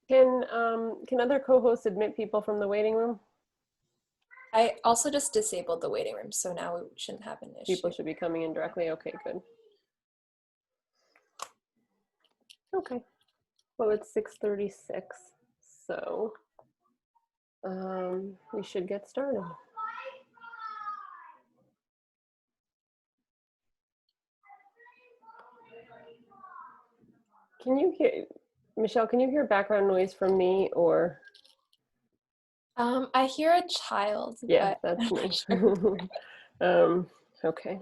Can other co-hosts admit people from the waiting room? I also just disabled the waiting room, so now we shouldn't have an issue. People should be coming in directly. Okay, good. Okay. Well, it's 6:36, so we should get started. Can you hear, Michelle, can you hear background noise from me or? I hear a child. Yeah, but that's I'm me. not sure. Okay.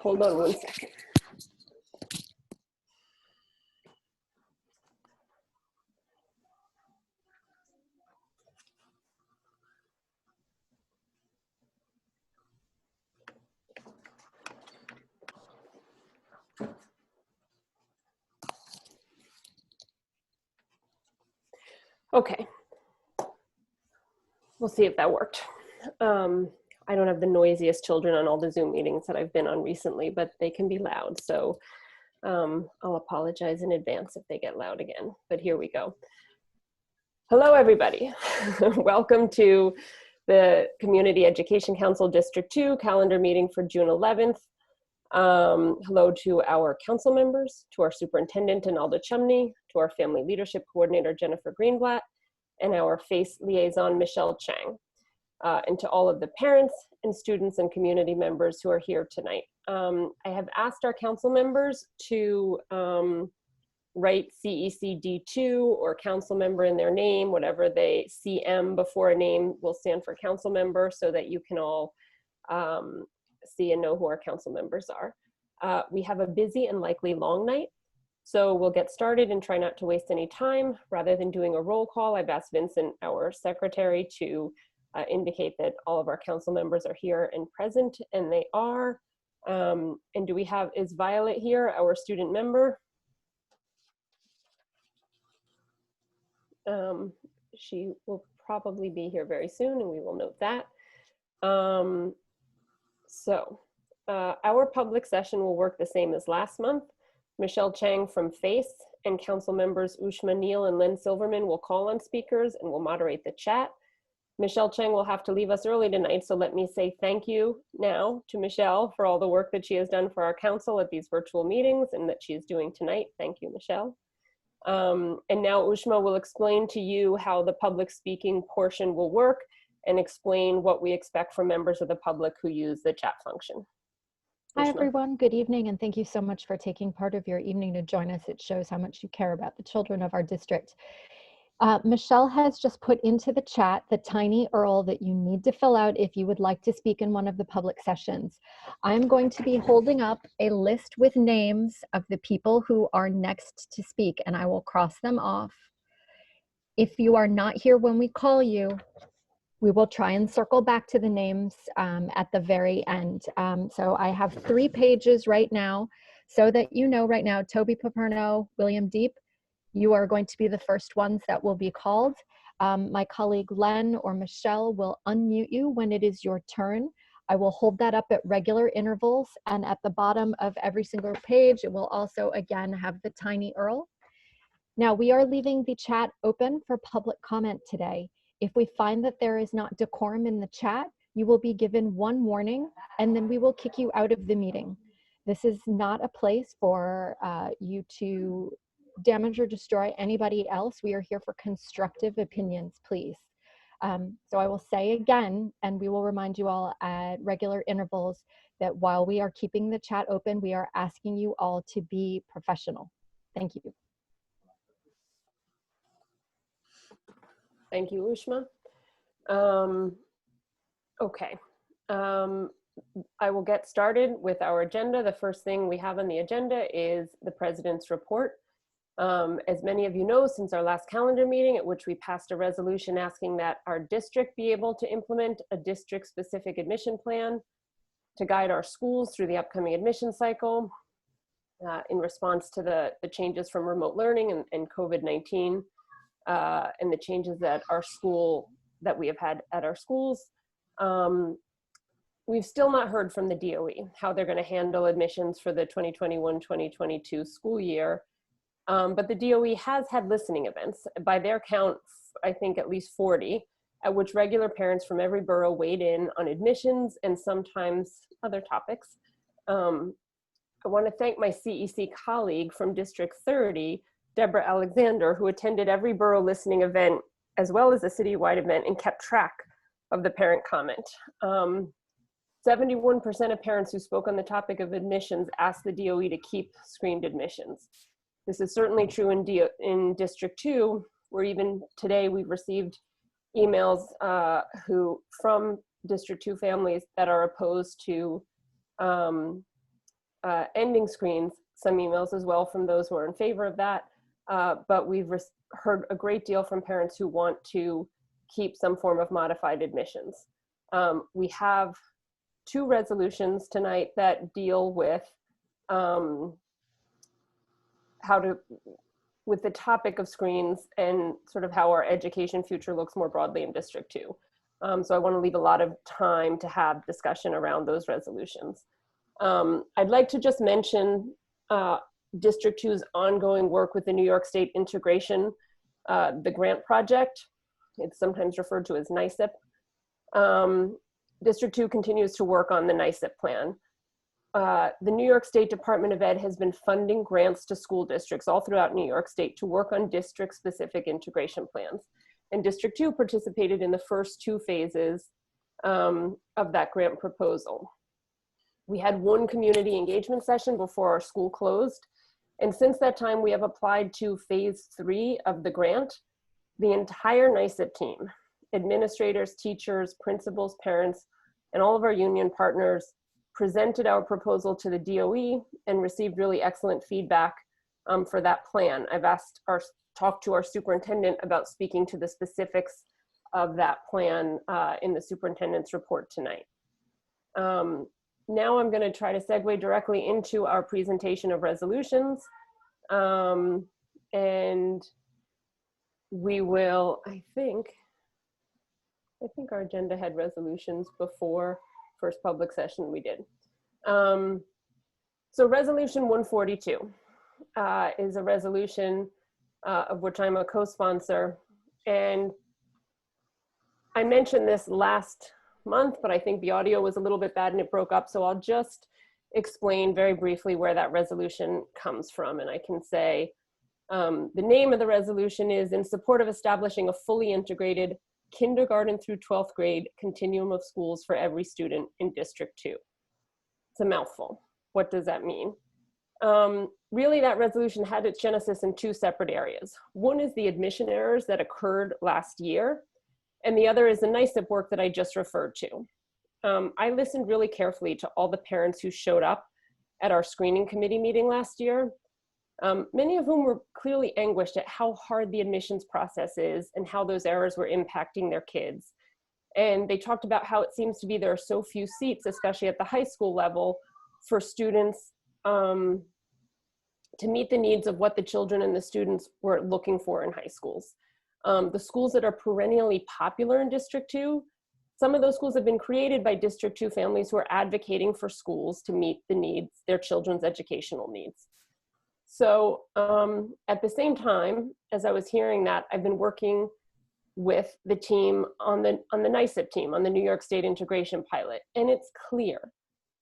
Hold on one second. Okay. We'll see if that worked. I don't have the noisiest children on all the Zoom meetings that I've been on recently, but they can be loud. So I'll apologize in advance if they get loud again, but here we go. Hello, everybody. Welcome to the Community Education Council District 2 calendar meeting for June 11th. Hello to our council members, to our superintendent, Analda Chumney, to our family leadership coordinator, Jennifer Greenblatt, and our FACE liaison, Michelle Chang, and to all of the parents and students and community members who are here tonight. I have asked our council members to write CEC D2 or council member in their name, whatever they CM before a name will stand for council member, so that you can all see and know who our council members are. We have a busy and likely long night, so we'll get started and try not to waste any time. Rather than doing a roll call, I've asked Vincent, our secretary, to indicate that all of our council members are here and present, and they are. And do we have, is Violet here, our student member? She will probably be here very soon, and we will note that. Our public session will work the same as last month. Michelle Chang from FACE and council members Ushma Neal and Lynn Silverman will call on speakers and will moderate the chat. Michelle Chang will have to leave us early tonight, so let me say thank you now to Michelle for all the work that she has done for our council at these virtual meetings and that she is doing tonight. Thank you, Michelle. And now Ushma will explain to you how the public speaking portion will work and explain what we expect from members of the public who use the chat function. Hi, everyone. Good evening, and thank you so much for taking part of your evening to join us. It shows how much you care about the children of our district. Michelle has just put into the chat the tiny URL that you need to fill out if you would like to speak in one of the public sessions. I'm going to be holding up a list with names of the people who are next to speak, and I will cross them off. If you are not here when we call you, we will try and circle back to the names at the very end. So I have 3 pages right now, so that you know right now, Toby Paperno, William Deep, you are going to be the first ones that will be called. My colleague Len or Michelle will unmute you when it is your turn. I will hold that up at regular intervals, and at the bottom of every single page, it will also again have the tiny URL. Now we are leaving the chat open for public comment today. If we find that there is not decorum in the chat, you will be given 1 warning, and then we will kick you out of the meeting. This is not a place for you to damage or destroy anybody else. We are here for constructive opinions, please. So I will say again, and we will remind you all at regular intervals, that while we are keeping the chat open, we are asking you all to be professional. Thank you. Thank you, Ushma. Okay. I will get started with our agenda. The first thing we have on the agenda is the President's report. As many of you know, since our last calendar meeting, at which we passed a resolution asking that our district be able to implement a district-specific admission plan to guide our schools through the upcoming admission cycle in response to the changes from remote learning and COVID-19 and the changes that we have had at our schools. We've still not heard from the DOE how they're going to handle admissions for the 2021-2022 school year. But the DOE has had listening events. By their count, I think at least 40, at which regular parents from every borough weighed in on admissions and sometimes other topics. I want to thank my CEC colleague from District 30, Deborah Alexander, who attended every borough listening event as well as a citywide event and kept track of the parent comment. 71% of parents who spoke on the topic of admissions asked the DOE to keep screened admissions. This is certainly true in District 2, where even today we've received emails from District 2 families that are opposed to ending screens, some emails as well from those who are in favor of that. But we've heard a great deal from parents who want to keep some form of modified admissions. We have 2 resolutions tonight that deal with with the topic of screens and sort of how our education future looks more broadly in District 2. So I want to leave a lot of time to have discussion around those resolutions. I'd like to just mention District 2's ongoing work with the New York State integration, the grant project. It's sometimes referred to as NYSIP. District 2 continues to work on the NYSIP plan. The New York State Department of Ed has been funding grants to school districts all throughout New York State to work on district-specific integration plans. And District 2 participated in the first 2 phases of that grant proposal. We had 1 community engagement session before our school closed. And since that time, we have applied to phase 3 of the grant. The entire NYSIP team, administrators, teachers, principals, parents, and all of our union partners presented our proposal to the DOE and received really excellent feedback for that plan. I've talked to our superintendent about speaking to the specifics of that plan in the superintendent's report tonight. Now I'm going to try to segue directly into our presentation of resolutions. And we will, I think our agenda had resolutions before first public session we did. So resolution 142 is a resolution of which I'm a co-sponsor. And I mentioned this last month, but I think the audio was a little bit bad and it broke up. So I'll just explain very briefly where that resolution comes from. And I can say the name of the resolution is in support of establishing a fully integrated kindergarten through 12th grade continuum of schools for every student in District 2. It's a mouthful. What does that mean? Really, that resolution had its genesis in 2 separate areas. One is the admission errors that occurred last year, and the other is the NYSIP work that I just referred to. I listened really carefully to all the parents who showed up at our screening committee meeting last year, many of whom were clearly anguished at how hard the admissions process is and how those errors were impacting their kids. And they talked about how it seems to be there are so few seats, especially at the high school level, for students to meet the needs of what the children and the students were looking for in high schools. The schools that are perennially popular in District 2, some of those schools have been created by District 2 families who are advocating for schools to meet the needs, their children's educational needs. So at the same time, as I was hearing that, I've been working with the team on the NYSIP team, on the New York State integration pilot. And it's clear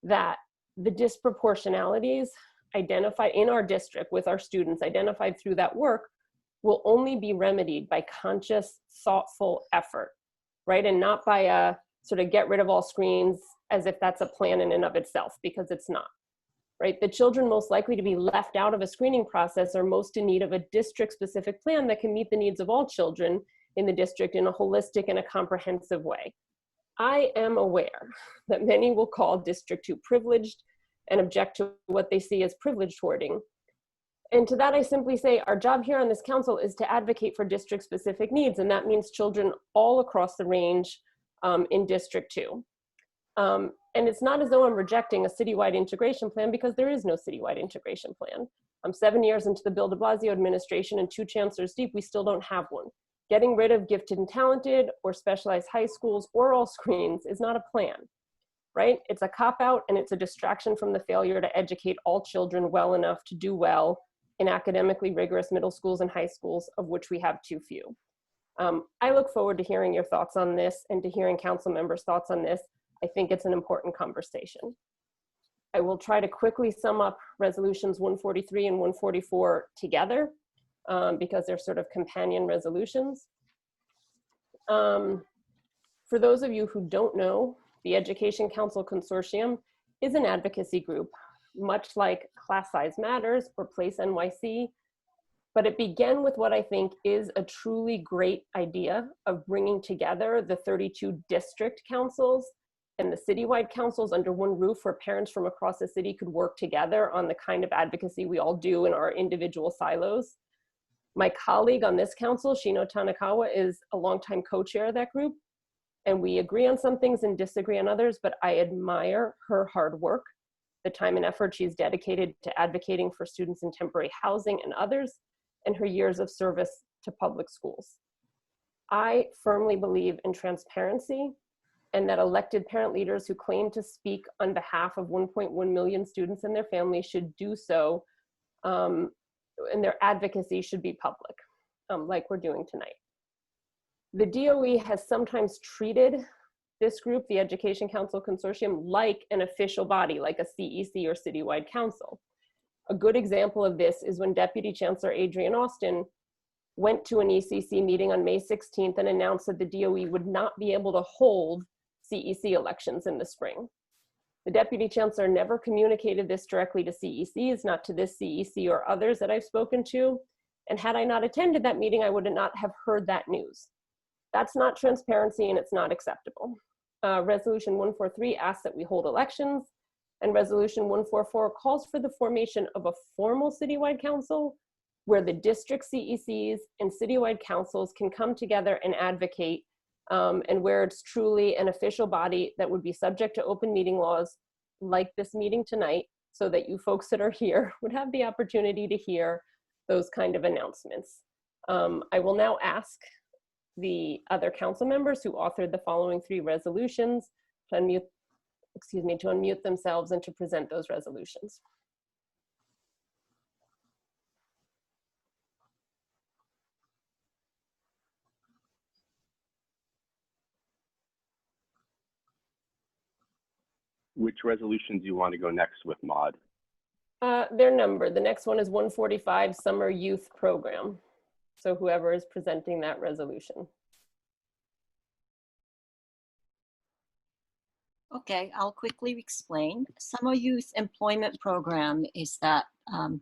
that the disproportionalities identified in our district with our students, identified through that work, will only be remedied by conscious, thoughtful effort, right? And not by a sort of get rid of all screens as if that's a plan in and of itself, because it's not, right? The children most likely to be left out of a screening process are most in need of a district-specific plan that can meet the needs of all children in the district in a holistic and a comprehensive way. I am aware that many will call District 2 privileged and object to what they see as privileged wording. And to that, I simply say our job here on this council is to advocate for district-specific needs, and that means children all across the range in District 2. And it's not as though I'm rejecting a citywide integration plan, because there is no citywide integration plan. 7 years into the Bill de Blasio administration and 2 chancellors deep, we still don't have one. Getting rid of gifted and talented or specialized high schools or all screens is not a plan, right? It's a cop-out and it's a distraction from the failure to educate all children well enough to do well in academically rigorous middle schools and high schools, of which we have too few. I look forward to hearing your thoughts on this and to hearing council members' thoughts on this. I think it's an important conversation. I will try to quickly sum up resolutions 143 and 144 together because they're sort of companion resolutions. For those of you who don't know, the Education Council Consortium is an advocacy group, much like Class Size Matters or Place NYC, but it began with what I think is a truly great idea of bringing together the 32 district councils and the citywide councils under one roof where parents from across the city could work together on the kind of advocacy we all do in our individual silos. My colleague on this council, Shino Tanakawa, is a longtime co-chair of that group, and we agree on some things and disagree on others, but I admire her hard work, the time and effort she's dedicated to advocating for students in temporary housing and others, and her years of service to public schools. I firmly believe in transparency and that elected parent leaders who claim to speak on behalf of 1.1 million students and their families should do so, and their advocacy should be public, like we're doing tonight. The DOE has sometimes treated this group, the Education Council Consortium, like an official body, like a CEC or citywide council. A good example of this is when Deputy Chancellor Adrienne Austin went to an ECC meeting on May 16th and announced that the DOE would not be able to hold CEC elections in the spring. The Deputy Chancellor never communicated this directly to CECs, not to this CEC or others that I've spoken to. And had I not attended that meeting, I would not have heard that news. That's not transparency and it's not acceptable. Resolution 143 asks that we hold elections, and Resolution 144 calls for the formation of a formal citywide council where the district CECs and citywide councils can come together and advocate, and where it's truly an official body that would be subject to open meeting laws like this meeting tonight, so that you folks that are here would have the opportunity to hear those kind of announcements. I will now ask the other council members who authored the following three resolutions to unmute themselves and to present those resolutions. Which resolutions do you want to go next with, Maud? They're numbered. The next one is 145, Summer Youth Program. So whoever is presenting that resolution. Okay, I'll quickly explain. Summer Youth Employment Program is that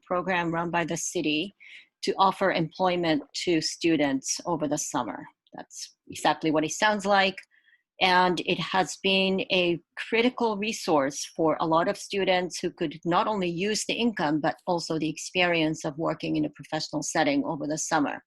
program run by the city to offer employment to students over the summer. That's exactly what it sounds like. And it has been a critical resource for a lot of students who could not only use the income, but also the experience of working in a professional setting over the summer.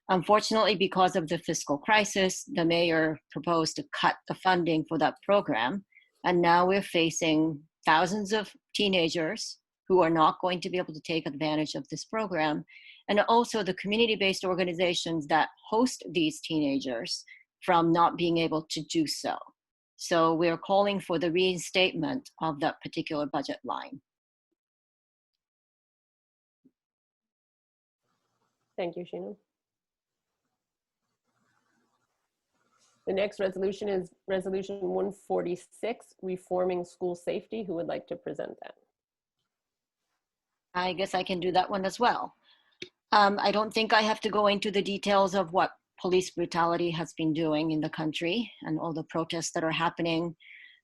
Unfortunately, because of the fiscal crisis, the mayor proposed to cut the funding for that program. And now we're facing thousands of teenagers who are not going to be able to take advantage of this program. And also the community-based organizations that host these teenagers from not being able to do so. So we're calling for the reinstatement of that particular budget line. Thank you, Sheena. The next resolution is Resolution 146, Reforming School Safety. Who would like to present that? I guess I can do that one as well. I don't think I have to go into the details of what police brutality has been doing in the country and all the protests that are happening.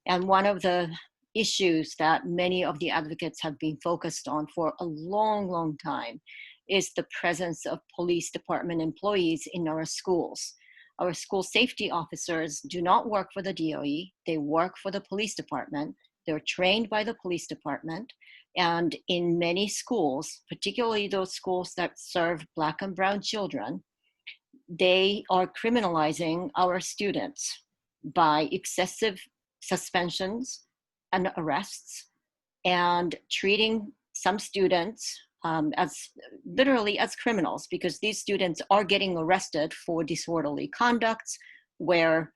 And one of the issues that many of the advocates have been focused on for a long, long time is the presence of police department employees in our schools. Our school safety officers do not work for the DOE, they work for the police department. They're trained by the police department. And in many schools, particularly those schools that serve Black and brown children, they are criminalizing our students by excessive suspensions and arrests and treating some students as literally as criminals, because these students are getting arrested for disorderly conducts where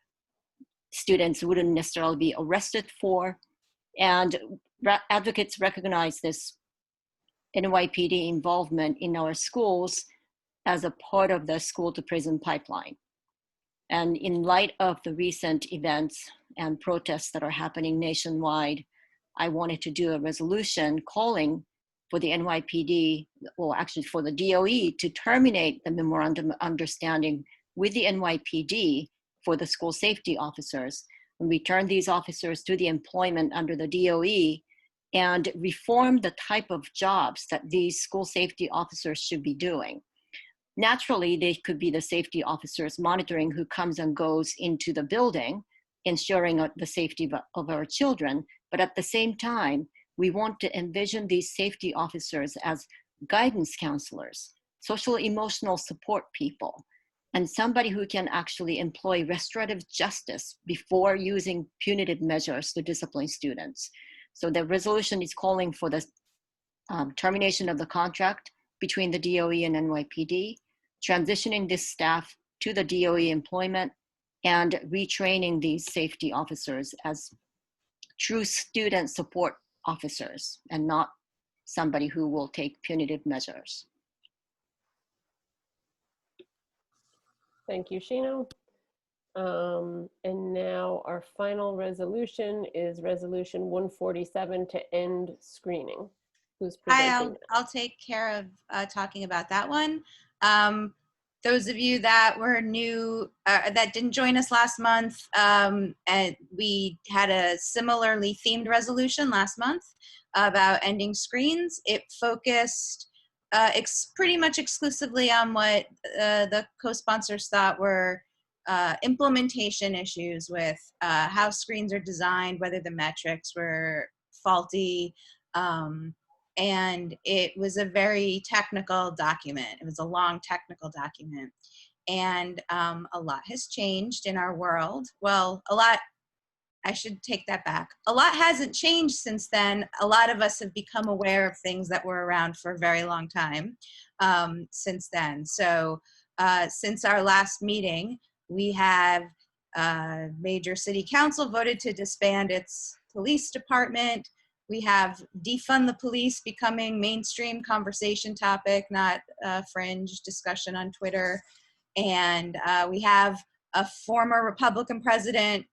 students wouldn't necessarily be arrested for. And advocates recognize this NYPD involvement in our schools as a part of the school to prison pipeline. And in light of the recent events and protests that are happening nationwide, I wanted to do a resolution calling for the NYPD, or actually for the DOE, to terminate the memorandum of understanding with the NYPD for the school safety officers and return these officers to the employment under the DOE and reform the type of jobs that these school safety officers should be doing. Naturally, they could be the safety officers monitoring who comes and goes into the building, ensuring the safety of our children. But at the same time, we want to envision these safety officers as guidance counselors, social emotional support people, and somebody who can actually employ restorative justice before using punitive measures to discipline students. So the resolution is calling for the termination of the contract between the DOE and NYPD, transitioning this staff to the DOE employment, and retraining these safety officers as true student support officers and not somebody who will take punitive measures. Thank you, Shino. And now our final resolution is resolution 147 to end screening. Who's presenting? I'll take care of talking about that one. Those of you that were new, that didn't join us last month, and we had a similarly themed resolution last month about ending screens. It focused pretty much exclusively on what the co-sponsors thought were implementation issues with how screens are designed, whether the metrics were faulty, and it was a very technical document. It was a long technical document. And a lot has changed in our world. Well, I should take that back. A lot hasn't changed since then. A lot of us have become aware of things that were around for a very long time since then. So since our last meeting, we have major city council voted to disband its police department. We have defund the police becoming mainstream conversation topic, not fringe discussion on Twitter. And we have a former Republican president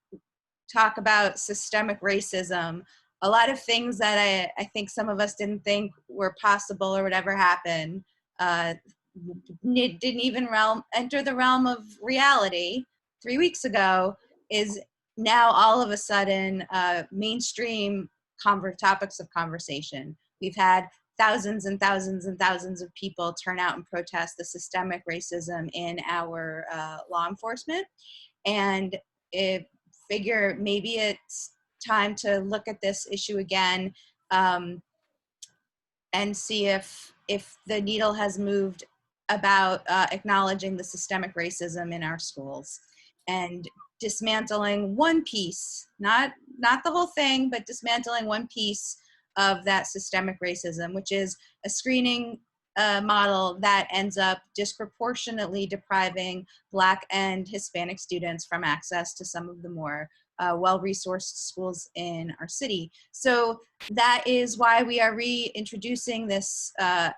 talk about systemic racism. A lot of things that I think some of us didn't think were possible or would ever happen didn't even enter the realm of reality 3 weeks ago, is now all of a sudden mainstream topics of conversation. We've had thousands and thousands and thousands of people turn out and protest the systemic racism in our law enforcement. And figure maybe it's time to look at this issue again and see if the needle has moved about acknowledging the systemic racism in our schools and dismantling one piece, not the whole thing, but dismantling one piece of that systemic racism, which is a screening model that ends up disproportionately depriving Black and Hispanic students from access to some of the more well-resourced schools in our city. So that is why we are reintroducing this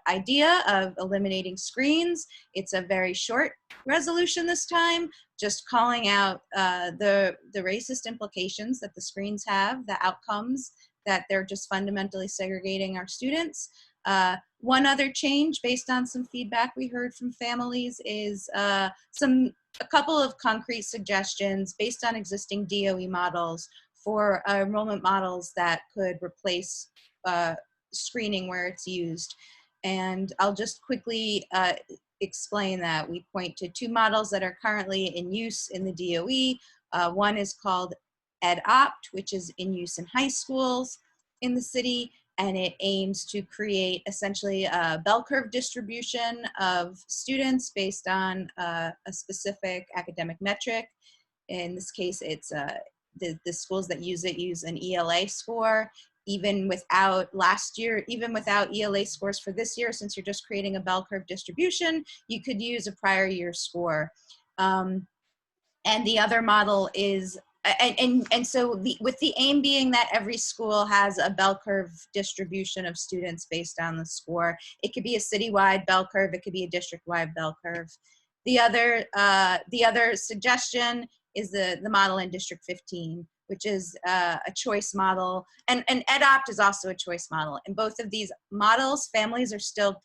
idea of eliminating screens. It's a very short resolution this time, just calling out the racist implications that the screens have, the outcomes that they're just fundamentally segregating our students. One other change based on some feedback we heard from families is a couple of concrete suggestions based on existing DOE models for enrollment models that could replace screening where it's used. And I'll just quickly explain that. We point to two models that are currently in use in the DOE. One is called EdOpt, which is in use in high schools in the city, and it aims to create essentially a bell curve distribution of students based on a specific academic metric. In this case, it's the schools that use it use an ELA score. Even without ELA scores for this year, since you're just creating a bell curve distribution, you could use a prior year score. And the other model is and so with the aim being that every school has a bell curve distribution of students based on the score. It could be a citywide bell curve. It could be a district-wide bell curve. The other suggestion is the model in District 15, which is a choice model, and EdOpt is also a choice model. In both of these models, families are still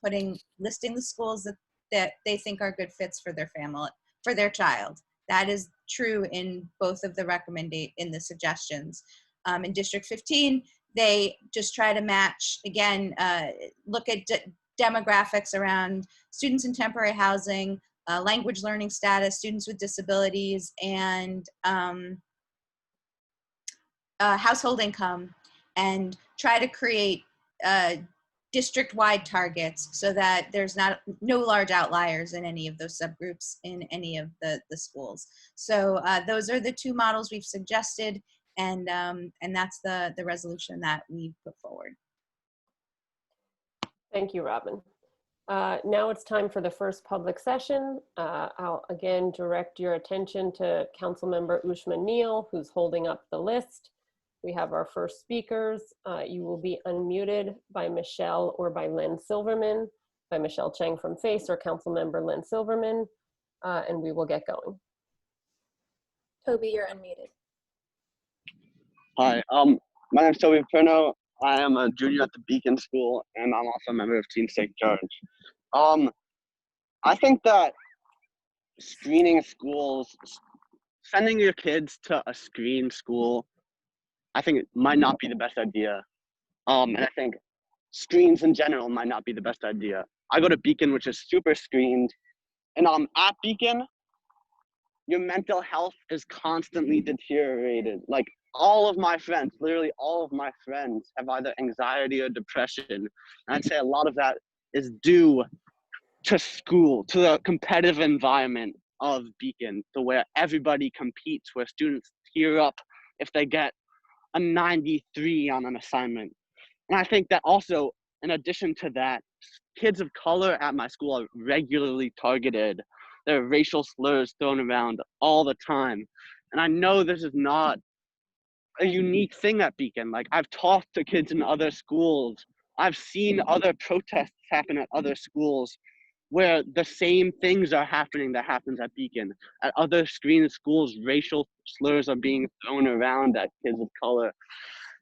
listing the schools that they think are good fits for their family, for their child. That is true in both of the suggestions. In District 15, they just try to match, again, look at demographics around students in temporary housing, language learning status, students with disabilities, and household income, and try to create district-wide targets so that there's no large outliers in any of those subgroups in any of the schools. So those are the two models we've suggested, and that's the resolution that we put forward. Thank you, Robin. Now it's time for the first public session. I'll again direct your attention to Councilmember Ushma Neal, who's holding up the list. We have our first speakers. You will be unmuted by Michelle or by Lynn Silverman, by Michelle Chang from FACE or Councilmember Lynn Silverman, and we will get going. Toby, you're unmuted. Hi, my name is Toby Perno. I am a junior at the Beacon School, and I'm also a member of Teen State Charge. I think that screening schools, sending your kids to a screened school, I think it might not be the best idea. And I think screens in general might not be the best idea. I go to Beacon, which is super screened, and at Beacon, your mental health is constantly deteriorated. Like, all of my friends, literally all of my friends, have either anxiety or depression. And I'd say a lot of that is due to school, to the competitive environment of Beacon, to where everybody competes, where students tear up if they get a 93 on an assignment. And I think that also, in addition to that, kids of color at my school are regularly targeted. There are racial slurs thrown around all the time. And I know this is not a unique thing at Beacon. Like, I've talked to kids in other schools. I've seen other protests happen at other schools where the same things are happening that happens at Beacon. At other screened schools, racial slurs are being thrown around at kids of color.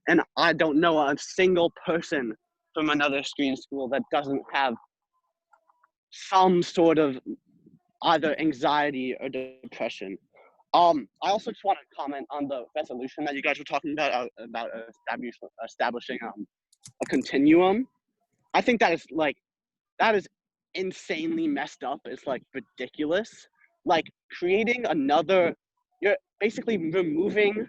And I don't know a single person from another screened school that doesn't have some sort of either anxiety or depression. I also just want to comment on the resolution that you guys were talking about establishing a continuum. I think that is insanely messed up. It's like ridiculous. Like, creating you're basically removing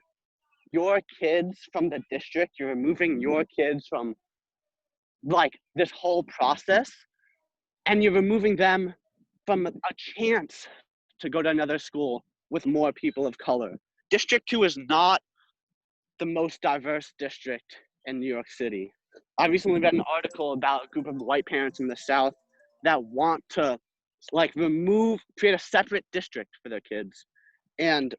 your kids from the district. You're removing your kids from like this whole process, and you're removing them from a chance to go to another school with more people of color. District 2 is not the most diverse district in New York City. I recently read an article about a group of white parents in the South that want to create a separate district for their kids. And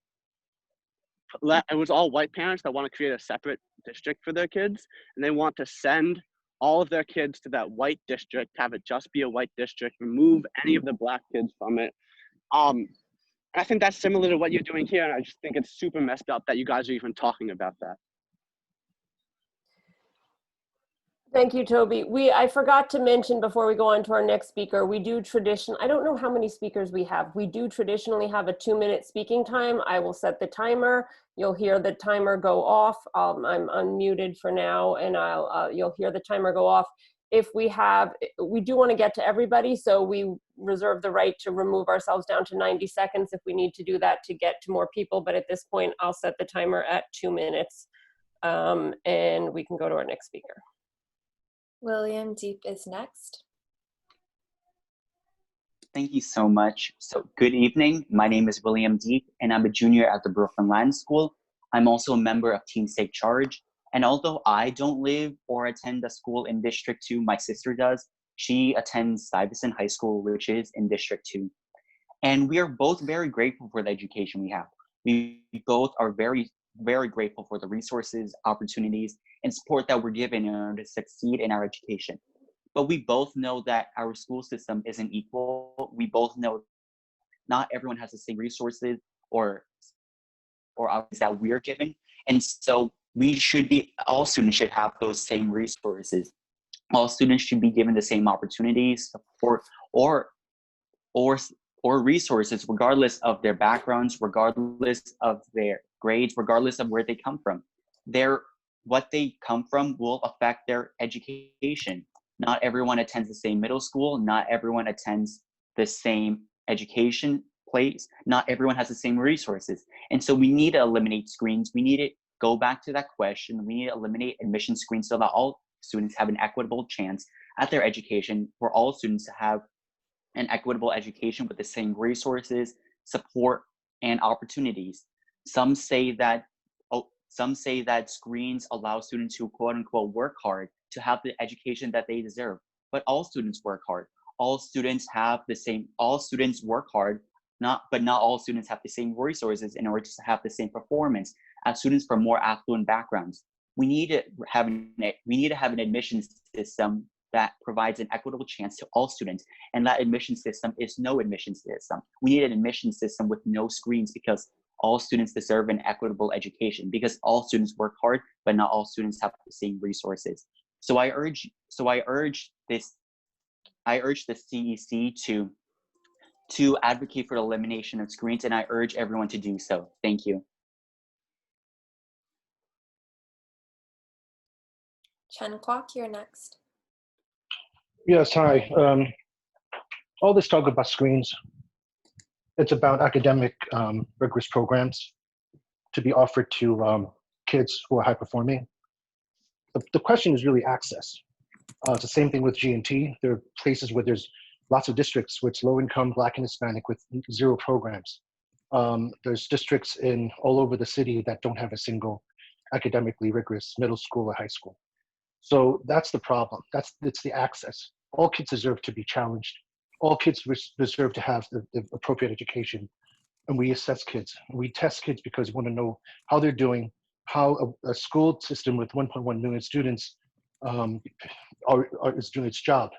it was all white parents that want to create a separate district for their kids. And they want to send all of their kids to that white district, have it just be a white district, remove any of the black kids from it. I think that's similar to what you're doing here, and I just think it's super messed up that you guys are even talking about that. Thank you, Toby. I forgot to mention before we go on to our next speaker, we do I don't know how many speakers we have. We do traditionally have a 2-minute speaking time. I will set the timer. You'll hear the timer go off. I'm unmuted for now, and you'll hear the timer go off. If we do want to get to everybody, so we reserve the right to remove ourselves down to 90 seconds if we need to do that to get to more people. But at this point, I'll set the timer at 2 minutes, and we can go to our next speaker. William Deep is next. Thank you so much. So good evening. My name is William Deep, and I'm a junior at the Brooklyn Land School. I'm also a member of Teen State Charge. And although I don't live or attend a school in District 2, my sister does. She attends Stuyvesant High School, which is in District 2. And we are both very grateful for the education we have. We both are very very grateful for the resources, opportunities, and support that we're given in order to succeed in our education. But we both know that our school system isn't equal. We both know not everyone has the same resources or opportunities that we're given. And so all students should have those same resources. All students should be given the same opportunities, support, or resources, regardless of their backgrounds, regardless of their grades, regardless of where they come from. What they come from will affect their education. Not everyone attends the same middle school. Not everyone attends the same education place. Not everyone has the same resources. And so we need to eliminate screens. We need to go back to that question. We need to eliminate admission screens so that all students have an equitable chance at their education, for all students to have an equitable education with the same resources, support, and opportunities. Some say that screens allow students who quote unquote work hard to have the education that they deserve. But all students work hard. All students work hard, but not all students have the same resources in order to have the same performance as students from more affluent backgrounds. We need to have an admissions system that provides an equitable chance to all students. And that admission system is no admission system. We need an admission system with no screens, because all students deserve an equitable education, because all students work hard, but not all students have the same resources. So I urge the CEC to advocate for the elimination of screens, and I urge everyone to do so. Thank you. Chen Kwok, you're next. Yes, hi. All this talk about screens, it's about academic rigorous programs to be offered to kids who are high performing. The question is really access. It's the same thing with G&T. There are places where there's lots of districts with low income, Black and Hispanic with 0 programs. There's districts all over the city that don't have a single academically rigorous middle school or high school. So that's the problem. It's the access. All kids deserve to be challenged. All kids deserve to have the appropriate education. And we assess kids. We test kids because we want to know how they're doing, how a school system with 1.1 million students is doing its job.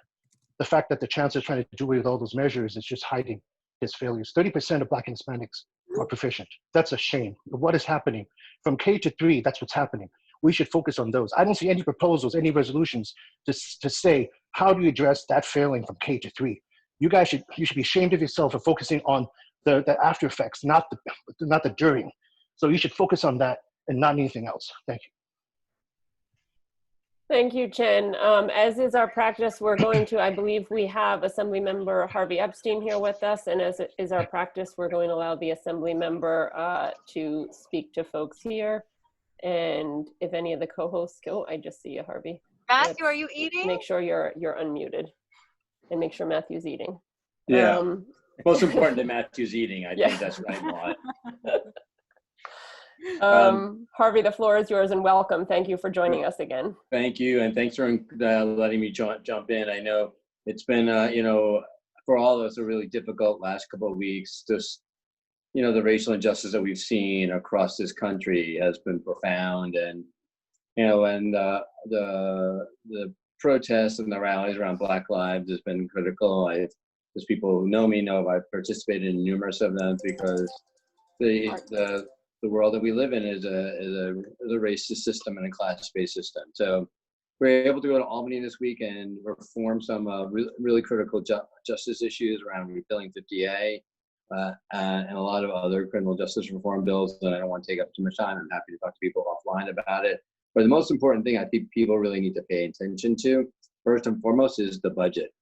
The fact that the chancellor is trying to do away with all those measures is just hiding his failures. 30% of Black and Hispanics are proficient. That's a shame. What is happening? From K to 3, that's what's happening. We should focus on those. I don't see any proposals, any resolutions to say, how do you address that failing from K to 3? You should be ashamed of yourself for focusing on the after effects, not the during. So you should focus on that and not anything else. Thank you. Thank you, Chen. As is our practice, we're going to, I believe we have Assembly Member Harvey Epstein here with us, and as is our practice, we're going to allow the Assembly Member to speak to folks here. And if any of the co-hosts go, I just see you, Harvey. Matthew, are you eating? Make sure you're unmuted, and make sure Matthew's eating. Yeah, most important that Matthew's eating. I think that's what I want. Harvey, the floor is yours, and welcome. Thank you for joining us again. Thank you, and thanks for letting me jump in. I know it's been, for all of us, a really difficult last couple of weeks. Just, the racial injustice that we've seen across this country has been profound, and and the protests and the rallies around Black Lives has been critical. There's people who know me know I've participated in numerous of them, because the world that we live in is a racist system and a class-based system. So we're able to go to Albany this week and reform some really critical justice issues around repealing 50A and a lot of other criminal justice reform bills. And I don't want to take up too much time. I'm happy to talk to people offline about it. But the most important thing I think people really need to pay attention to, first and foremost, is the budget.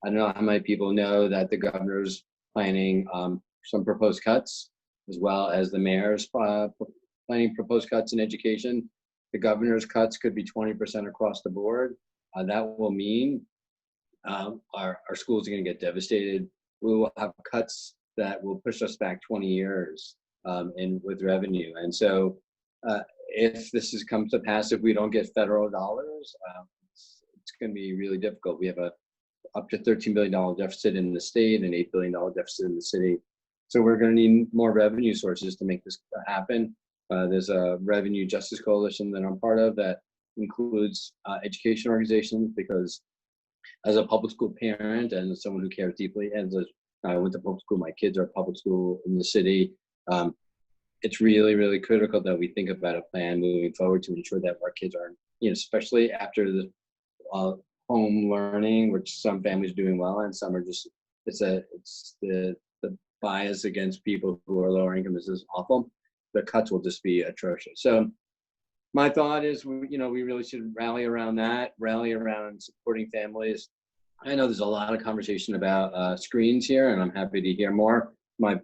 I don't know how many people know that the governor's planning some proposed cuts, as well as the mayor's planning proposed cuts in education. The governor's cuts could be 20% across the board. That will mean our schools are going to get devastated. We will have cuts that will push us back 20 years with revenue. And so if this comes to pass, if we don't get federal dollars, it's going to be really difficult. We have up to $13 billion deficit in the state and $8 billion deficit in the city. So we're going to need more revenue sources to make this happen. There's a Revenue Justice Coalition that I'm part of that includes education organizations, because as a public school parent and as someone who cares deeply, and I went to public school, my kids are public school in the city, it's really, really critical that we think about a plan moving forward to ensure that our kids are, especially after the home learning, which some families are doing well and some are just, it's the bias against people who are lower income is awful. The cuts will just be atrocious. So my thought is, we really should rally around that, rally around supporting families. I know there's a lot of conversation about screens here, and I'm happy to hear more. My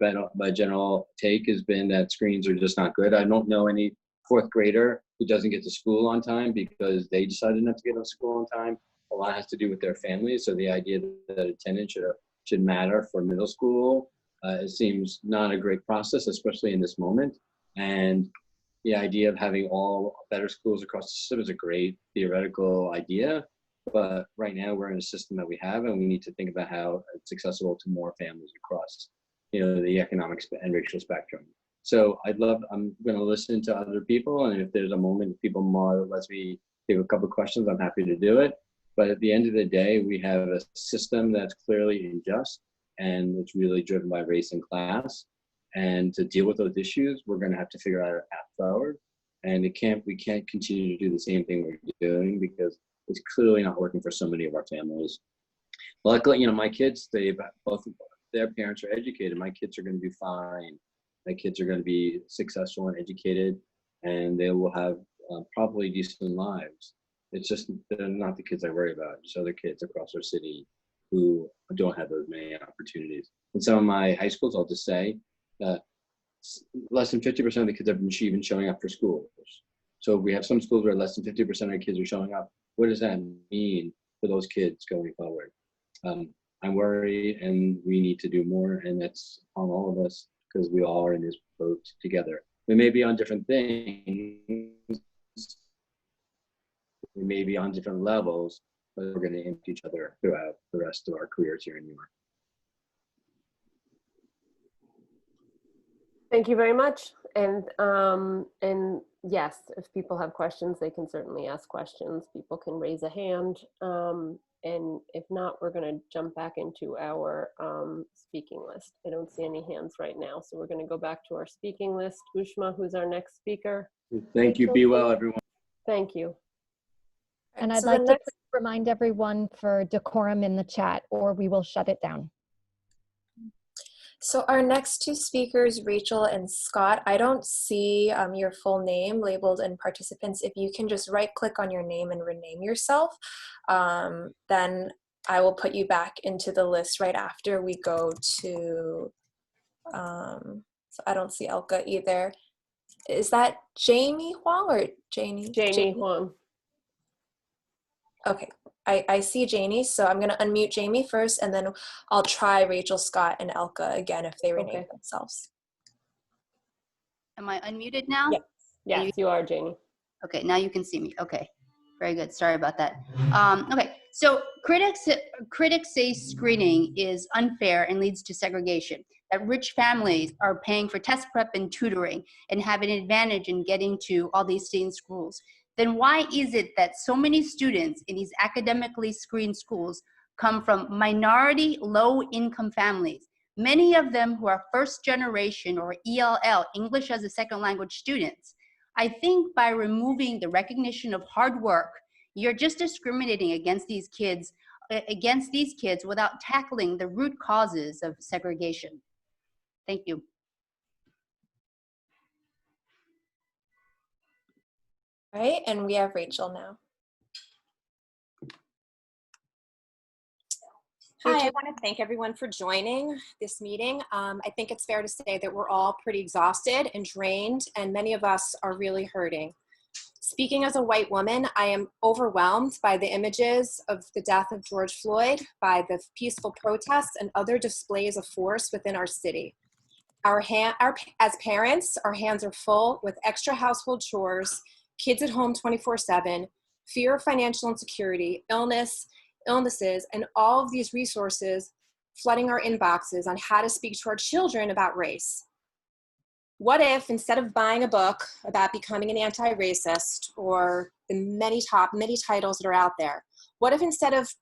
general take has been that screens are just not good. I don't know any fourth grader who doesn't get to school on time because they decided not to get to school on time. A lot has to do with their families. So the idea that attendance should matter for middle school, it seems not a great process, especially in this moment. And the idea of having all better schools across the system is a great theoretical idea. But right now we're in a system that we have, and we need to think about how it's accessible to more families across, the economic and racial spectrum. So I'm going to listen to other people, and if there's a moment people more lets me give a couple of questions, I'm happy to do it. But at the end of the day, we have a system that's clearly unjust, and it's really driven by race and class. And to deal with those issues, we're going to have to figure out a path forward. And we can't continue to do the same thing we're doing, because it's clearly not working for so many of our families. Luckily, my kids, both their parents are educated. My kids are going to do fine. My kids are going to be successful and educated, and they will have probably decent lives. It's just they're not the kids I worry about. Just other kids across our city who don't have those many opportunities. In some of my high schools, I'll just say that less than 50% of the kids have been even showing up for schools. So we have some schools where less than 50% of kids are showing up. What does that mean for those kids going forward? I'm worried, and we need to do more, and that's on all of us, because we all are in this boat together. We may be on different things, we may be on different levels, but we're going to impact each other throughout the rest of our careers here in New York. Thank you very much. And yes, if people have questions, they can certainly ask questions. People can raise a hand. And if not, we're going to jump back into our speaking list. I don't see any hands right now, so we're going to go back to our speaking list. Ushma, who's our next speaker? Thank you. Be well, everyone. Thank you. And I'd like to remind everyone for decorum in the chat, or we will shut it down. So our next two speakers, Rachel and Scott, I don't see your full name labeled in participants. If you can just right click on your name and rename yourself, then I will put you back into the list right after we go to, so I don't see Elka either. Is that Jamie Huang or Janie? Jamie Huang. Okay, I see Janie, so I'm gonna unmute Jamie first, and then I'll try Rachel, Scott, and Elka again if they rename themselves. Am I unmuted now? Yes, yes, you are, Janie. Okay, now you can see me. Okay, very good. Sorry about that. Okay, so critics say screening is unfair and leads to segregation, that rich families are paying for test prep and tutoring and have an advantage in getting to all these same schools. Then why is it that so many students in these academically screened schools come from minority low-income families, many of them who are first generation or ELL, English as a second language students? I think by removing the recognition of hard work, you're just discriminating against these kids without tackling the root causes of segregation. Thank you. All right, and we have Rachel now. Hi, I want to thank everyone for joining this meeting. I think it's fair to say that we're all pretty exhausted and drained, and many of us are really hurting. Speaking as a white woman, I am overwhelmed by the images of the death of George Floyd, by the peaceful protests and other displays of force within our city. As parents, our hands are full with extra household chores, kids at home 24/7, fear of financial insecurity, illnesses, and all of these resources flooding our inboxes on how to speak to our children about race. What if instead of buying a book about becoming an anti-racist or the many titles that are out there, what if instead of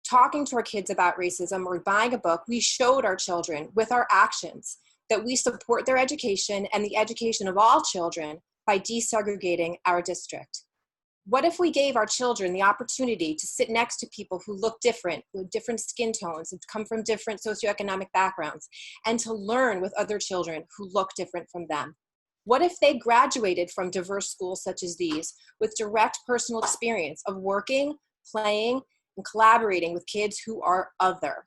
talking to our kids about racism or buying a book, we showed our children with our actions that we support their education and the education of all children by desegregating our district? What if we gave our children the opportunity to sit next to people who look different, with different skin tones, and come from different socioeconomic backgrounds, and to learn with other children who look different from them? What if they graduated from diverse schools such as these with direct personal experience of working, playing, and collaborating with kids who are other?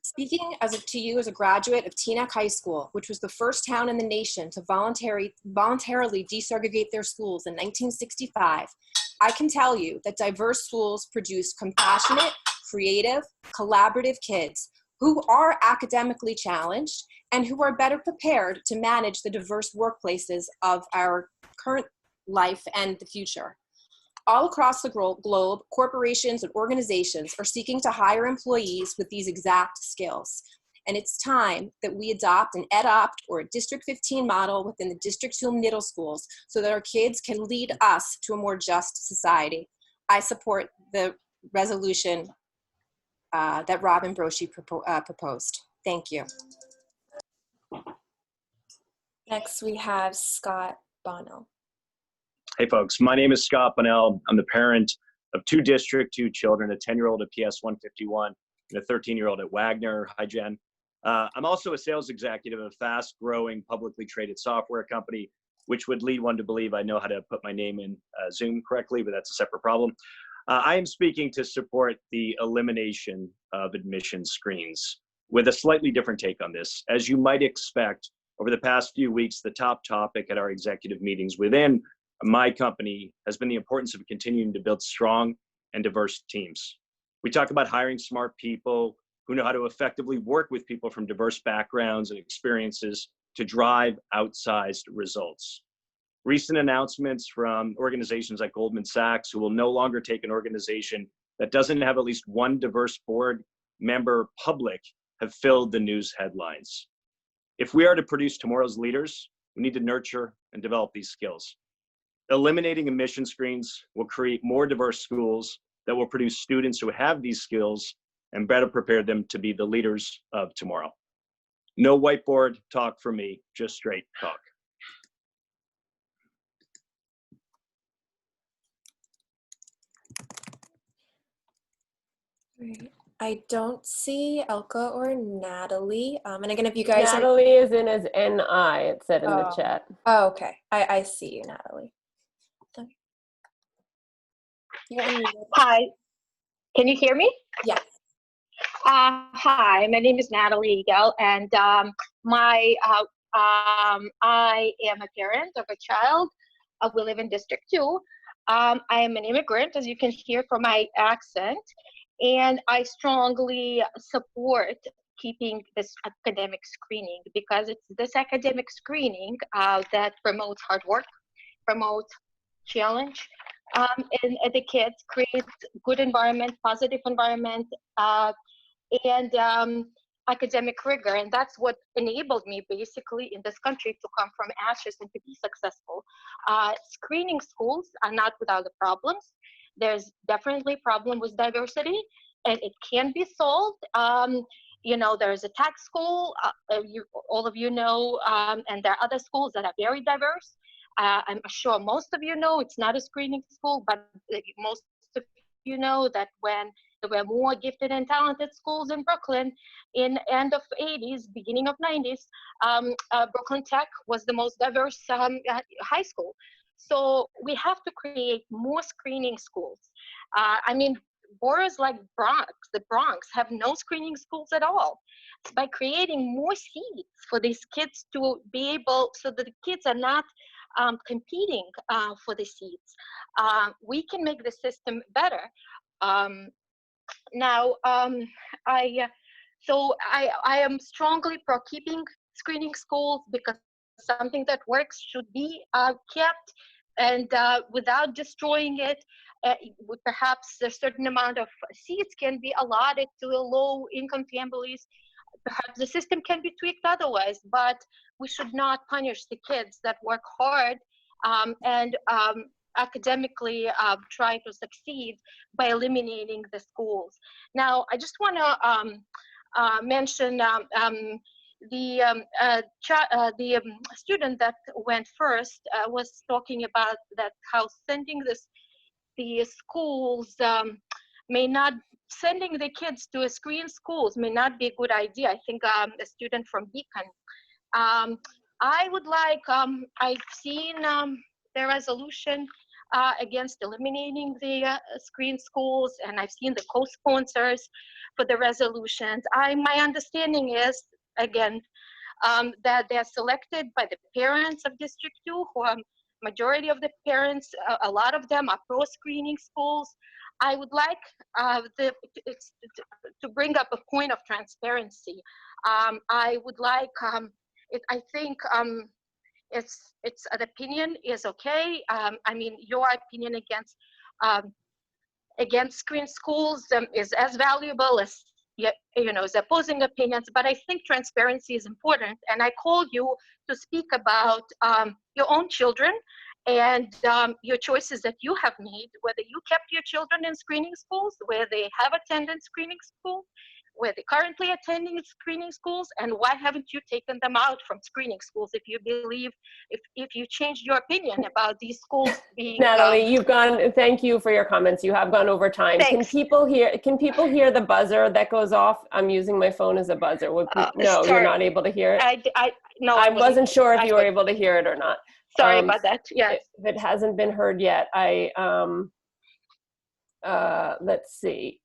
Speaking to you as a graduate of Teaneck High School, which was the first town in the nation to voluntarily desegregate their schools in 1965, I can tell you that diverse schools produce compassionate, creative, collaborative kids who are academically challenged and who are better prepared to manage the diverse workplaces of our current life and the future. All across the globe, corporations and organizations are seeking to hire employees with these exact skills. And it's time that we adopt an EdOpt or a District 15 model within the District 2 middle schools so that our kids can lead us to a more just society. I support the resolution that Robin Broshi proposed. Thank you. Next, we have Scott Bono. Hey folks, my name is Scott Bonnell. I'm the parent of 2 District 2 children, a 10-year-old at PS 151 and a 13-year-old at Wagner. Hi, Jen. I'm also a sales executive of a fast-growing publicly traded software company, which would lead one to believe I know how to put my name in Zoom correctly, but that's a separate problem. I am speaking to support the elimination of admission screens with a slightly different take on this. As you might expect, over the past few weeks, the top topic at our executive meetings within my company has been the importance of continuing to build strong and diverse teams. We talk about hiring smart people who know how to effectively work with people from diverse backgrounds and experiences to drive outsized results. Recent announcements from organizations like Goldman Sachs, who will no longer take an organization that doesn't have at least one diverse board member public, have filled the news headlines. If we are to produce tomorrow's leaders, we need to nurture and develop these skills. Eliminating admission screens will create more diverse schools that will produce students who have these skills and better prepare them to be the leaders of tomorrow. No whiteboard talk for me, just straight talk. I don't see Elka or Natalie. And again, if you guys Natalie is in as NI, it said in the chat. Oh, okay. I see you, Natalie. Hi, can you hear me? Yes. Hi, my name is Natalie Eagle, and I am a parent of a child. We live in District 2. I am an immigrant, as you can hear from my accent, and I strongly support keeping this academic screening because it's this academic screening that promotes hard work, promotes challenge, and the kids create good environment, positive environment, and academic rigor. And that's what enabled me basically in this country to come from ashes and to be successful. Screening schools are not without the problems. There's definitely a problem with diversity, and it can be solved. You know, there's a tech school, all of you know, and there are other schools that are very diverse. I'm sure most of you know it's not a screening school, but most of you know that when there were more gifted and talented schools in Brooklyn in end of 80s, beginning of 90s, Brooklyn Tech was the most diverse high school. So we have to create more screening schools. I mean, boroughs like the Bronx have no screening schools at all. By creating more seats for these kids to be able, so that the kids are not competing for the seats, we can make the system better. Now, I am strongly pro keeping screening schools because something that works should be kept, and without destroying it. Perhaps a certain amount of seats can be allotted to low-income families perhaps the system can be tweaked otherwise, but we should not punish the kids that work hard and academically try to succeed by eliminating the schools. Now, I just want to mention the student that went first was talking about that how sending the schools may not, sending the kids to screen schools may not be a good idea. I think a student from Beacon. I would like, I've seen the resolution against eliminating the screen schools, and I've seen the co-sponsors for the resolutions. My understanding is, again, that they're selected by the parents of District 2, who are majority of the parents, a lot of them are pro-screening schools. I would like to bring up a point of transparency. I would like, I think it's an opinion is okay. I mean, your opinion against screen schools is as valuable as as opposing opinions, but I think transparency is important. And I call you to speak about your own children and your choices that you have made, whether you kept your children in screening schools, where they have attended screening school, where they currently attending screening schools, and why haven't you taken them out from screening schools if you believe, if you changed your opinion about these schools being— Natalie, you've gone, thank you for your comments. You have gone over time. Thanks. Can people hear the buzzer that goes off? I'm using my phone as a buzzer. No, sorry. You're not able to hear it? No, I wasn't sure if you were able to hear it or not. Sorry about that, yes. If it hasn't been heard yet, let's see.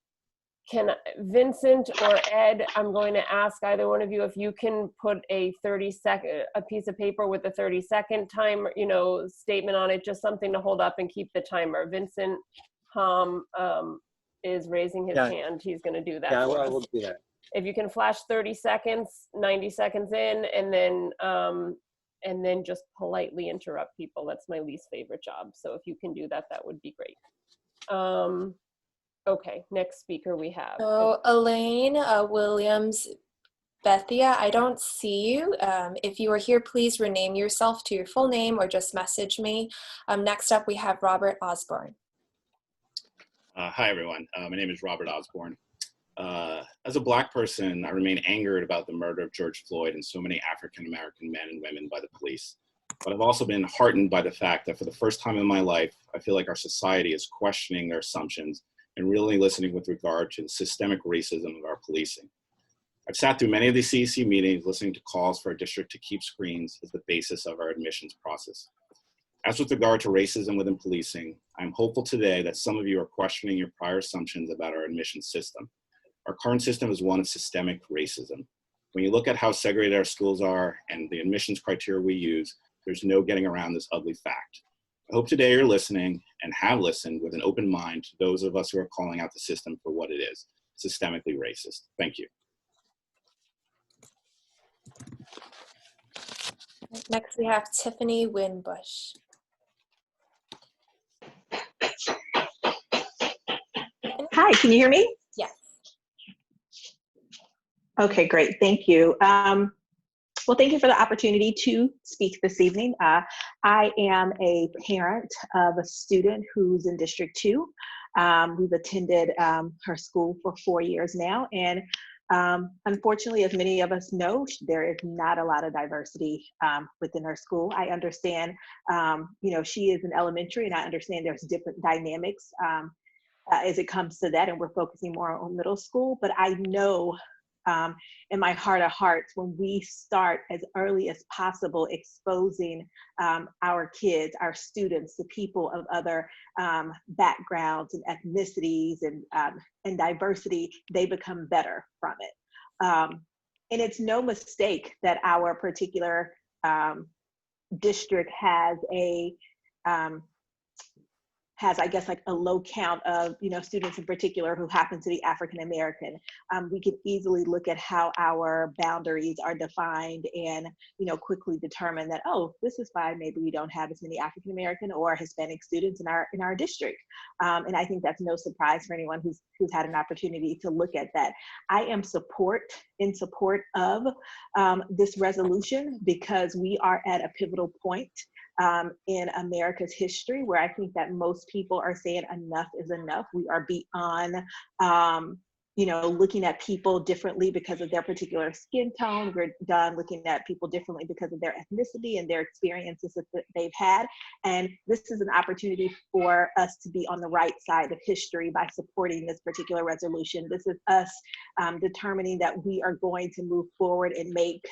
Can Vincent or Ed, I'm going to ask either one of you if you can put a piece of paper with a 30-second timer, statement on it, just something to hold up and keep the timer. Vincent is raising his hand. He's going to do that. Yeah, I will do that. If you can flash 30 seconds, 90 seconds in, and then just politely interrupt people. That's my least favorite job. So if you can do that, that would be great. Okay, next speaker we have. So Elaine Williams Bethia, I don't see you. If you are here, please rename yourself to your full name or just message me. Next up, we have Robert Osborne. Hi, everyone. My name is Robert Osborne. As a Black person, I remain angered about the murder of George Floyd and so many African-American men and women by the police. But I've also been heartened by the fact that for the first time in my life, I feel like our society is questioning their assumptions and really listening with regard to the systemic racism of our policing. I've sat through many of these CEC meetings listening to calls for our district to keep screens as the basis of our admissions process. As with regard to racism within policing, I'm hopeful today that some of you are questioning your prior assumptions about our admissions system. Our current system is one of systemic racism. When you look at how segregated our schools are and the admissions criteria we use, there's no getting around this ugly fact. I hope today you're listening and have listened with an open mind to those of us who are calling out the system for what it is, systemically racist. Thank you. Next, we have Tiffany Winbush. Hi, can you hear me? Yes. Okay, great, thank you. Well, thank you for the opportunity to speak this evening. I am a parent of a student who's in District 2. We've attended her school for 4 years now, and unfortunately, as many of us know, there is not a lot of diversity within her school. I understand, she is in elementary, and I understand there's different dynamics as it comes to that, and we're focusing more on middle school, but I know in my heart of hearts, when we start as early as possible exposing our kids, our students, to people of other backgrounds and ethnicities and diversity, they become better from it. And it's no mistake that our particular district has a has, I guess, like a low count of, students in particular who happen to be African American. We could easily look at how our boundaries are defined and, quickly determine that, oh, this is why maybe we don't have as many African American or Hispanic students in our district. And I think that's no surprise for anyone who's had an opportunity to look at that. I am in support of this resolution because we are at a pivotal point in America's history where I think that most people are saying enough is enough. We are beyond, looking at people differently because of their particular skin tone. We're done looking at people differently because of their ethnicity and their experiences that they've had. And this is an opportunity for us to be on the right side of history by supporting this particular resolution. This is us determining that we are going to move forward and make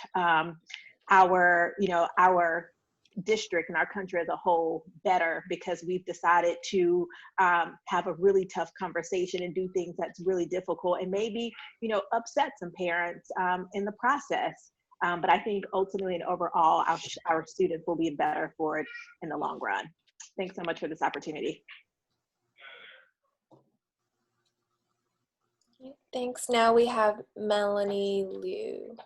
our district and our country as a whole better because we've decided to have a really tough conversation and do things that's really difficult and maybe upset some parents in the process, but I think ultimately and overall our students will be better for it in the long run. Thanks so much for this opportunity. Thanks. Now we have Melanie Liu.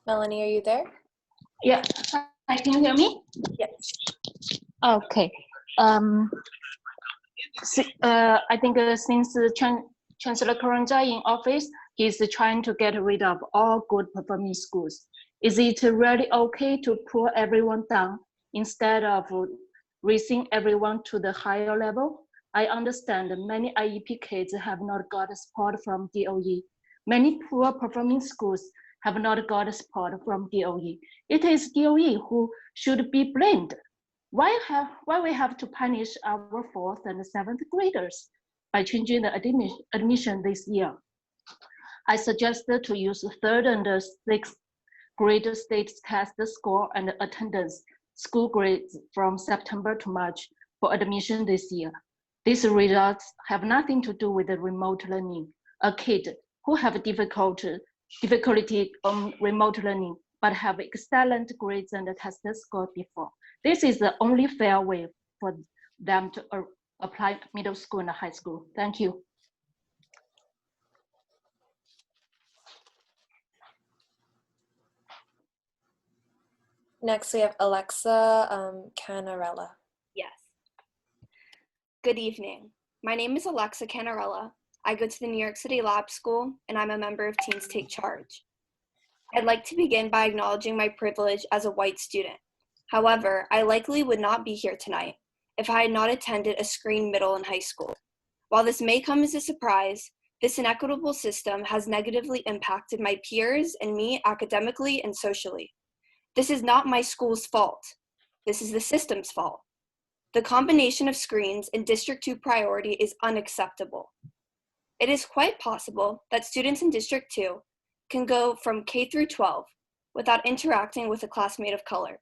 Melanie, are you there? Yeah, hi, can you hear me? Yes. Okay. I think since Chancellor Karanja in office, he's trying to get rid of all good performing schools. Is it really okay to pull everyone down instead of raising everyone to the higher level? I understand many IEP kids have not got support from DOE. Many poor performing schools have not got support from DOE. It is DOE who should be blamed. Why we have to punish our 4th and 7th graders by changing the admission this year? I suggested to use 3rd and 6th grade state test score and attendance school grades from September to March for admission this year. These results have nothing to do with the remote learning. A kid who have difficulty on remote learning, but have excellent grades and test score before. This is the only fair way for them to apply middle school and high school. Thank you. Next we have Alexa Canarella. Yes. Good evening. My name is Alexa Canarella. I go to the New York City Lab School, and I'm a member of Teens Take Charge. I'd like to begin by acknowledging my privilege as a white student. However, I likely would not be here tonight if I had not attended a screen middle and high school. While this may come as a surprise, this inequitable system has negatively impacted my peers and me academically and socially. This is not my school's fault. This is the system's fault. The combination of screens and District 2 priority is unacceptable. It is quite possible that students in District 2 can go from K through 12 without interacting with a classmate of color.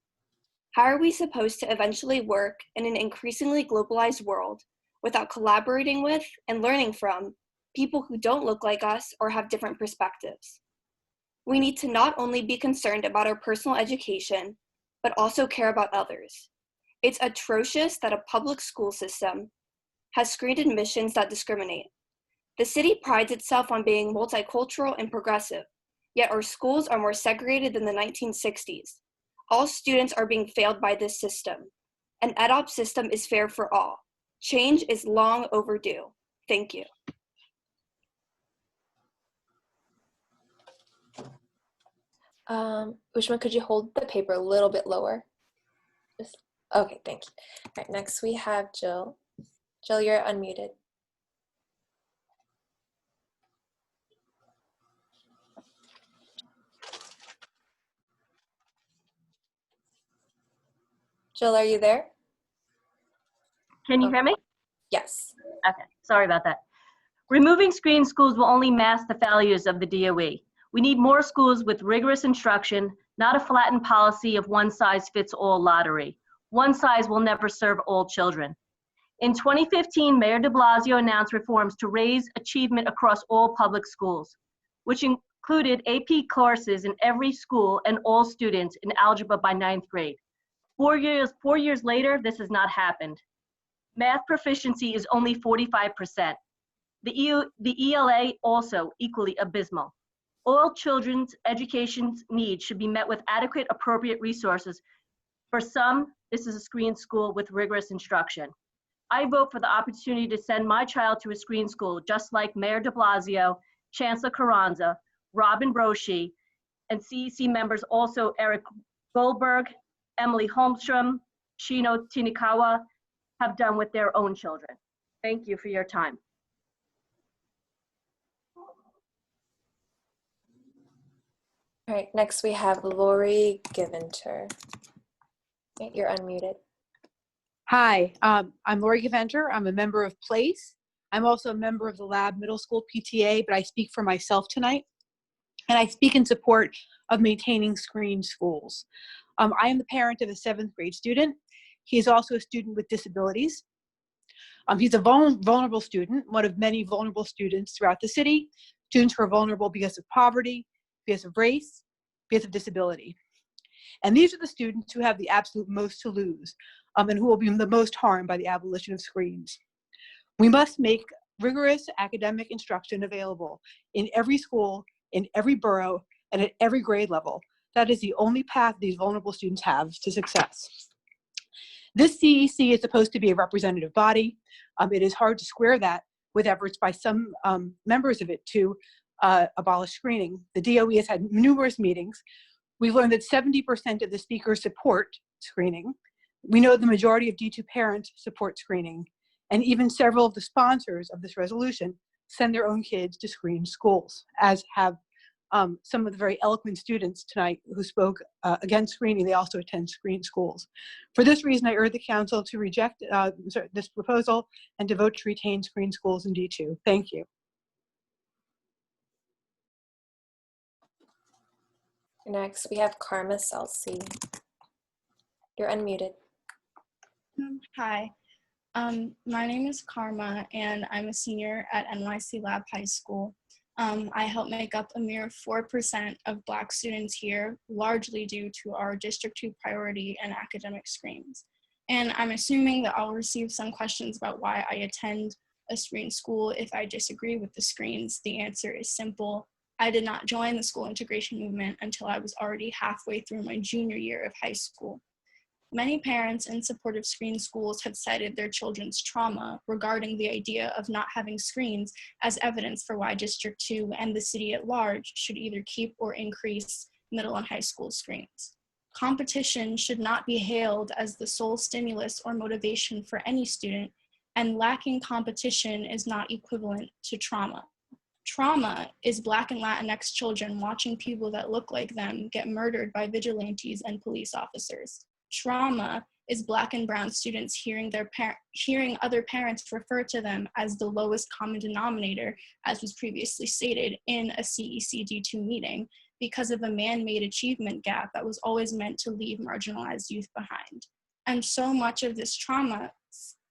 How are we supposed to eventually work in an increasingly globalized world without collaborating with and learning from people who don't look like us or have different perspectives? We need to not only be concerned about our personal education, but also care about others. It's atrocious that a public school system has screened admissions that discriminate. The city prides itself on being multicultural and progressive, yet our schools are more segregated than the 1960s. All students are being failed by this system. An EdOp system is fair for all. Change is long overdue. Thank you. Ushma, could you hold the paper a little bit lower? Okay, thank you. All right, next we have Jill. Jill, you're unmuted. Jill, are you there? Can you hear me? Yes. Okay, sorry about that. Removing screen schools will only mask the failures of the DOE. We need more schools with rigorous instruction, not a flattened policy of one-size-fits-all lottery. One size will never serve all children. In 2015, Mayor de Blasio announced reforms to raise achievement across all public schools, which included AP courses in every school and all students in algebra by 9th grade. 4 years later, this has not happened. Math proficiency is only 45%. The ELA also equally abysmal. All children's education needs should be met with adequate, appropriate resources. For some, this is a screen school with rigorous instruction. I vote for the opportunity to send my child to a screen school, just like Mayor de Blasio, Chancellor Carranza, Robin Broshi, and CEC members also Eric Goldberg, Emily Holmstrom, Shino Tinikawa have done with their own children. Thank you for your time. All right, next we have Lori Giventer. You're unmuted. Hi, I'm Lori Gaventer. I'm a member of PLACE. I'm also a member of the Lab Middle School PTA, but I speak for myself tonight. And I speak in support of maintaining screen schools. I am the parent of a 7th grade student. He is also a student with disabilities. He's a vulnerable student, one of many vulnerable students throughout the city. Students who are vulnerable because of poverty, because of race, because of disability. And these are the students who have the absolute most to lose and who will be the most harmed by the abolition of screens. We must make rigorous academic instruction available in every school, in every borough, and at every grade level. That is the only path these vulnerable students have to success. This CEC is supposed to be a representative body. It is hard to square that with efforts by some members of it to abolish screening. The DOE has had numerous meetings. We've learned that 70% of the speakers support screening. We know the majority of D2 parents support screening. And even several of the sponsors of this resolution send their own kids to screen schools, as have some of the very eloquent students tonight who spoke against screening. They also attend screen schools. For this reason, I urge the council to reject this proposal and to vote to retain screen schools in D2. Thank you. Next, we have Karma Selsi. You're unmuted. Hi, my name is Karma, and I'm a senior at NYC Lab High School. I help make up a mere 4% of Black students here, largely due to our District 2 priority and academic screens. And I'm assuming that I'll receive some questions about why I attend a screen school if I disagree with the screens. The answer is simple. I did not join the school integration movement until I was already halfway through my junior year of high school. Many parents in support of screen schools have cited their children's trauma regarding the idea of not having screens as evidence for why District 2 and the city at large should either keep or increase middle and high school screens. Competition should not be hailed as the sole stimulus or motivation for any student, and lacking competition is not equivalent to trauma. Trauma is Black and Latinx children watching people that look like them get murdered by vigilantes and police officers. Trauma is Black and brown students hearing other parents refer to them as the lowest common denominator, as was previously stated in a CEC D2 meeting, because of a man-made achievement gap that was always meant to leave marginalized youth behind. And so much of this trauma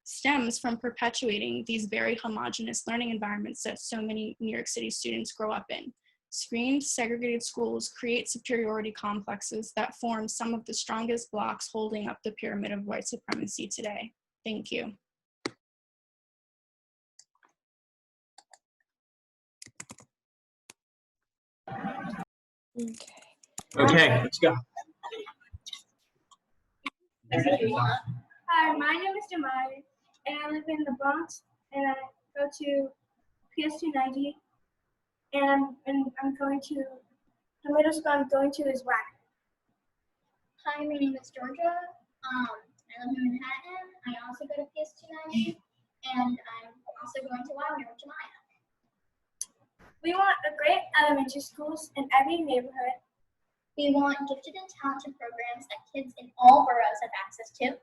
stems from perpetuating these very homogenous learning environments that so many New York City students grow up in. Screened, segregated schools create superiority complexes that form some of the strongest blocks holding up the pyramid of white supremacy today. Thank you. Okay, let's go. Hi, my name is Damari, and I live in the Bronx, and I go to PS290, and I'm going to, the middle school I'm going to is WAC. Hi, my name is Georgia. I live in Manhattan. I also go to PS290, and I'm also going to Wagner with Jemiah. We want a great elementary schools in every neighborhood. We want gifted and talented programs that kids in all boroughs have access to.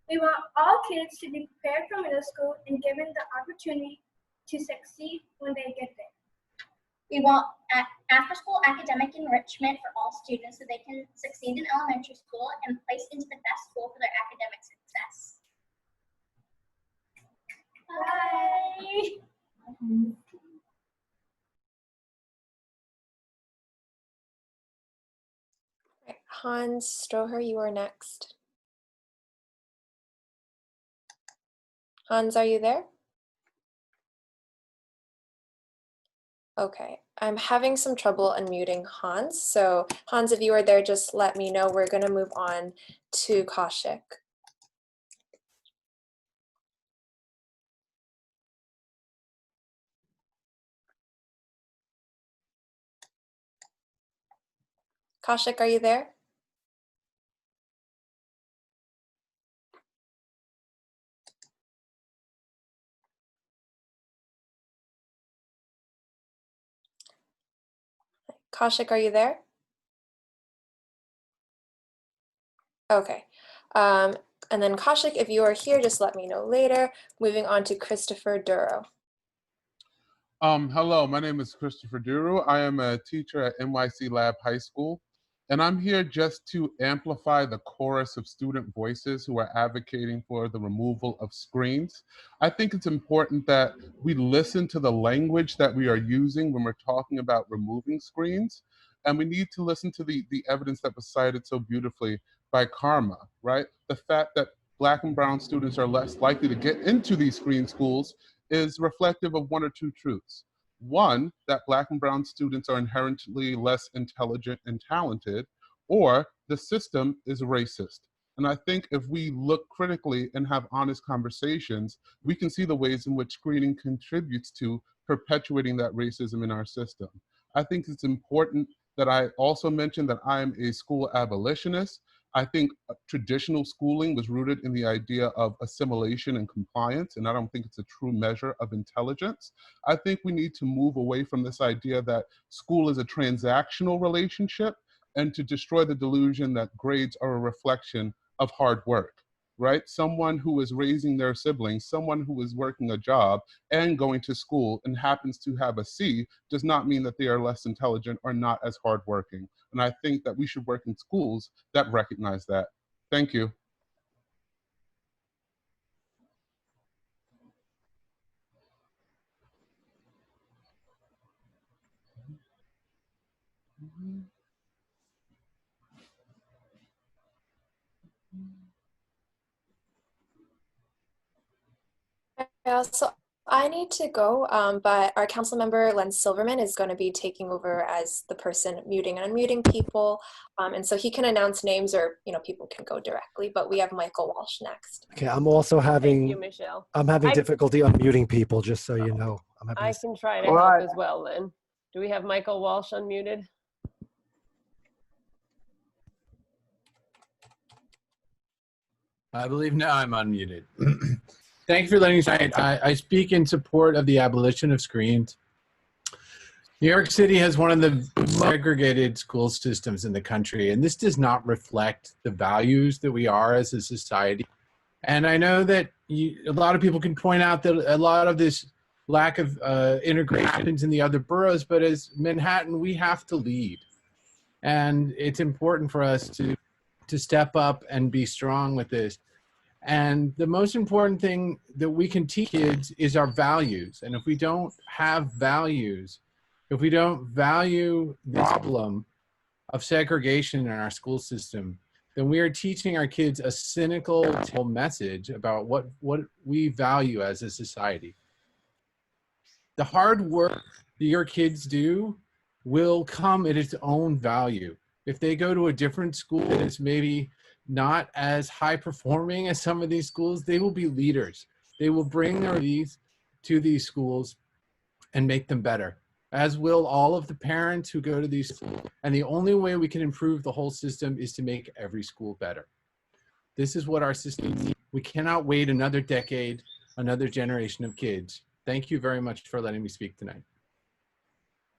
We want all kids to be prepared for middle school and given the opportunity to succeed when they get there. We want after-school academic enrichment for all students so they can succeed in elementary school and placed into the best school for their academic success. Bye. Hans Stroher, you are next. Hans, are you there? Okay, I'm having some trouble unmuting Hans. So Hans, if you are there, just let me know. We're gonna move on to Kaushik. Kaushik, are you there? Kaushik, are you there? Okay. And then Kaushik, if you are here, just let me know later. Moving on to Christopher Duro. Hello, my name is Christopher Duro. I am a teacher at NYC Lab High School, and I'm here just to amplify the chorus of student voices who are advocating for the removal of screens. I think it's important that we listen to the language that we are using when we're talking about removing screens, and we need to listen to the evidence that was cited so beautifully by Karma, right? The fact that Black and brown students are less likely to get into these screen schools is reflective of one or two truths. One, that Black and brown students are inherently less intelligent and talented, or the system is racist. And I think if we look critically and have honest conversations, we can see the ways in which screening contributes to perpetuating that racism in our system. I think it's important that I also mention that I am a school abolitionist. I think traditional schooling was rooted in the idea of assimilation and compliance, and I don't think it's a true measure of intelligence. I think we need to move away from this idea that school is a transactional relationship and to destroy the delusion that grades are a reflection of hard work, right? Someone who is raising their siblings, someone who is working a job and going to school and happens to have a C does not mean that they are less intelligent or not as hardworking. And I think that we should work in schools that recognize that. Thank you. I need to go, but our council member, Len Silverman, is going to be taking over as the person muting and unmuting people. And so he can announce names or, people can go directly, but we have Michael Walsh next. Okay, I'm also having, Thank you, Michelle. I'm having difficulty unmuting people, just so you know. I can try to help as well then. Do we have Michael Walsh unmuted? I believe now I'm unmuted. Thank you for letting me say I speak in support of the abolition of screens. New York City has one of the segregated school systems in the country, and this does not reflect the values that we are as a society. And I know that a lot of people can point out that a lot of this lack of integration happens in the other boroughs, but as Manhattan, we have to lead. And it's important for us to step up and be strong with this. And the most important thing that we can teach kids is our values. And if we don't have values, if we don't value the problem of segregation in our school system, then we are teaching our kids a cynical message about what we value as a society. The hard work that your kids do will come at its own value. If they go to a different school that is maybe not as high performing as some of these schools, they will be leaders. They will bring their leads to these schools and make them better, as will all of the parents who go to these schools. And the only way we can improve the whole system is to make every school better. This is what our system needs. We cannot wait another decade, another generation of kids. Thank you very much for letting me speak tonight.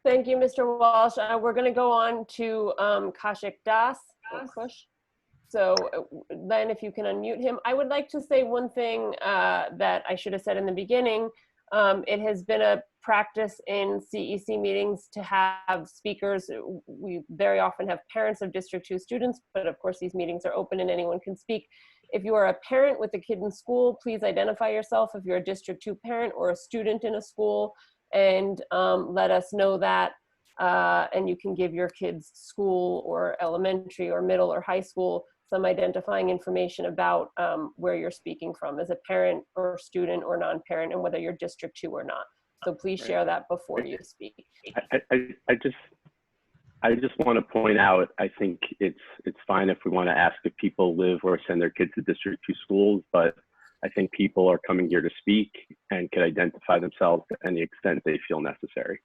Thank you, Mr. Walsh. We're going to go on to Kaushik Das. So Len, if you can unmute him. I would like to say one thing that I should have said in the beginning. It has been a practice in CEC meetings to have speakers. We very often have parents of District 2 students, but of course these meetings are open and anyone can speak. If you are a parent with a kid in school, please identify yourself if you're a District 2 parent or a student in a school, and let us know that. And you can give your kids school or elementary or middle or high school some identifying information about where you're speaking from as a parent or student or non-parent, and whether you're District 2 or not. So please share that before you speak. I just want to point out, I think it's fine if we want to ask if people live or send their kids to District 2 schools, but I think people are coming here to speak and can identify themselves to any extent they feel necessary.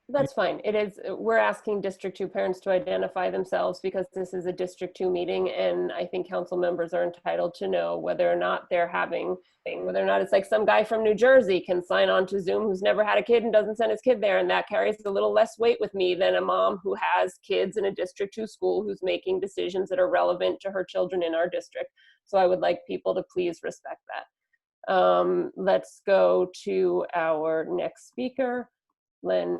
That's fine. It is, we're asking District 2 parents to identify themselves because this is a District 2 meeting, and I think council members are entitled to know whether or not they're having, whether or not it's like some guy from New Jersey can sign on to Zoom who's never had a kid and doesn't send his kid there, and that carries a little less weight with me than a mom who has kids in a District 2 school who's making decisions that are relevant to her children in our district. So I would like people to please respect that. Let's go to our next speaker, Len.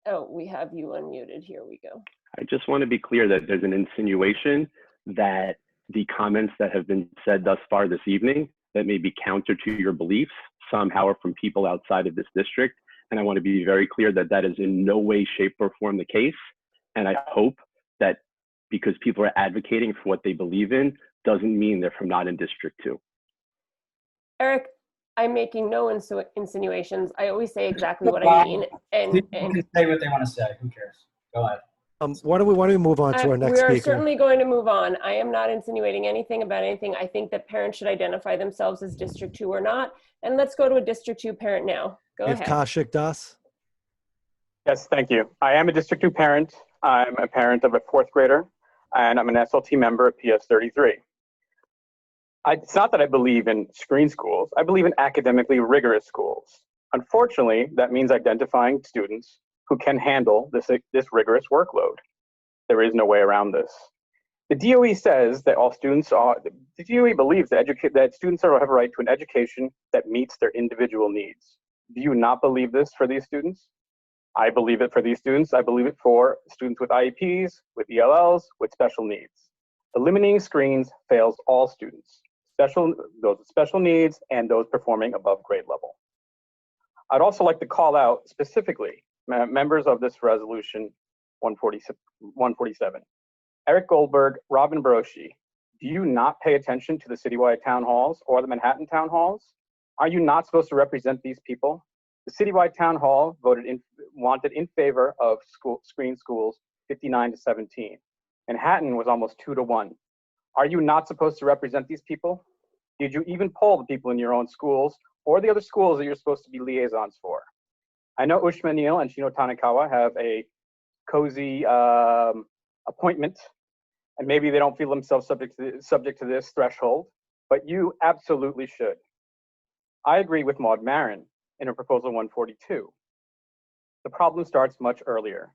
Oh, we have you unmuted. Here we go. I just want to be clear that there's an insinuation that the comments that have been said thus far this evening that may be counter to your beliefs somehow are from people outside of this district. And I want to be very clear that that is in no way, shape, or form the case. And I hope that because people are advocating for what they believe in doesn't mean they're from not in District 2. Eric, I'm making no insinuations. I always say exactly what I mean. And people can say what they want to say. Who cares? Go ahead. Why don't we move on to our next speaker? We are speaker? certainly going to move on. I am not insinuating anything about anything. I think that parents should identify themselves as District 2 or not. And let's go to a District 2 parent now. Go ahead. Kashik Das. Yes, thank you. I am a District 2 parent. I'm a parent of a 4th grader, and I'm an SLT member at PS 33. It's not that I believe in screen schools. I believe in academically rigorous schools. Unfortunately, that means identifying students who can handle this rigorous workload. There is no way around this. The DOE says that all students are, the DOE believes that students have a right to an education that meets their individual needs. Do you not believe this for these students? I believe it for these students. I believe it for students with IEPs, with ELLs, with special needs. Eliminating screens fails all students. Those with special needs and those performing above grade level. I'd also like to call out specifically members of this resolution 147. Eric Goldberg, Robin Broshi, do you not pay attention to the citywide town halls or the Manhattan town halls? Are you not supposed to represent these people? The citywide town hall wanted in favor of screen schools 59-17. Manhattan was almost 2-1. Are you not supposed to represent these people? Did you even poll the people in your own schools or the other schools that you're supposed to be liaisons for? I know Ushma Neal and Shino Tanikawa have a cozy appointment, and maybe they don't feel themselves subject to this threshold, but you absolutely should. I agree with Maud Marin in her proposal 142. The problem starts much earlier.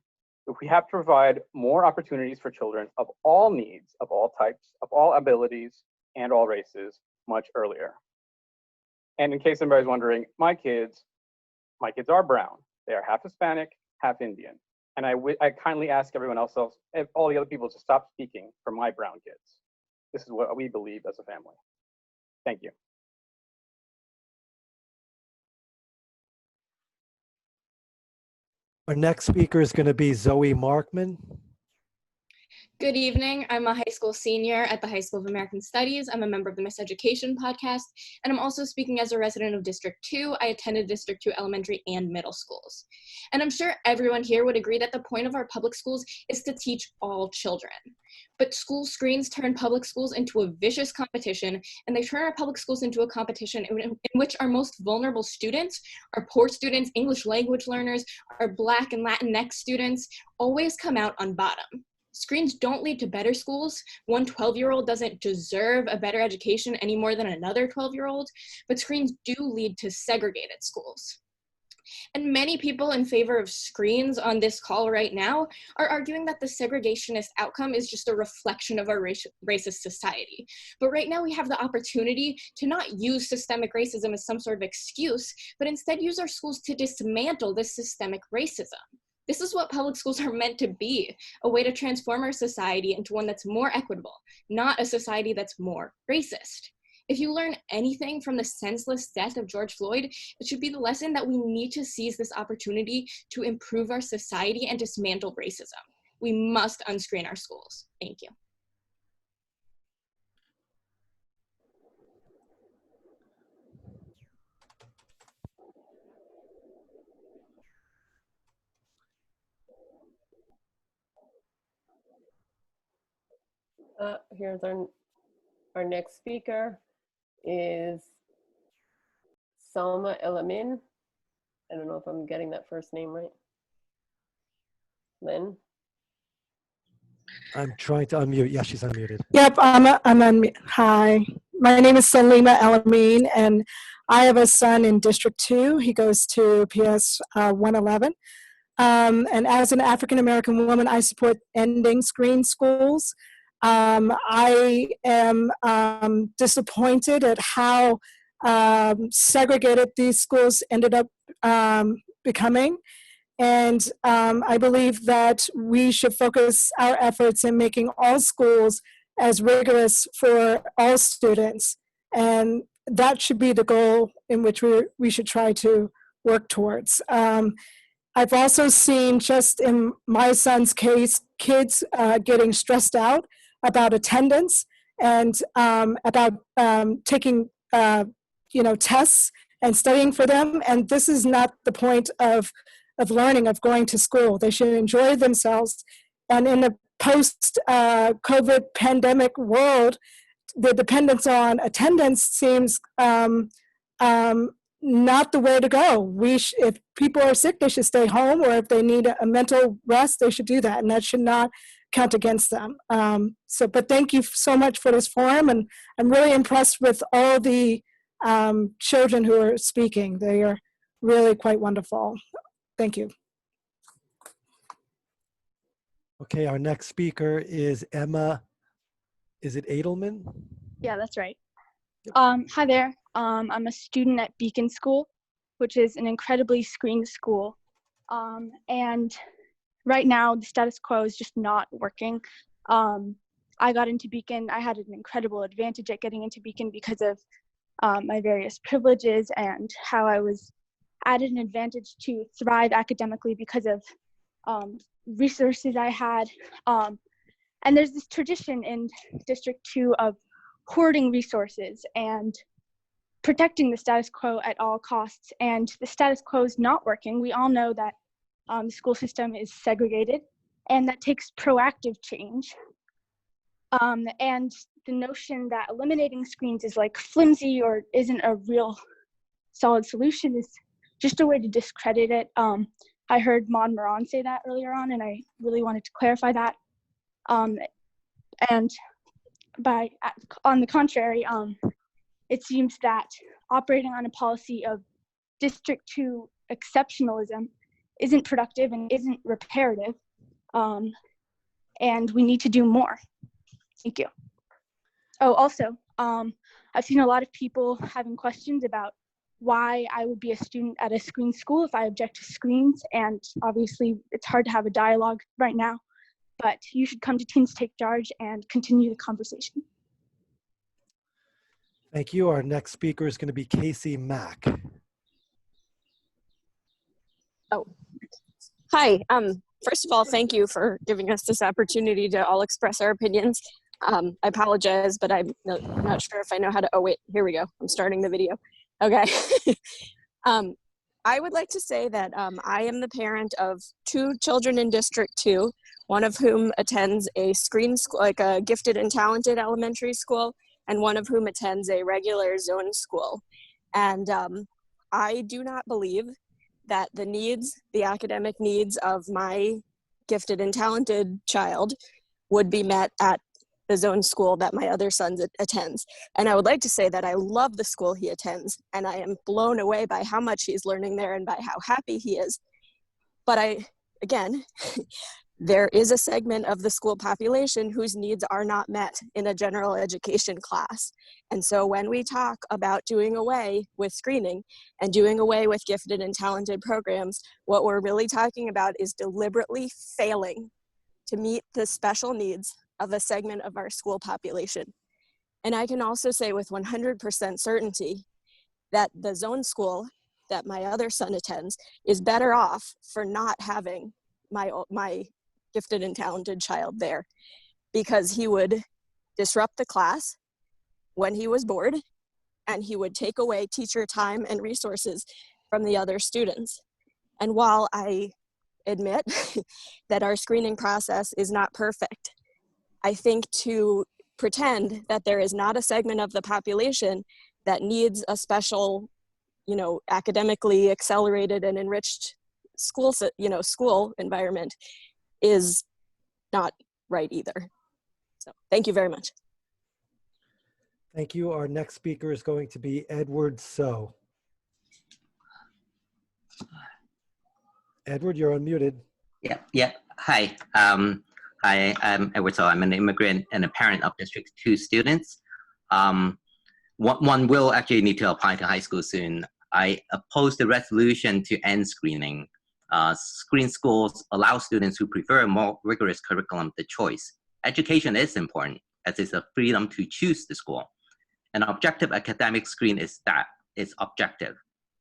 If we have to provide more opportunities for children of all needs, of all types, of all abilities, and all races much earlier. And in case anybody's wondering, my kids are brown. They are half Hispanic, half Indian. And I kindly ask everyone else, all the other people, to stop speaking for my brown kids. This is what we believe as a family. Thank you. Our next speaker is going to be Zoe Markman. Good evening. I'm a high school senior at the High School of American Studies. I'm a member of the Miss Education podcast, and I'm also speaking as a resident of District 2. I attended District 2 elementary and middle schools. And I'm sure everyone here would agree that the point of our public schools is to teach all children. But school screens turn public schools into a vicious competition, and they turn our public schools into a competition in which our most vulnerable students, our poor students, English language learners, our Black and Latinx students, always come out on bottom. Screens don't lead to better schools. One 12-year-old doesn't deserve a better education any more than another 12-year-old, but screens do lead to segregated schools. And many people in favor of screens on this call right now are arguing that the segregationist outcome is just a reflection of our racist society. But right now we have the opportunity to not use systemic racism as some sort of excuse, but instead use our schools to dismantle this systemic racism. This is what public schools are meant to be, a way to transform our society into one that's more equitable, not a society that's more racist. If you learn anything from the senseless death of George Floyd, it should be the lesson that we need to seize this opportunity to improve our society and dismantle racism. We must unscreen our schools. Thank you. Here's our next speaker is Salma Elamin. I don't know if I'm getting that first name right. Lynn? I'm trying to unmute. Yeah, she's unmuted. Yep, I'm on. Hi, my name is Salima Elamine, and I have a son in District 2. He goes to PS 111. And as an African American woman, I support ending screen schools. I am disappointed at how segregated these schools ended up becoming. And I believe that we should focus our efforts in making all schools as rigorous for all students. And that should be the goal in which we should try to work towards. I've also seen, just in my son's case, kids getting stressed out about attendance and about taking tests and studying for them. And this is not the point of learning, of going to school. They should enjoy themselves. And in a post-COVID pandemic world, the dependence on attendance seems not the way to go. If people are sick, they should stay home, or if they need a mental rest, they should do that, and that should not count against them. But thank you so much for this forum, and I'm really impressed with all the children who are speaking. They are really quite wonderful. Thank you. Okay, our next speaker is Emma. Is it Edelman? Yeah, that's right. Hi there. I'm a student at Beacon School, which is an incredibly screened school. And right now, the status quo is just not working. I got into Beacon. I had an incredible advantage at getting into Beacon because of my various privileges and how I was added an advantage to thrive academically because of resources I had. And there's this tradition in District 2 of hoarding resources and protecting the status quo at all costs. And the status quo is not working. We all know that the school system is segregated, and that takes proactive change. And the notion that eliminating screens is like flimsy or isn't a real solid solution is just a way to discredit it. I heard Maud Moran say that earlier on, and I really wanted to clarify that. On the contrary, it seems that operating on a policy of District 2 exceptionalism isn't productive and isn't reparative, and we need to do more. Thank you. Oh, also, I've seen a lot of people having questions about why I would be a student at a screen school if I object to screens, and obviously it's hard to have a dialogue right now, but you should come to Teens Take Charge and continue the conversation. Thank you. Our next speaker is going to be Casey Mack. Oh, hi. First of all, thank you for giving us this opportunity to all express our opinions. I apologize, but I'm not sure if I know how to, oh wait, here we go. I'm starting the video. Okay. I would like to say that I am the parent of 2 children in District 2, one of whom attends a screen school, like a gifted and talented elementary school, and one of whom attends a regular zone school. And I do not believe that the academic needs of my gifted and talented child would be met at the zone school that my other son attends. And I would like to say that I love the school he attends, and I am blown away by how much he's learning there and by how happy he is. But again, there is a segment of the school population whose needs are not met in a general education class. And so when we talk about doing away with screening and doing away with gifted and talented programs, what we're really talking about is deliberately failing to meet the special needs of a segment of our school population. And I can also say with 100% certainty that the zone school that my other son attends is better off for not having my gifted and talented child there, because he would disrupt the class when he was bored, and he would take away teacher time and resources from the other students. And while I admit that our screening process is not perfect, I think to pretend that there is not a segment of the population that needs a special, academically accelerated and enriched school environment is not right either. So thank you very much. Thank you. Our next speaker is going to be Edward So. Edward, you're unmuted. Yeah. Hi. Hi, I'm Edward So. I'm an immigrant and a parent of District 2 students. One will actually need to apply to high school soon. I oppose the resolution to end screening. Screen schools allow students who prefer a more rigorous curriculum the choice. Education is important, as it's a freedom to choose the school. An objective academic screen is that, it's objective.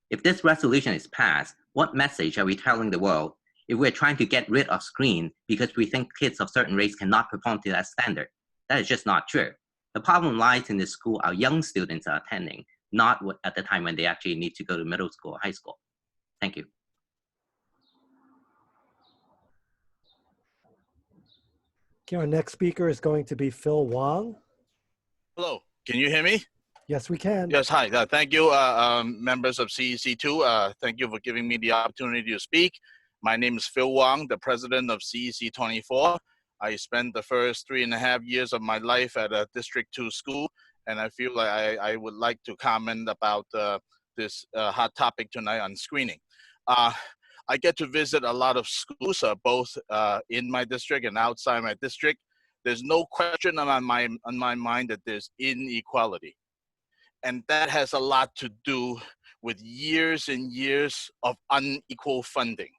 If this resolution is passed, what message are we telling the world if we're trying to get rid of screen because we think kids of certain race cannot perform to that standard? That is just not true. The problem lies in the school our young students are attending, not at the time when they actually need to go to middle school or high school. Thank you. Okay, our next speaker is going to be Phil Wong. Hello, can you hear me? Yes, we can. Yes, hi. Thank you, members of CEC2. Thank you for giving me the opportunity to speak. My name is Phil Wong, the president of CEC 24. I spent the first 3.5 years of my life at a District 2 school, and I feel like I would like to comment about this hot topic tonight on screening. I get to visit a lot of schools, both in my district and outside my district. There's no question on my mind that there's inequality. And that has a lot to do with years and years of unequal funding,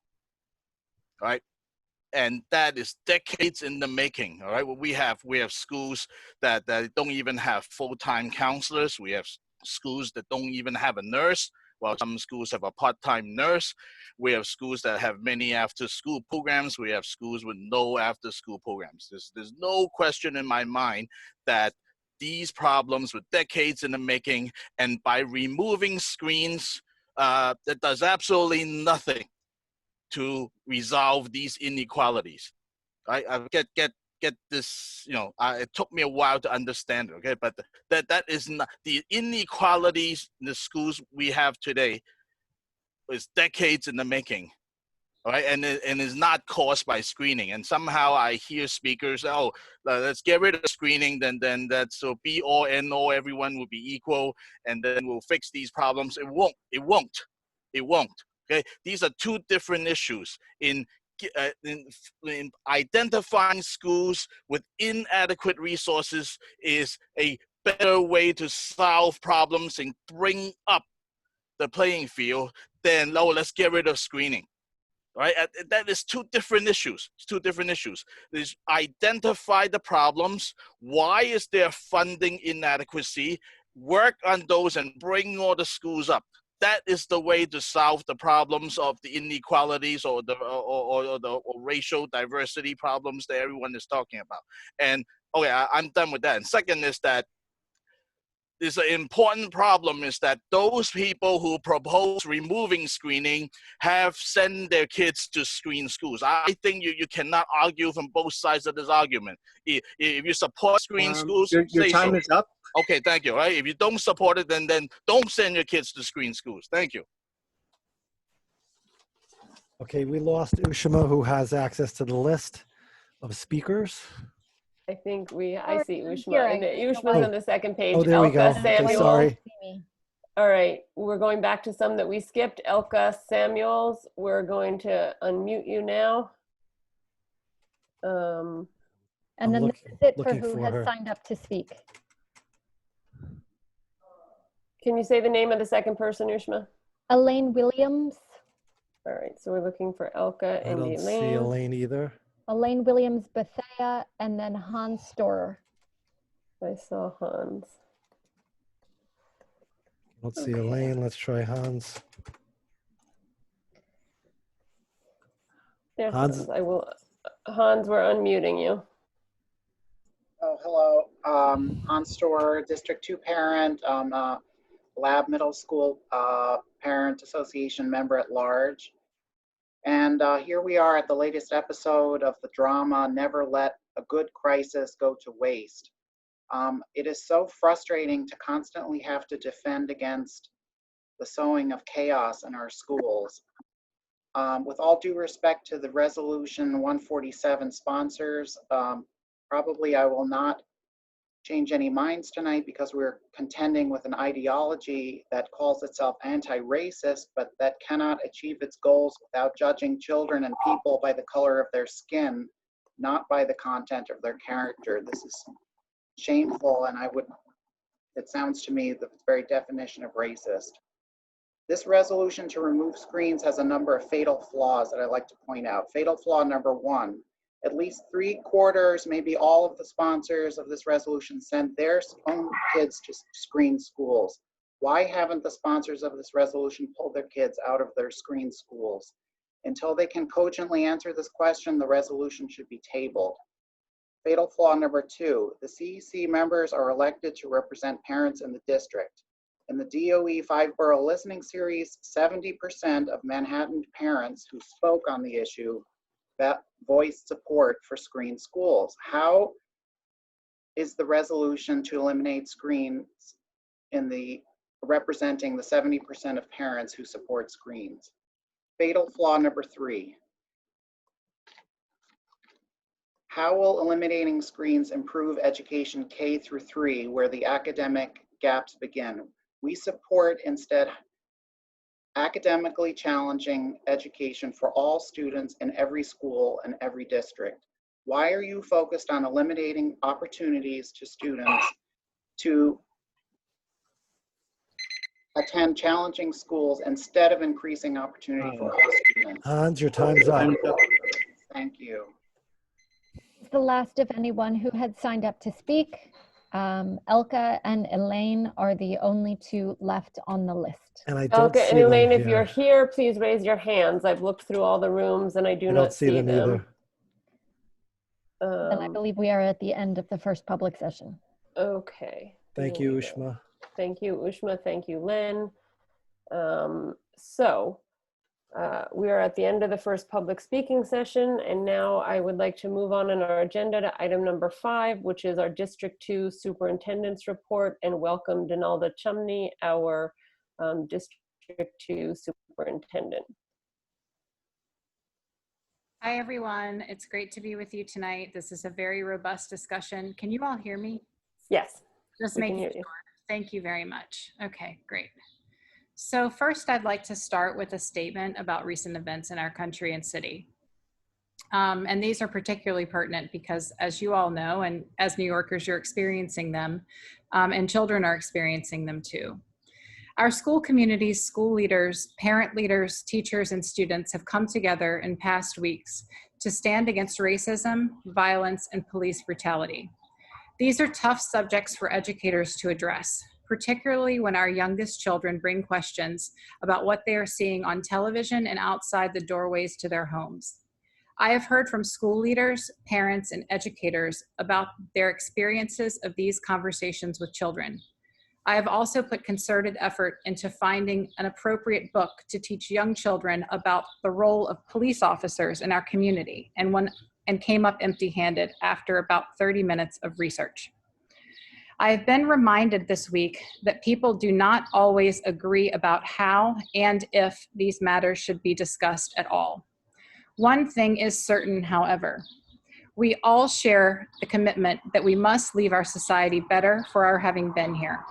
right? And that is decades in the making, all right? We have schools that don't even have full-time counselors. We have schools that don't even have a nurse, while some schools have a part-time nurse. We have schools that have many after-school programs. We have schools with no after-school programs. There's no question in my mind that these problems were decades in the making, and by removing screens, that does absolutely nothing to resolve these inequalities. I get this, it took me a while to understand, okay? But that is not, the inequalities in the schools we have today is decades in the making. All right, and is not caused by screening. And somehow I hear speakers, oh, let's get rid of screening, then that's so be all and all, everyone will be equal, and then we'll fix these problems. It won't. Okay, these are two different issues. In identifying schools with inadequate resources is a better way to solve problems and bring up the playing field than, oh, let's get rid of screening. Right, that is two different issues. It's two different issues. There's identify the problems. Why is there funding inadequacy? Work on those and bring all the schools up. That is the way to solve the problems of the inequalities or the racial diversity problems that everyone is talking about. And okay, I'm done with that. And second is that there's an important problem is that those people who propose removing screening have sent their kids to screen schools. I think you cannot argue from both sides of this argument. If you support screen schools, your time is up. Okay, thank you. Right? If you don't support it, then don't send your kids to screen schools. Thank you. Okay, we lost Ushima, who has access to the list of speakers. I think I see Ushma, and Ushma's on the second page. Oh, there we go. Elka, Samuels. Okay, sorry. All right, we're going back to some that we skipped. Elka, Samuels, we're going to unmute you now. And then this is it for who has signed up to speak. Can you say the name of the second person, Ushma? Elaine Williams. All right, so we're looking for Elka and I don't see Elaine either. Elaine Williams Bethea, and then Hans Storer. I saw Hans. Let's see Elaine. Let's try Hans. There's Hans. Hans, we're unmuting you. Oh, hello. Hans Storer, District 2 parent, Lab Middle School Parent Association member at large. And here we are at the latest episode of the drama, Never Let a good crisis go to waste. It is so frustrating to constantly have to defend against the sowing of chaos in our schools. With all due respect to the resolution 147 sponsors, probably I will not change any minds tonight because we're contending with an ideology that calls itself anti-racist, but that cannot achieve its goals without judging children and people by the color of their skin, not by the content of their character. This is shameful, and it sounds to me the very definition of racist. This resolution to remove screens has a number of fatal flaws that I'd like to point out. Fatal flaw number 1, at least 3/4, maybe all of the sponsors of this resolution sent their own kids to screen schools. Why haven't the sponsors of this resolution pulled their kids out of their screen schools? Until they can cogently answer this question, the resolution should be tabled. Fatal flaw number 2, the CEC members are elected to represent parents in the district. In the DOE 5-borough listening series, 70% of Manhattan parents who spoke on the issue voiced support for screen schools. How is the resolution to eliminate screens representing the 70% of parents who support screens? Fatal flaw number 3. How will eliminating screens improve education K through 3, where the academic gaps begin? We support instead academically challenging education for all students in every school and every district. Why are you focused on eliminating opportunities to students to attend challenging schools instead of increasing opportunity for all students? Hans, your time's up. Thank you. The last of anyone who had signed up to speak. Elka and Elaine are the only 2 left on the list. And I don't Elka see and Elaine, them if you're here, please raise your hands. I've looked through all the rooms and I do I not don't see them either. And I believe we are at the end of the first public session. Okay. Thank you, Ushma. Thank you, Ushma. Thank you, Lynn. We are at the end of the first public speaking session, and now I would like to move on in our agenda to item number 5, which is our District 2 Superintendent's Report, and welcome Donalda Chumney, our District 2 Superintendent. Hi, everyone. It's great to be with you tonight. This is a very robust discussion. Can you all hear me? Yes. Just we can making hear sure. you. Thank you very much. Okay, great. So first, I'd like to start with a statement about recent events in our country and city. And these are particularly pertinent because, as you all know, and as New Yorkers, you're experiencing them, and children are experiencing them too. Our school communities, school leaders, parent leaders, teachers, and students have come together in past weeks to stand against racism, violence, and police brutality. These are tough subjects for educators to address, particularly when our youngest children bring questions about what they are seeing on television and outside the doorways to their homes. I have heard from school leaders, parents, and educators about their experiences of these conversations with children. I have also put concerted effort into finding an appropriate book to teach young children about the role of police officers in our community, and came up empty-handed after about 30 minutes of research. I have been reminded this week that people do not always agree about how and if these matters should be discussed at all. One thing is certain, however. We all share the commitment that we must leave our society better for our having been here.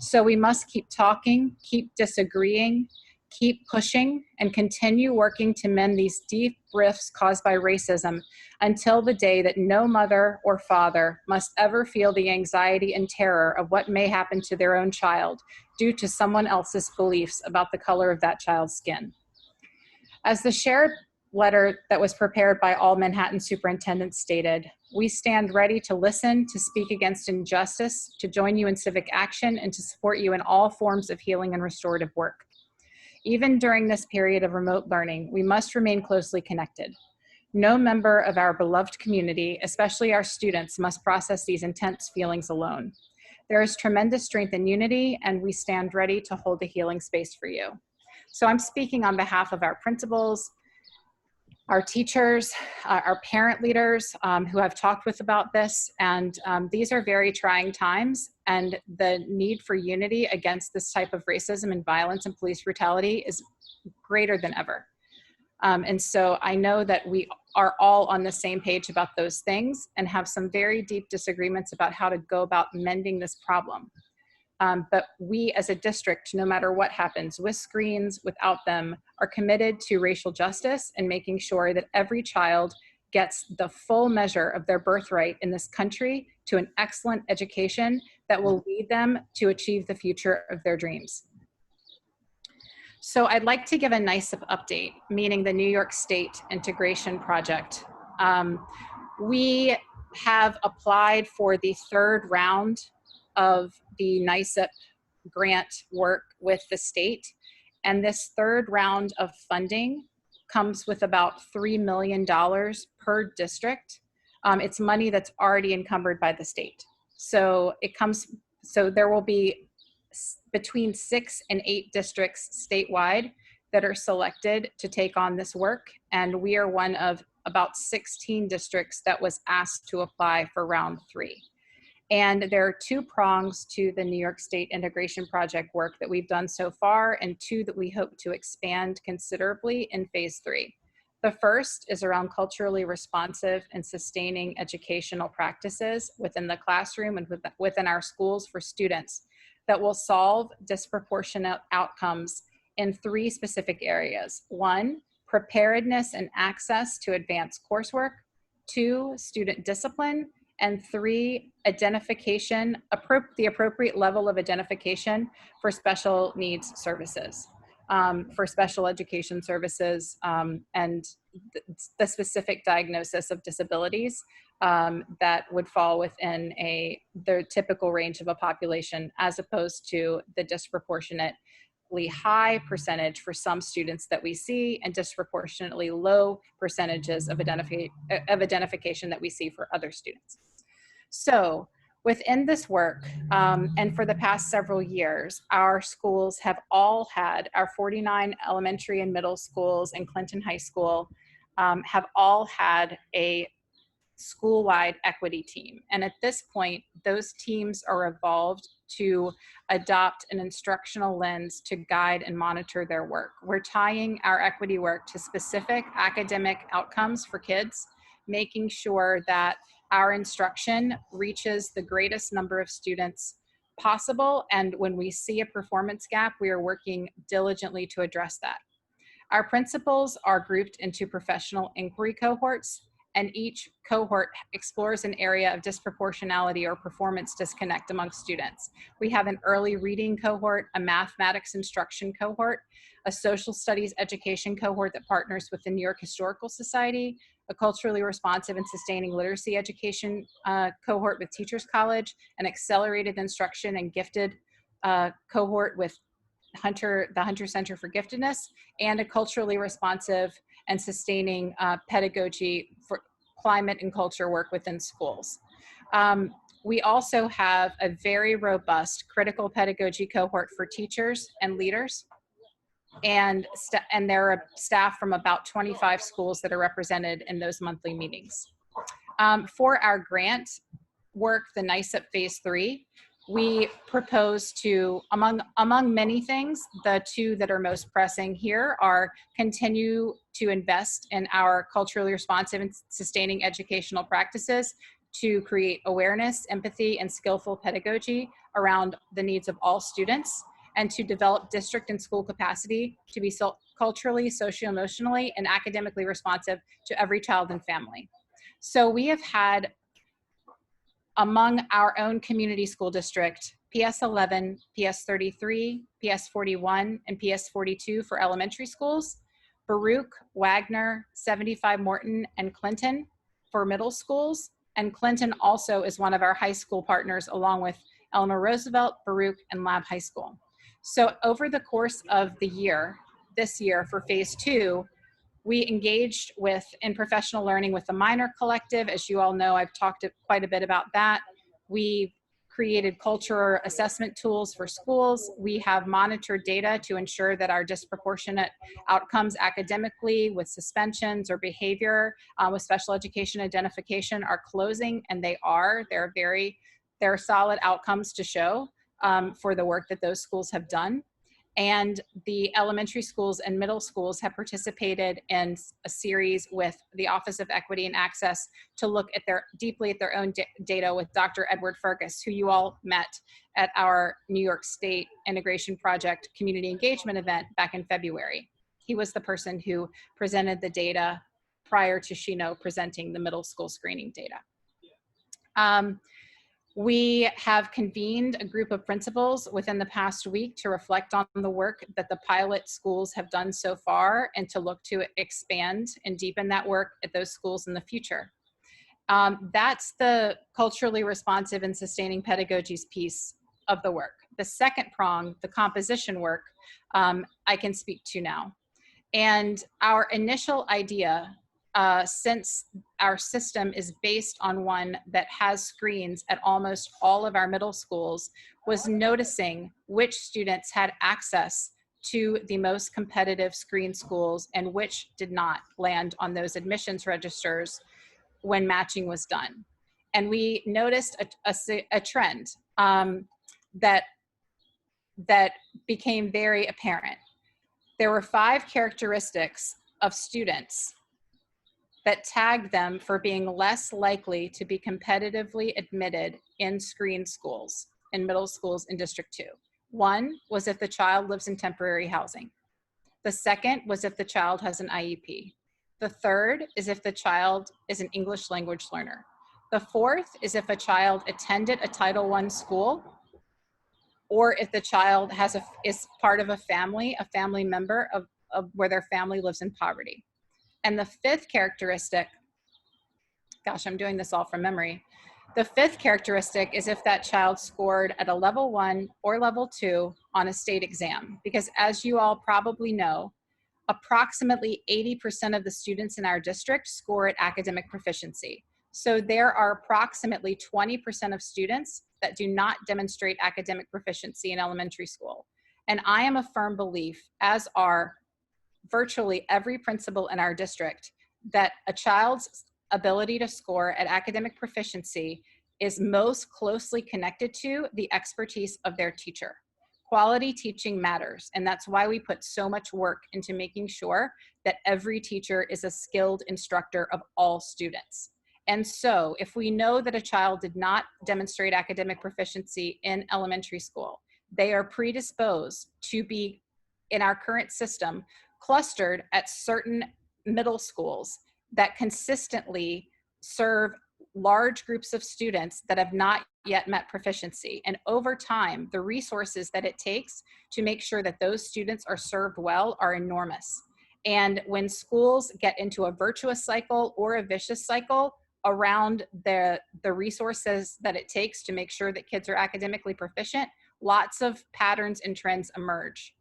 So we must keep talking, keep disagreeing, keep pushing, and continue working to mend these deep rifts caused by racism until the day that no mother or father must ever feel the anxiety and terror of what may happen to their own child due to someone else's beliefs about the color of that child's skin. As the shared letter that was prepared by all Manhattan superintendents stated, we stand ready to listen, to speak against injustice, to join you in civic action, and to support you in all forms of healing and restorative work. Even during this period of remote learning, we must remain closely connected. No member of our beloved community, especially our students, must process these intense feelings alone. There is tremendous strength in unity, and we stand ready to hold a healing space for you. So I'm speaking on behalf of our principals, our teachers, our parent leaders who I've talked with about this, and these are very trying times, and the need for unity against this type of racism and violence and police brutality is greater than ever. And so I know that we are all on the same page about those things and have some very deep disagreements about how to go about mending this problem. But we as a district, no matter what happens, with screens, without them, are committed to racial justice and making sure that every child gets the full measure of their birthright in this country to an excellent education that will lead them to achieve the future of their dreams. So I'd like to give a nice update, meaning the New York State Integration Project. We have applied for the third round of the NYSEP grant work with the state. And this third round of funding comes with about $3 million per district. It's money that's already encumbered by the state. So there will be between 6 and 8 districts statewide that are selected to take on this work. And we are one of about 16 districts that was asked to apply for round 3. And there are 2 prongs to the New York State Integration Project work that we've done so far, and 2 that we hope to expand considerably in phase 3. The first is around culturally responsive and sustaining educational practices within the classroom and within our schools for students that will solve disproportionate outcomes in 3 specific areas. 1, preparedness and access to advanced coursework. 2, student discipline. And 3, identification, the appropriate level of identification for special needs services, for special education services, and the specific diagnosis of disabilities that would fall within the typical range of a population, as opposed to the disproportionately high percentage for some students that we see and disproportionately low percentages of identification that we see for other students. So within this work, and for the past several years, our schools have all had, our 49 elementary and middle schools and Clinton High School have all had a school-wide equity team. And at this point, those teams are evolved to adopt an instructional lens to guide and monitor their work. We're tying our equity work to specific academic outcomes for kids, making sure that our instruction reaches the greatest number of students possible. And when we see a performance gap, we are working diligently to address that. Our principals are grouped into professional inquiry cohorts, and each cohort explores an area of disproportionality or performance disconnect among students. We have an early reading cohort, a mathematics instruction cohort, a social studies education cohort that partners with the New York Historical Society, a culturally responsive and sustaining literacy education cohort with Teachers College, an accelerated instruction and gifted cohort with the Hunter Center for Giftedness, and a culturally responsive and sustaining pedagogy for climate and culture work within schools. We also have a very robust critical pedagogy cohort for teachers and leaders, and there are staff from about 25 schools that are represented in those monthly meetings. For our grant work, the NYSEP Phase 3, we propose to, among many things, the 2 that are most pressing here are continue to invest in our culturally responsive and sustaining educational practices to create awareness, empathy, and skillful pedagogy around the needs of all students, and to develop district and school capacity to be culturally, socio-emotionally, and academically responsive to every child and family. So we have had, among our own community school district, PS11, PS33, PS41, and PS42 for elementary schools, Baruch, Wagner, 75 Morton, and Clinton for middle schools, and Clinton also is one of our high school partners along with Eleanor Roosevelt, Baruch, and Lab High School. So over the course of the year, this year for Phase 2, we engaged in professional learning with the Minor Collective. As you all know, I've talked quite a bit about that. We created culture assessment tools for schools. We have monitored data to ensure that our disproportionate outcomes academically with suspensions or behavior with special education identification are closing, and they are. There are solid outcomes to show for the work that those schools have done. And the elementary schools and middle schools have participated in a series with the Office of Equity and Access to look at deeply at their own data with Dr. Edward Fergus, who you all met at our New York State Integration Project community engagement event back in February. He was the person who presented the data prior to Shino presenting the middle school screening data. We have convened a group of principals within the past week to reflect on the work that the pilot schools have done so far and to look to expand and deepen that work at those schools in the future. That's the culturally responsive and sustaining pedagogies piece of the work. The second prong, the composition work, I can speak to now. And our initial idea, since our system is based on one that has screens at almost all of our middle schools, was noticing which students had access to the most competitive screen schools and which did not land on those admissions registers when matching was done. And we noticed a trend that became very apparent. There were 5 characteristics of students that tagged them for being less likely to be competitively admitted in screen schools, in middle schools in District 2. 1 was if the child lives in temporary housing. The second was if the child has an IEP. The third is if the child is an English language learner. The fourth is if a child attended a Title I school, or if the child is part of a family member of where their family lives in poverty. And the fifth characteristic, gosh, I'm doing this all from memory. The fifth characteristic is if that child scored at a level 1 or level 2 on a state exam. Because as you all probably know, approximately 80% of the students in our district score at academic proficiency. So there are approximately 20% of students that do not demonstrate academic proficiency in elementary school. And I am a firm belief, as are virtually every principal in our district, that a child's ability to score at academic proficiency is most closely connected to the expertise of their teacher. Quality teaching matters, and that's why we put so much work into making sure that every teacher is a skilled instructor of all students. And so if we know that a child did not demonstrate academic proficiency in elementary school, they are predisposed to be, in our current system, clustered at certain middle schools that consistently serve large groups of students that have not yet met proficiency. And over time, the resources that it takes to make sure that those students are served well are enormous. And when schools get into a virtuous cycle or a vicious cycle around the resources that it takes to make sure that kids are academically proficient, lots of patterns and trends emerge.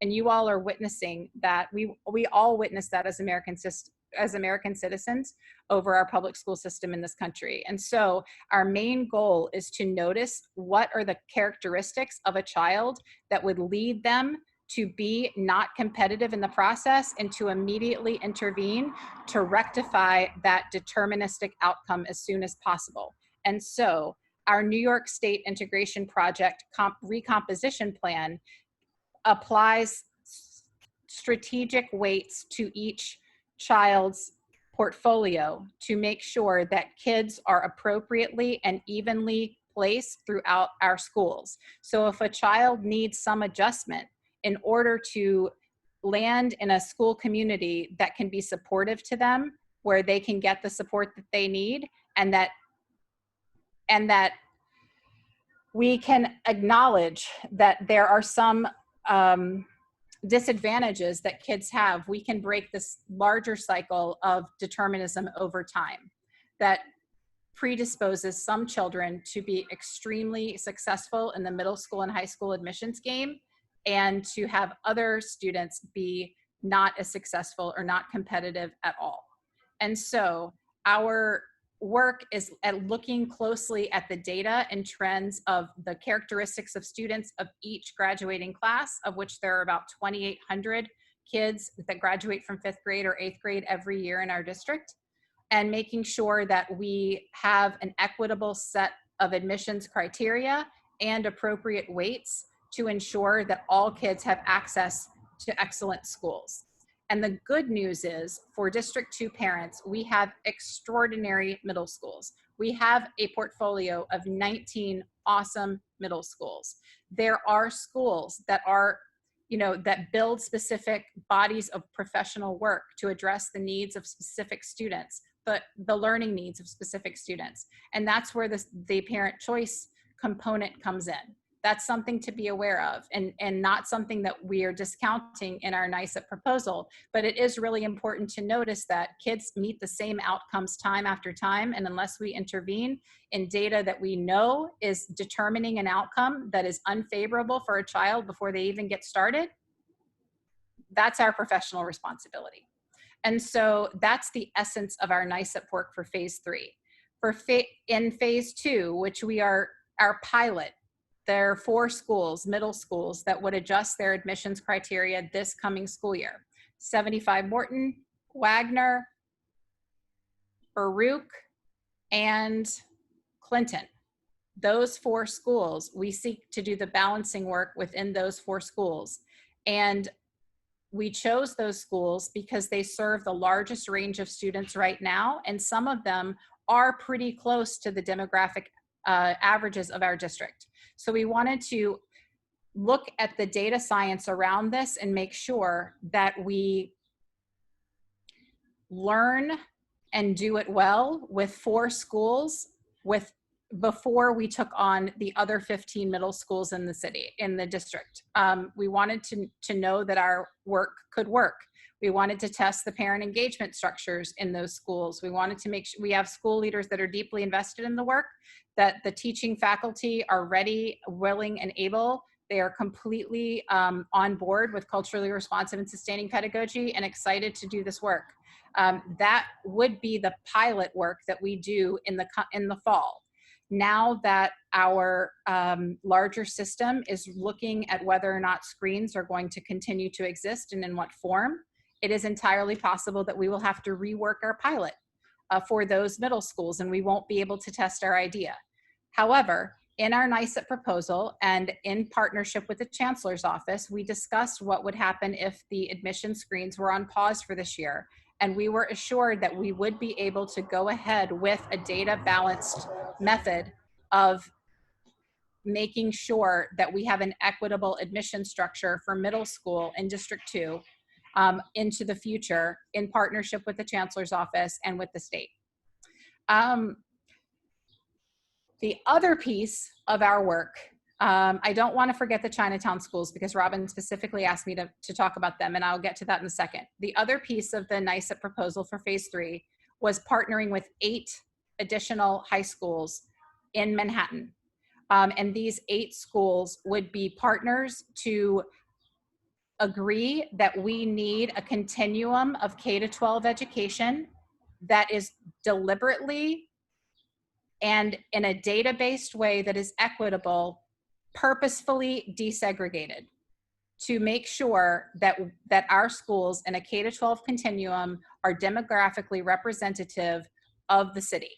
And you all are witnessing that. We all witness that as American citizens over our public school system in this country. And so our main goal is to notice what are the characteristics of a child that would lead them to be not competitive in the process, and to immediately intervene to rectify that deterministic outcome as soon as possible. And so our New York State Integration Project recomposition plan applies strategic weights to each child's portfolio to make sure that kids are appropriately and evenly placed throughout our schools. So if a child needs some adjustment in order to land in a school community that can be supportive to them, where they can get the support that they need, and that we can acknowledge that there are some disadvantages that kids have, we can break this larger cycle of determinism over time that predisposes some children to be extremely successful in the middle school and high school admissions game, and to have other students be not as successful or not competitive at all. And so our work is at looking closely at the data and trends of the characteristics of students of each graduating class, of which there are about 2,800 kids that graduate from 5th grade or 8th grade every year in our district, and making sure that we have an equitable set of admissions criteria and appropriate weights to ensure that all kids have access to excellent schools. And the good news is, for District 2 parents, we have extraordinary middle schools. We have a portfolio of 19 awesome middle schools. There are schools that are, that build specific bodies of professional work to address the needs of specific students, the learning needs of specific students. And that's where the parent choice component comes in. That's something to be aware of, and not something that we are discounting in our NICEP proposal, but it is really important to notice that kids meet the same outcomes time after time, and unless we intervene in data that we know is determining an outcome that is unfavorable for a child before they even get started, that's our professional responsibility. And so that's the essence of our NICEP work for phase 3. In phase 2, which we are our pilot, there are 4 schools, middle schools, that would adjust their admissions criteria this coming school year. 75 Morton, Wagner, Baruch, and Clinton. Those 4 schools, we seek to do the balancing work within those 4 schools. And we chose those schools because they serve the largest range of students right now, and some of them are pretty close to the demographic averages of our district. So we wanted to look at the data science around this and make sure that we learn and do it well with 4 schools before we took on the other 15 middle schools in the city, in the district. We wanted to know that our work could work. We wanted to test the parent engagement structures in those schools. We wanted to make sure we have school leaders that are deeply invested in the work, that the teaching faculty are ready, willing, and able. They are completely on board with culturally responsive and sustaining pedagogy and excited to do this work. That would be the pilot work that we do in the fall. Now that our larger system is looking at whether or not screens are going to continue to exist and in what form, it is entirely possible that we will have to rework our pilot for those middle schools, and we won't be able to test our idea. However, in our NICEP proposal and in partnership with the Chancellor's Office, we discussed what would happen if the admission screens were on pause for this year. And we were assured that we would be able to go ahead with a data balanced method of making sure that we have an equitable admission structure for middle school in District 2 into the future, in partnership with the Chancellor's Office and with the state. The other piece of our work, I don't want to forget the Chinatown schools because Robin specifically asked me to talk about them, and I'll get to that in a second. The other piece of the NICEP proposal for phase 3 was partnering with 8 additional high schools in Manhattan. And these 8 schools would be partners to agree that we need a continuum of K-12 education that is deliberately and in a data-based way that is equitable, purposefully desegregated, to make sure that our schools in a K-12 continuum are demographically representative of the city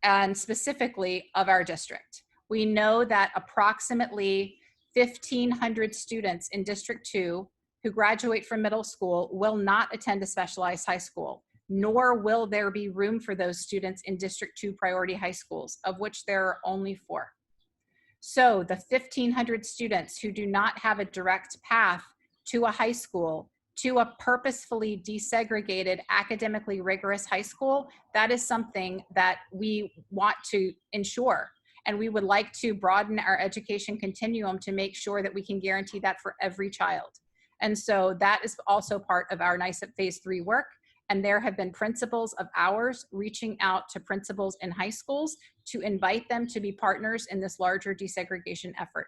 and specifically of our district. We know that approximately 1,500 students in District 2 who graduate from middle school will not attend a specialized high school, nor will there be room for those students in District 2 priority high schools, of which there are only 4. So the 1,500 students who do not have a direct path to a high school, to a purposefully desegregated, academically rigorous high school, that is something that we want to ensure. And we would like to broaden our education continuum to make sure that we can guarantee that for every child. And so that is also part of our NICEP phase 3 work. And there have been principals of ours reaching out to principals in high schools to invite them to be partners in this larger desegregation effort.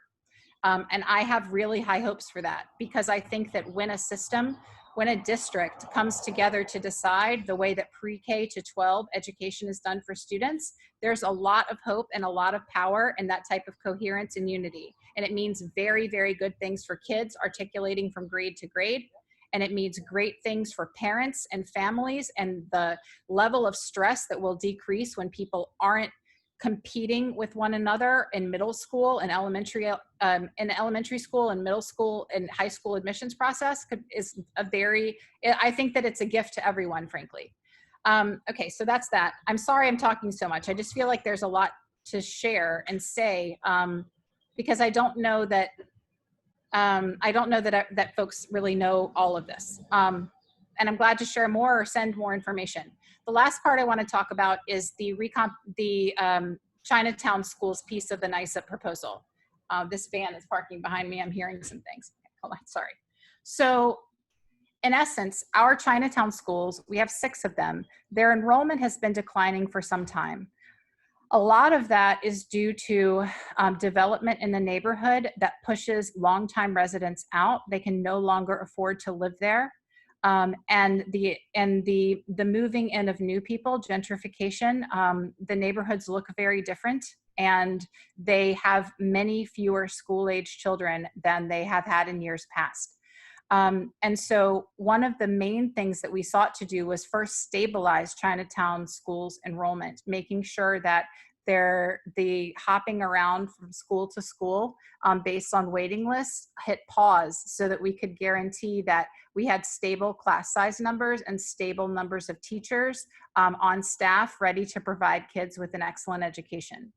And I have really high hopes for that, because I think that when a system when a district comes together to decide the way that pre-K to 12 education is done for students, there's a lot of hope and a lot of power in that type of coherence and unity. And it means very, very good things for kids articulating from grade to grade. And it means great things for parents and families, and the level of stress that will decrease when people aren't competing with one another in middle school and elementary school and middle school and high school admissions process is a very, I think that it's a gift to everyone, frankly. Okay, so that's that. I'm sorry I'm talking so much. I just feel like there's a lot to share and say, because I don't know that that folks really know all of this. And I'm glad to share more or send more information. The last part I want to talk about is the Chinatown Schools piece of the NISA proposal. This van is parking behind me. I'm hearing some things. Hold on, sorry. So in essence, our Chinatown schools, we have 6 of them. Their enrollment has been declining for some time. A lot of that is due to development in the neighborhood that pushes longtime residents out. They can no longer afford to live there. And the moving in of new people, gentrification, the neighborhoods look very different, and they have many fewer school-age children than they have had in years past. And so one of the main things that we sought to do was first stabilize Chinatown schools enrollment, making sure that the hopping around from school to school based on waiting lists hit pause, so that we could guarantee that we had stable class size numbers and stable numbers of teachers on staff ready to provide kids with an excellent education.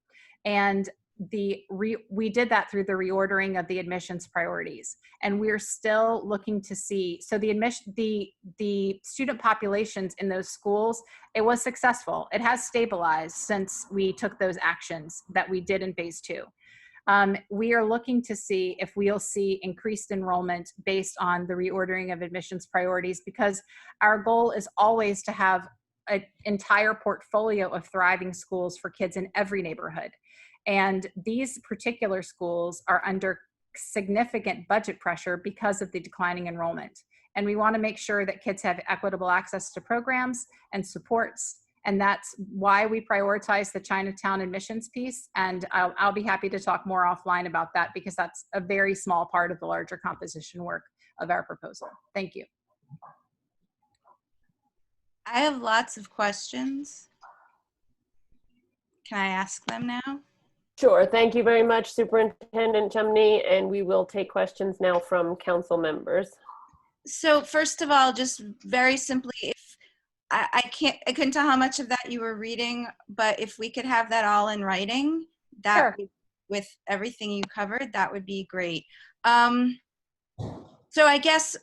And we did that through the reordering of the admissions priorities, and we're still looking to see. So the student populations in those schools, it was successful. It has stabilized since we took those actions that we did in phase 2. We are looking to see if we'll see increased enrollment based on the reordering of admissions priorities, because our goal is always to have an entire portfolio of thriving schools for kids in every neighborhood. And these particular schools are under significant budget pressure because of the declining enrollment. And we want to make sure that kids have equitable access to programs and supports. And that's why we prioritize the Chinatown admissions piece. And I'll be happy to talk more offline about that, because that's a very small part of the larger composition work of our proposal. Thank you. I have lots of questions. Can I ask them now? Sure. Thank you very much, Superintendent Chumney. And we will take questions now from council members. So first of all, just very simply, if I couldn't tell how much of that you were reading, but if we could have that all in writing, that Sure. with everything you covered, that would be great. So I guess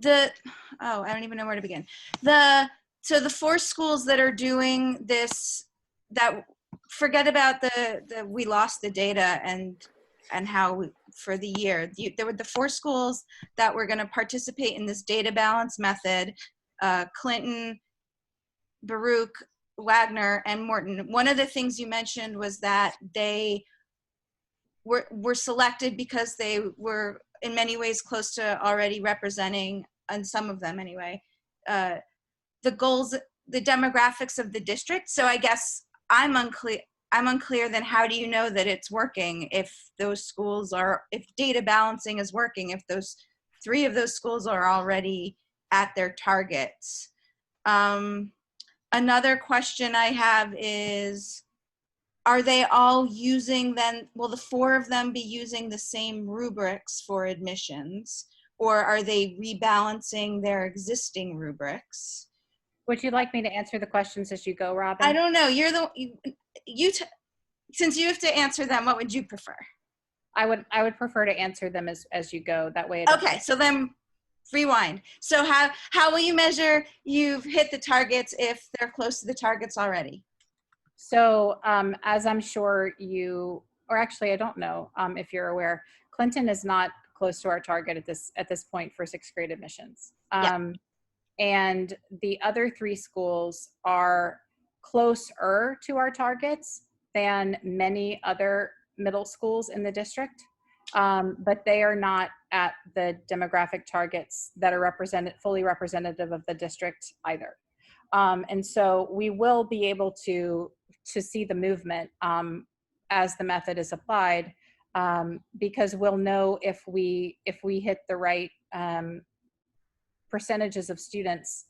I don't even know where to begin. So the 4 schools that are doing this, that forget about we lost the data and how for the year. There were the 4 schools that were going to participate in this data balance method, Clinton, Baruch, Wagner, and Morton. One of the things you mentioned was that they were selected because they were in many ways close to already representing, on some of them anyway, the goals, the demographics of the district. So I guess I'm unclear then, how do you know that it's working if those schools are, if data balancing is working, if those 3 of those schools are already at their targets? Another question I have is, are they all using then, will the 4 of them be using the same rubrics for admissions, or are they rebalancing their existing rubrics? Would you like me to answer the questions as you go, Robin? I don't know. You're since you have to answer them, what would you prefer? I would prefer to answer them as you go. That way. Okay, so then rewind. So how will you measure you've hit the targets if they're close to the targets already? So as I'm sure you, or actually I don't know if you're aware, Clinton is not close to our target at this point for 6th grade admissions. And the other 3 schools are closer to our targets than many other middle schools in the district. but they are not at the demographic targets that are fully representative of the district either. And so we will be able to see the movement as the method is applied, because we'll know if we hit the right percentages of students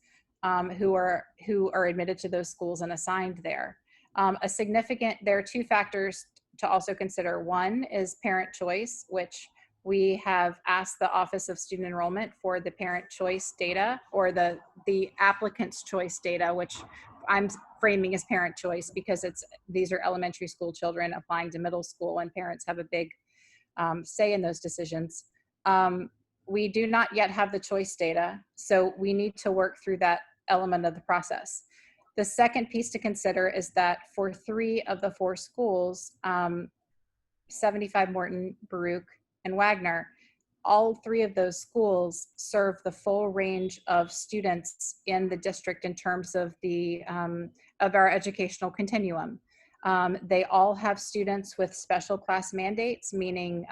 who are admitted to those schools and assigned there. There are two factors to also consider. One is parent choice, which we have asked the Office of Student Enrollment for the parent choice data, or the applicant's choice data, which I'm framing as parent choice because these are elementary school children applying to middle school, and parents have a big say in those decisions. We do not yet have the choice data, so we need to work through that element of the process. The second piece to consider is that for 3 of the 4 schools, 75 Morton, Baruch, and Wagner, all 3 of those schools serve the full range of students in the district in terms of of our educational continuum. They all have students with special class mandates, meaning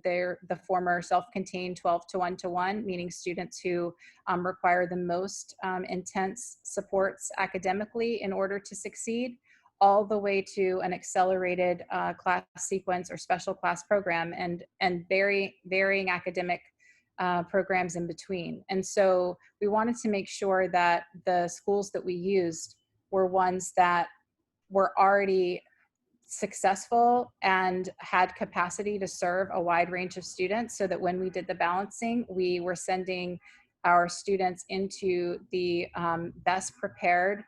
they're the former self-contained 12 to 1-to-1, meaning students who require the most intense supports academically in order to succeed, all the way to an accelerated class sequence or special class program, and varying academic programs in between. And so we wanted to make sure that the schools that we used were ones that were already successful and had capacity to serve a wide range of students, so that when we did the balancing, we were sending our students into the best prepared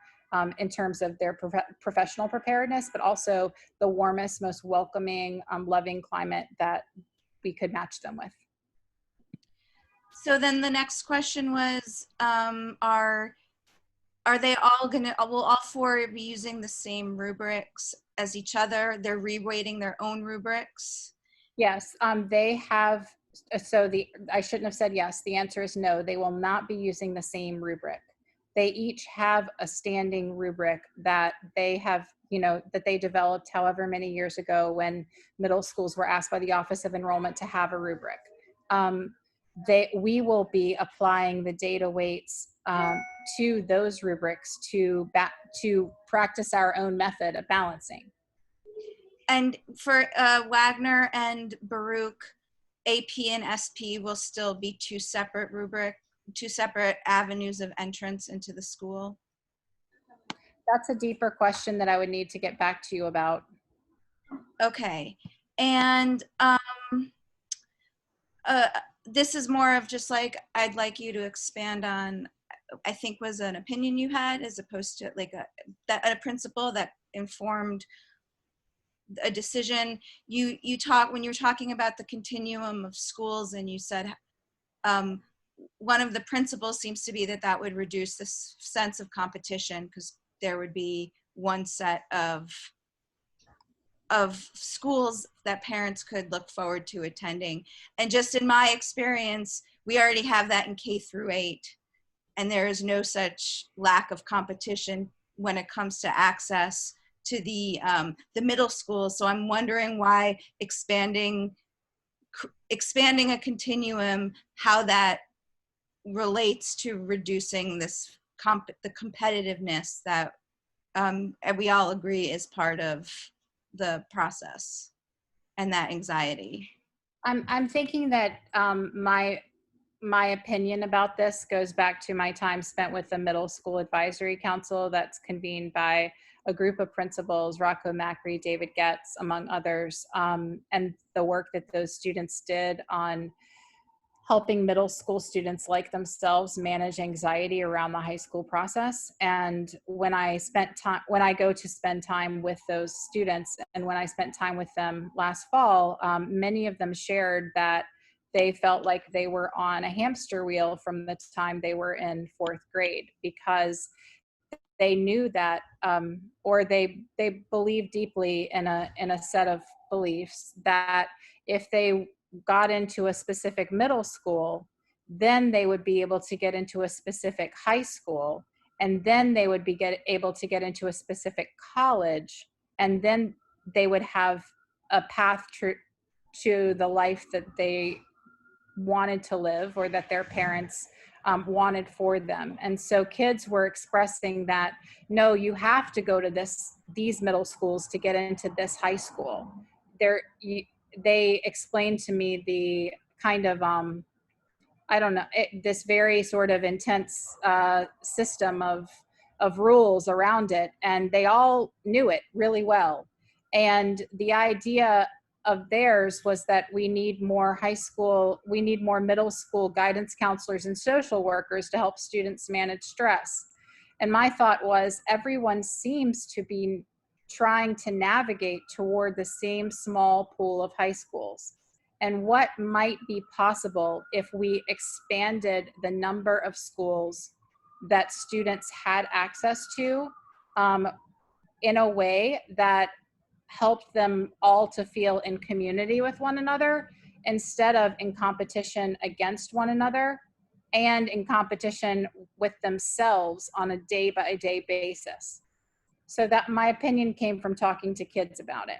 in terms of their professional preparedness, but also the warmest, most welcoming, loving climate that we could match them with. So then the next question was, are they all will all 4 be using the same rubrics as each other? They're reweighting their own rubrics? Yes, they have, I shouldn't have said yes. The answer is no. They will not be using the same rubric. They each have a standing rubric that they have, that they developed however many years ago when middle schools were asked by the Office of Enrollment to have a rubric. We will be applying the data weights to those rubrics to practice our own method of balancing. And for Wagner and Baruch, AP and SP will still be 2 separate avenues of entrance into the school? That's a deeper question that I would need to get back to you about. Okay. And this is more of just like, I'd like you to expand on, I think was an opinion you had, as opposed to like a principle that informed a decision. When you were talking about the continuum of schools, and you said one of the principles seems to be that would reduce this sense of competition, because there would be one set of schools that parents could look forward to attending. And just in my experience, we already have that in K-8, and there is no such lack of competition when it comes to access to the middle school. So I'm wondering why expanding a continuum, how that relates to reducing this the competitiveness that we all agree is part of the process, and that anxiety. I'm thinking that my opinion about this goes back to my time spent with the Middle School Advisory Council that's convened by a group of principals, Rocco Macri, David Getz, among others, and the work that those students did on helping middle school students like themselves manage anxiety around the high school process. And when I go to spend time with those students, and when I spent time with them last fall, many of them shared that they felt like they were on a hamster wheel from the time they were in 4th grade, because they knew that, or they believed deeply in a set of beliefs that if they got into a specific middle school, then they would be able to get into a specific high school, and then they would be able to get into a specific college, and then they would have a path to the life that they wanted to live or that their parents wanted for them. And so kids were expressing that, no, you have to go to these middle schools to get into this high school. They explained to me the kind of, I don't know, this very sort of intense system of rules around it. And they all knew it really well. And the idea of theirs was that we need more middle school guidance counselors and social workers to help students manage stress. And my thought was, everyone seems to be trying to navigate toward the same small pool of high schools. And what might be possible if we expanded the number of schools that students had access to in a way that helped them all to feel in community with one another, instead of in competition against one another and in competition with themselves on a day-by-day basis. So that, my opinion, came from talking to kids about it.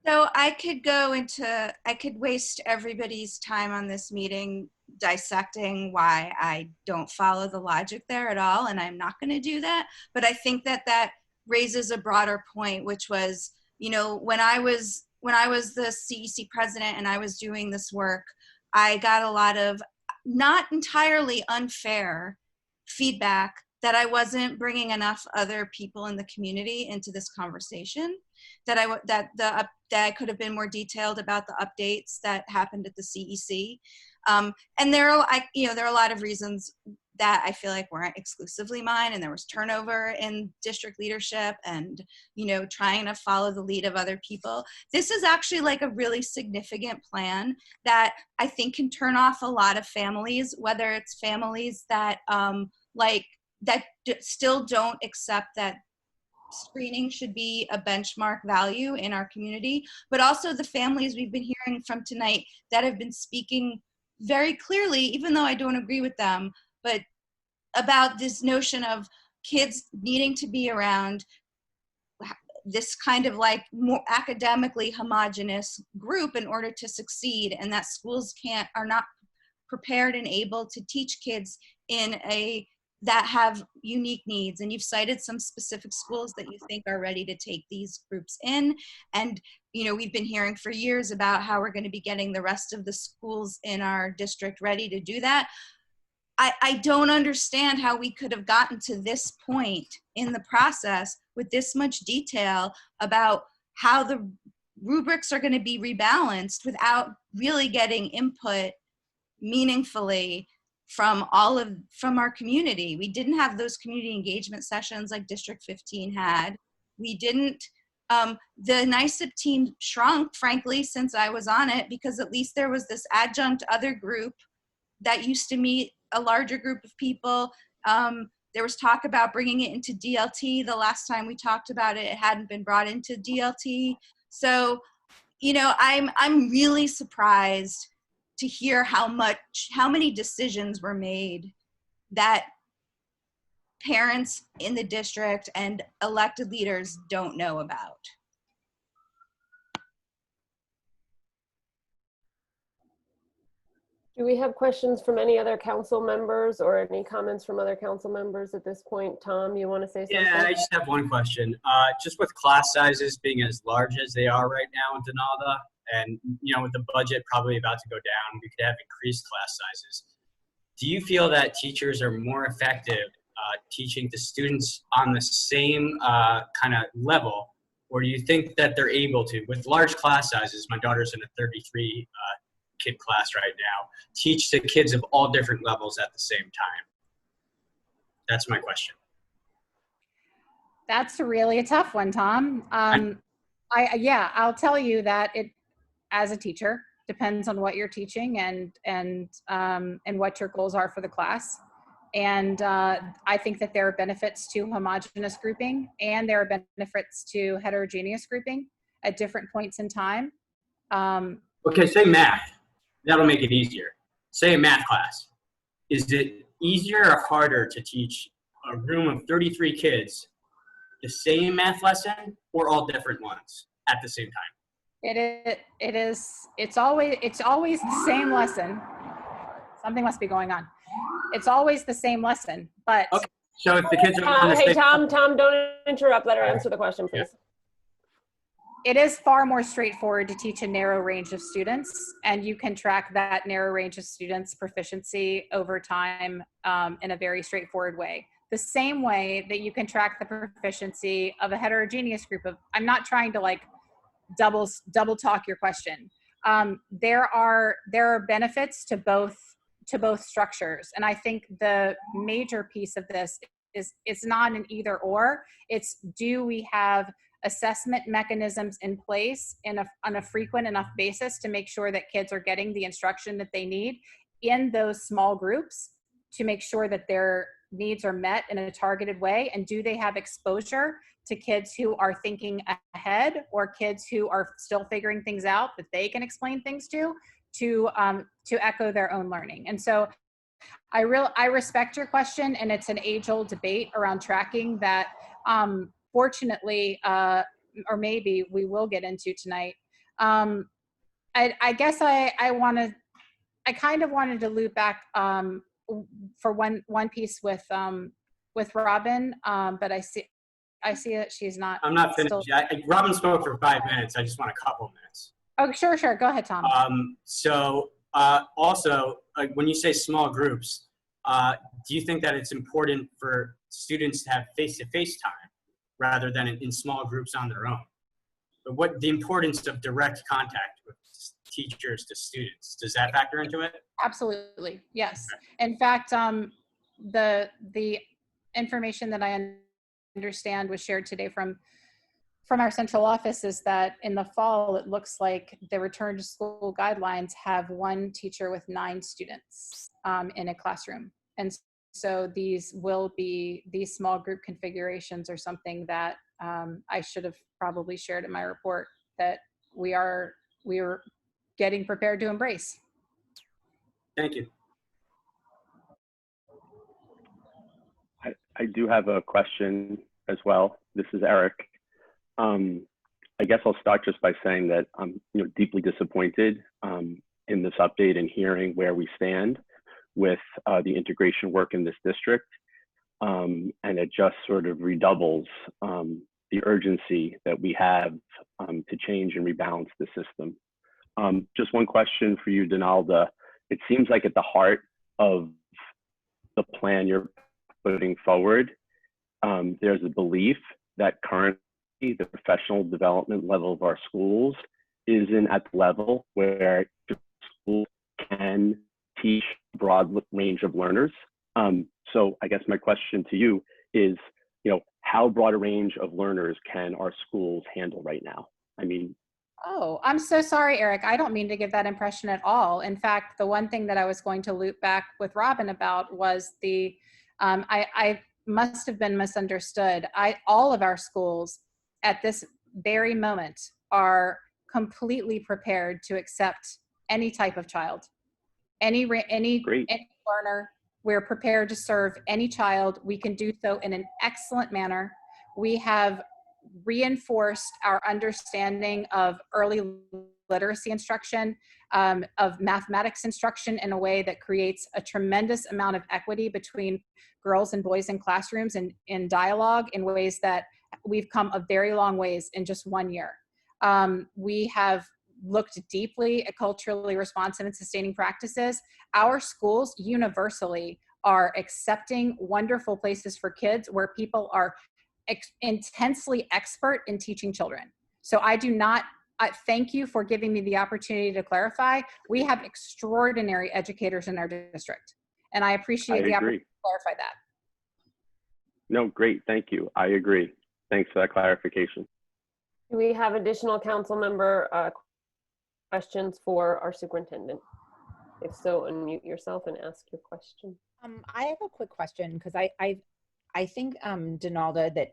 So I could waste everybody's time on this meeting dissecting why I don't follow the logic there at all, and I'm not going to do that. But I think that raises a broader point, which was, you know, when I was the CEC president and I was doing this work, I got a lot of not entirely unfair feedback that I wasn't bringing enough other people in the community into this conversation, that I could have been more detailed about the updates that happened at the CEC. And there are a lot of reasons that I feel like weren't exclusively mine, and there was turnover in district leadership and, you know, trying to follow the lead of other people. This is actually like a really significant plan that I think can turn off a lot of families, whether it's families that still don't accept that screening should be a benchmark value in our community, but also the families we've been hearing from tonight that have been speaking very clearly, even though I don't agree with them, but about this notion of kids needing to be around this kind of like more academically homogenous group in order to succeed, and that schools are not prepared and able to teach kids that have unique needs. And you've cited some specific schools that you think are ready to take these groups in. And, you know, we've been hearing for years about how we're going to be getting the rest of the schools in our district ready to do that. I don't understand how we could have gotten to this point in the process with this much detail about how the rubrics are going to be rebalanced without really getting input meaningfully from our community. We didn't have those community engagement sessions like District 15 had. We didn't, the NICEP team shrunk, frankly, since I was on it, because at least there was this adjunct other group that used to meet a larger group of people. There was talk about bringing it into DLT. The last time we talked about it, it hadn't been brought into DLT. So, you know, I'm really surprised to hear how many decisions were made that parents in the district and elected leaders don't know about. Do we have questions from any other council members or any comments from other council members at this point? Tom, you want to say something? Yeah, I just have one question. Just with class sizes being as large as they are right now in Denalda, and, you know, with the budget probably about to go down, we could have increased class sizes. Do you feel that teachers are more effective teaching to students on the same kind of level, or do you think that they're able to, with large class sizes, my daughter's in a 33 kid class right now, teach to kids of all different levels at the same time? That's my question. That's really a tough one, Tom. I'll tell you that it, as a teacher, depends on what you're teaching and what your goals are for the class. And I think that there are benefits to homogeneous grouping, and there are benefits to heterogeneous grouping at different points in time. Okay, say math. That'll make it easier. Say a math class. Is it easier or harder to teach a room of 33 kids the same math lesson or all different ones at the same time? It's always the same lesson. Something must be going on. It's always the same lesson, but. Okay. So if the kids are on the Hey, same. Tom, don't interrupt. Let her answer the question, please. It is far more straightforward to teach a narrow range of students, and you can track that narrow range of students' proficiency over time in a very straightforward way. The same way that you can track the proficiency of a heterogeneous group of, I'm not trying to like double talk your question. There are benefits to both structures, and I think the major piece of this is it's not an either or. It's, do we have assessment mechanisms in place on a frequent enough basis to make sure that kids are getting the instruction that they need in those small groups to make sure that their needs are met in a targeted way? And do they have exposure to kids who are thinking ahead or kids who are still figuring things out that they can explain things to echo their own learning? And so I respect your question, and it's an age-old debate around tracking that fortunately, or maybe we will get into tonight. I guess I kind of wanted to loop back for one piece with Robin, but I see that she's not. I'm not finished still... yet. Robin spoke for 5 minutes. I just want a couple minutes. Oh, sure. Go ahead, Tom. Also, when you say small groups, do you think that it's important for students to have face-to-face time rather than in small groups on their own? But what the importance of direct contact with teachers to students, does that factor into it? Absolutely, yes. In fact, the information that I understand was shared today from our central office is that in the fall, it looks like the return to school guidelines have 1 teacher with 9 students in a classroom. And so these small group configurations are something that I should have probably shared in my report that we are getting prepared to embrace. Thank you. I do have a question as well. This is Eric. I guess I'll start just by saying that I'm deeply disappointed in this update and hearing where we stand with the integration work in this district. And it just sort of redoubles the urgency that we have to change and rebalance the system. Just one question for you, Donalda. It seems like at the heart of the plan you're putting forward, there's a belief that currently the professional development level of our schools isn't at the level where schools can teach a broad range of learners. So I guess my question to you is, how broad a range of learners can our schools handle right now? I mean, oh, I'm so sorry, Eric. I don't mean to give that impression at all. In fact, the one thing that I was going to loop back with Robin about was I must have been misunderstood. All of our schools at this very moment are completely prepared to accept any type of child, any learner. We're prepared to serve any child. We can do so in an excellent manner. We have reinforced our understanding of early literacy instruction, of mathematics instruction in a way that creates a tremendous amount of equity between girls and boys in classrooms and in dialogue in ways that we've come a very long ways in just 1 year. We have looked deeply at culturally responsive and sustaining practices. Our schools universally are accepting, wonderful places for kids where people are intensely expert in teaching children. So I do not, thank you for giving me the opportunity to clarify. We have extraordinary educators in our district, and I appreciate the opportunity to clarify that. No, great, thank you. I agree. Thanks for that clarification. Do we have additional council member questions for our superintendent? If so, unmute yourself and ask your question. I have a quick question because I think, Donalda, that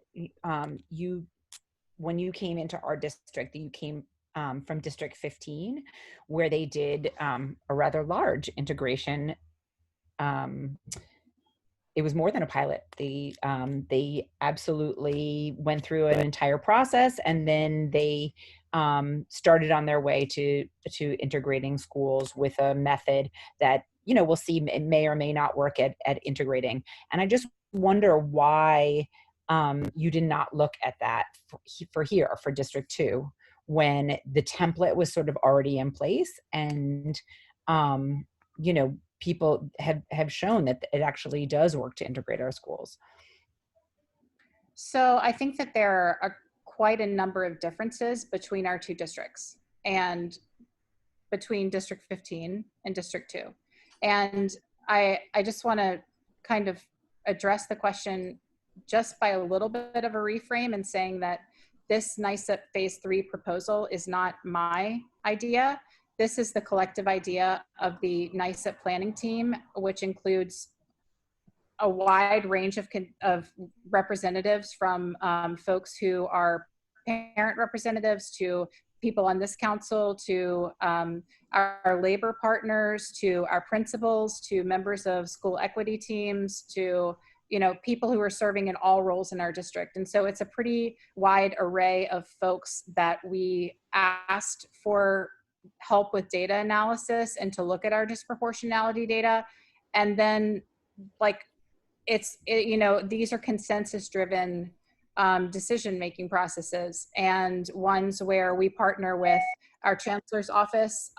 when you came into our district, that you came from District 15, where they did a rather large integration. It was more than a pilot. They absolutely went through an entire process, and then they started on their way to integrating schools with a method that, you know, we'll see it may or may not work at integrating. And I just wonder why you did not look at that for District 2 when the template was sort of already in place, and you know, people have shown that it actually does work to integrate our schools. So I think that there are quite a number of differences between our two districts and between District 15 and District 2. And I just want to kind of address the question just by a little bit of a reframe and saying that this NICEP Phase 3 proposal is not my idea. This is the collective idea of the NICEP planning team, which includes a wide range of representatives, from folks who are parent representatives to people on this council, to our labor partners, to our principals, to members of school equity teams, to, you know, people who are serving in all roles in our district. And so it's a pretty wide array of folks that we asked for help with data analysis and to look at our disproportionality data. And then, like, you know, these are consensus driven decision-making processes, and ones where we partner with our chancellor's office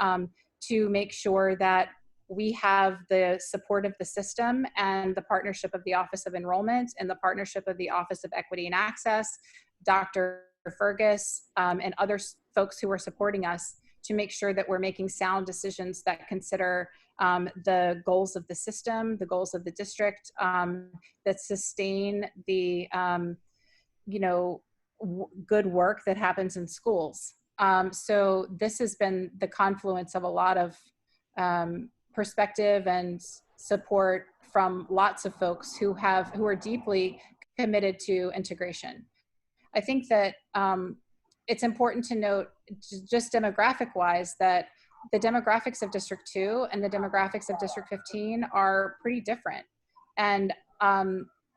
to make sure that we have the support of the system and the partnership of the Office of Enrollment and the partnership of the Office of Equity and Access, Dr. Fergus, and other folks who are supporting us to make sure that we're making sound decisions that consider the goals of the system, the goals of the district, that sustain the you know, good work that happens in schools. So this has been the confluence of a lot of perspective and support from lots of folks who are deeply committed to integration. I think that it's important to note, just demographic wise, that the demographics of District 2 and the demographics of District 15 are pretty different. And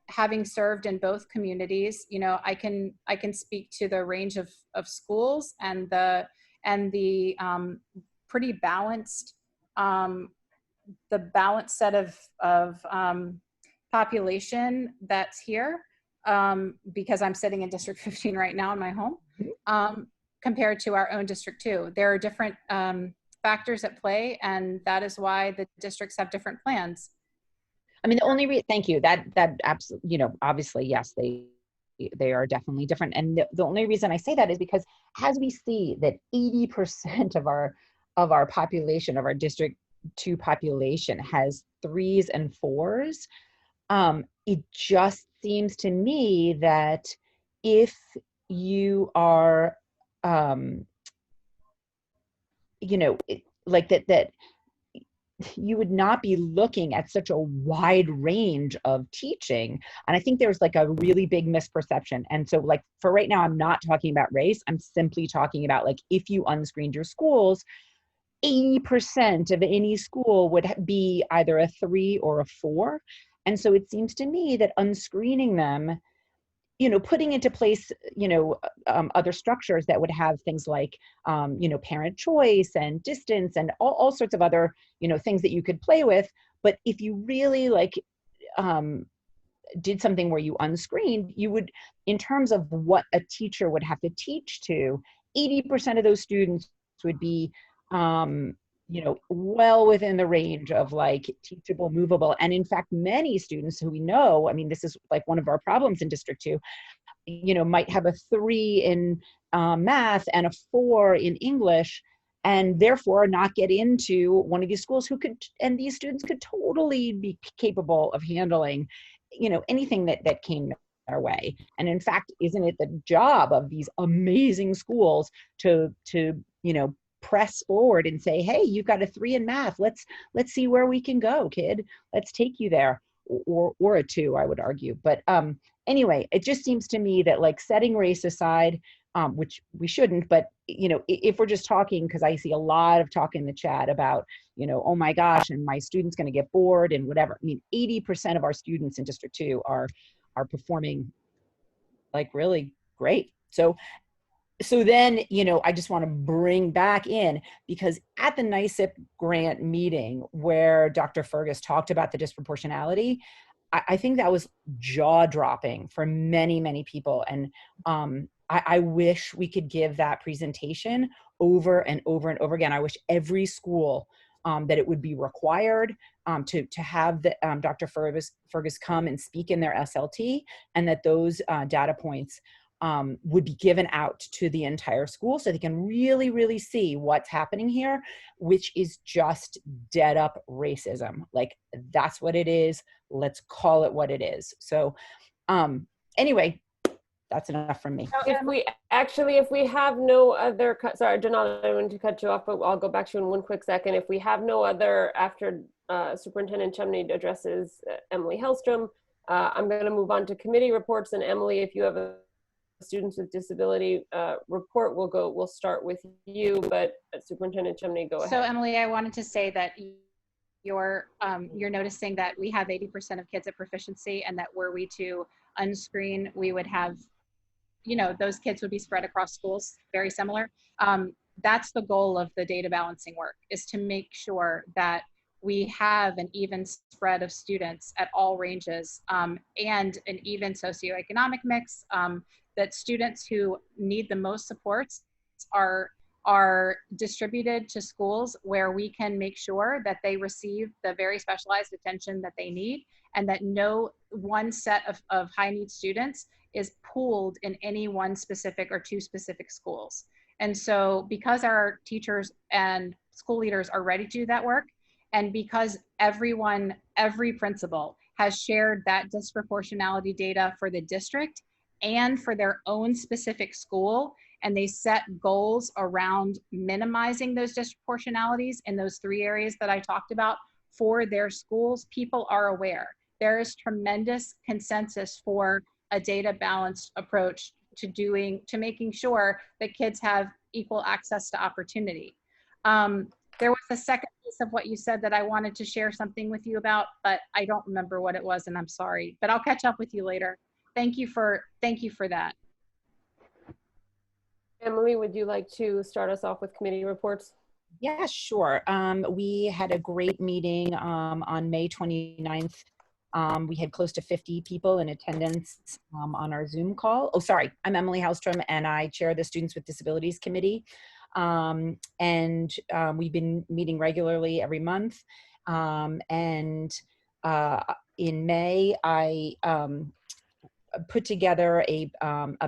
having served in both communities, you know, I can speak to the range of schools and the pretty balanced, the balanced set of population that's here, because I'm sitting in District 15 right now in my home, compared to our own District 2. There are different factors at play, and that is why the districts have different plans. I mean, the only thank you, that absolutely, you know, obviously, yes, they are definitely different. And the only reason I say that is because as we see that 80% of our population, of our District 2 population, has 3s and 4s, it just seems to me that if you are, you know, like that you would not be looking at such a wide range of teaching. And I think there's like a really big misperception. And so, like, for right now, I'm not talking about race. I'm simply talking about, like, if you unscreened your schools, 80% of any school would be either a 3 or a 4. And so it seems to me that unscreening them, you know, putting into place, you know, other structures that would have things like, you know, parent choice and distance and all sorts of other, you know, things that you could play with. But if you really, like, did something where you unscreened, you would, in terms of what a teacher would have to teach to, 80% of those students would be, you know, well within the range of, like, teachable, movable. And in fact, many students who we know, I mean, this is like one of our problems in District 2, you know, might have a 3 in math and a 4 in English, and therefore not get into one of these schools who could, and these students could totally be capable of handling, you know, anything that came their way. And in fact, isn't it the job of these amazing schools to you know, press forward and say, hey, you've got a 3 in math. Let's see where we can go, kid. Let's take you there. Or a 2, I would argue. But anyway, it just seems to me that, like, setting race aside, which we shouldn't, but, you know, if we're just talking, because I see a lot of talk in the chat about, you know, oh my gosh, and my student's going to get bored and whatever. I mean, 80% of our students in District 2 are performing, like, really great. So so then, you know, I just want to bring back in, because at the NICEP grant meeting where Dr. Fergus talked about the disproportionality, I think that was jaw-dropping for many, many people. And I wish we could give that presentation over and over and over again. I wish every school that it would be required to have the, Dr. Fergus come and speak in their SLT, and that those data points would be given out to the entire school so they can really, really see what's happening here, which is just dead up racism. Like, that's what it is. Let's call it what it is. So anyway, that's enough from me. If we have no other, sorry, Janelle, I wanted to cut you off, but I'll go back to you in one quick second. If we have no other, after Superintendent Chumney addresses Emily Hellstrom, I'm going to move on to committee reports. And Emily, if you have a students with disability report, we'll start with you, but Superintendent Chumney, go ahead. So Emily, I wanted to say that you're noticing that we have 80% of kids at proficiency, and that were we to unscreen, we would have, you know, those kids would be spread across schools, very similar. That's the goal of the data balancing work, is to make sure that we have an even spread of students at all ranges, and an even socioeconomic mix, that students who need the most supports are distributed to schools where we can make sure that they receive the very specialized attention that they need, and that no one set of high need students is pooled in any one specific or two specific schools. And so because our teachers and school leaders are ready to do that work, and because everyone, every principal has shared that disproportionality data for the district and for their own specific school, and they set goals around minimizing those disproportionalities in those three areas that I talked about for their schools, people are aware. There is tremendous consensus for a data balanced approach to making sure that kids have equal access to opportunity. There was a second piece of what you said that I wanted to share something with you about, but I don't remember what it was, and I'm sorry, but I'll catch up with you later. Thank you for that. Emily, would you like to start us off with committee reports? Yeah, sure. We had a great meeting on May 29th. We had close to 50 people in attendance on our Zoom call. Oh, sorry, I'm Emily Hellstrom, and I chair the Students with Disabilities Committee. We've been meeting regularly every month. In May, I put together a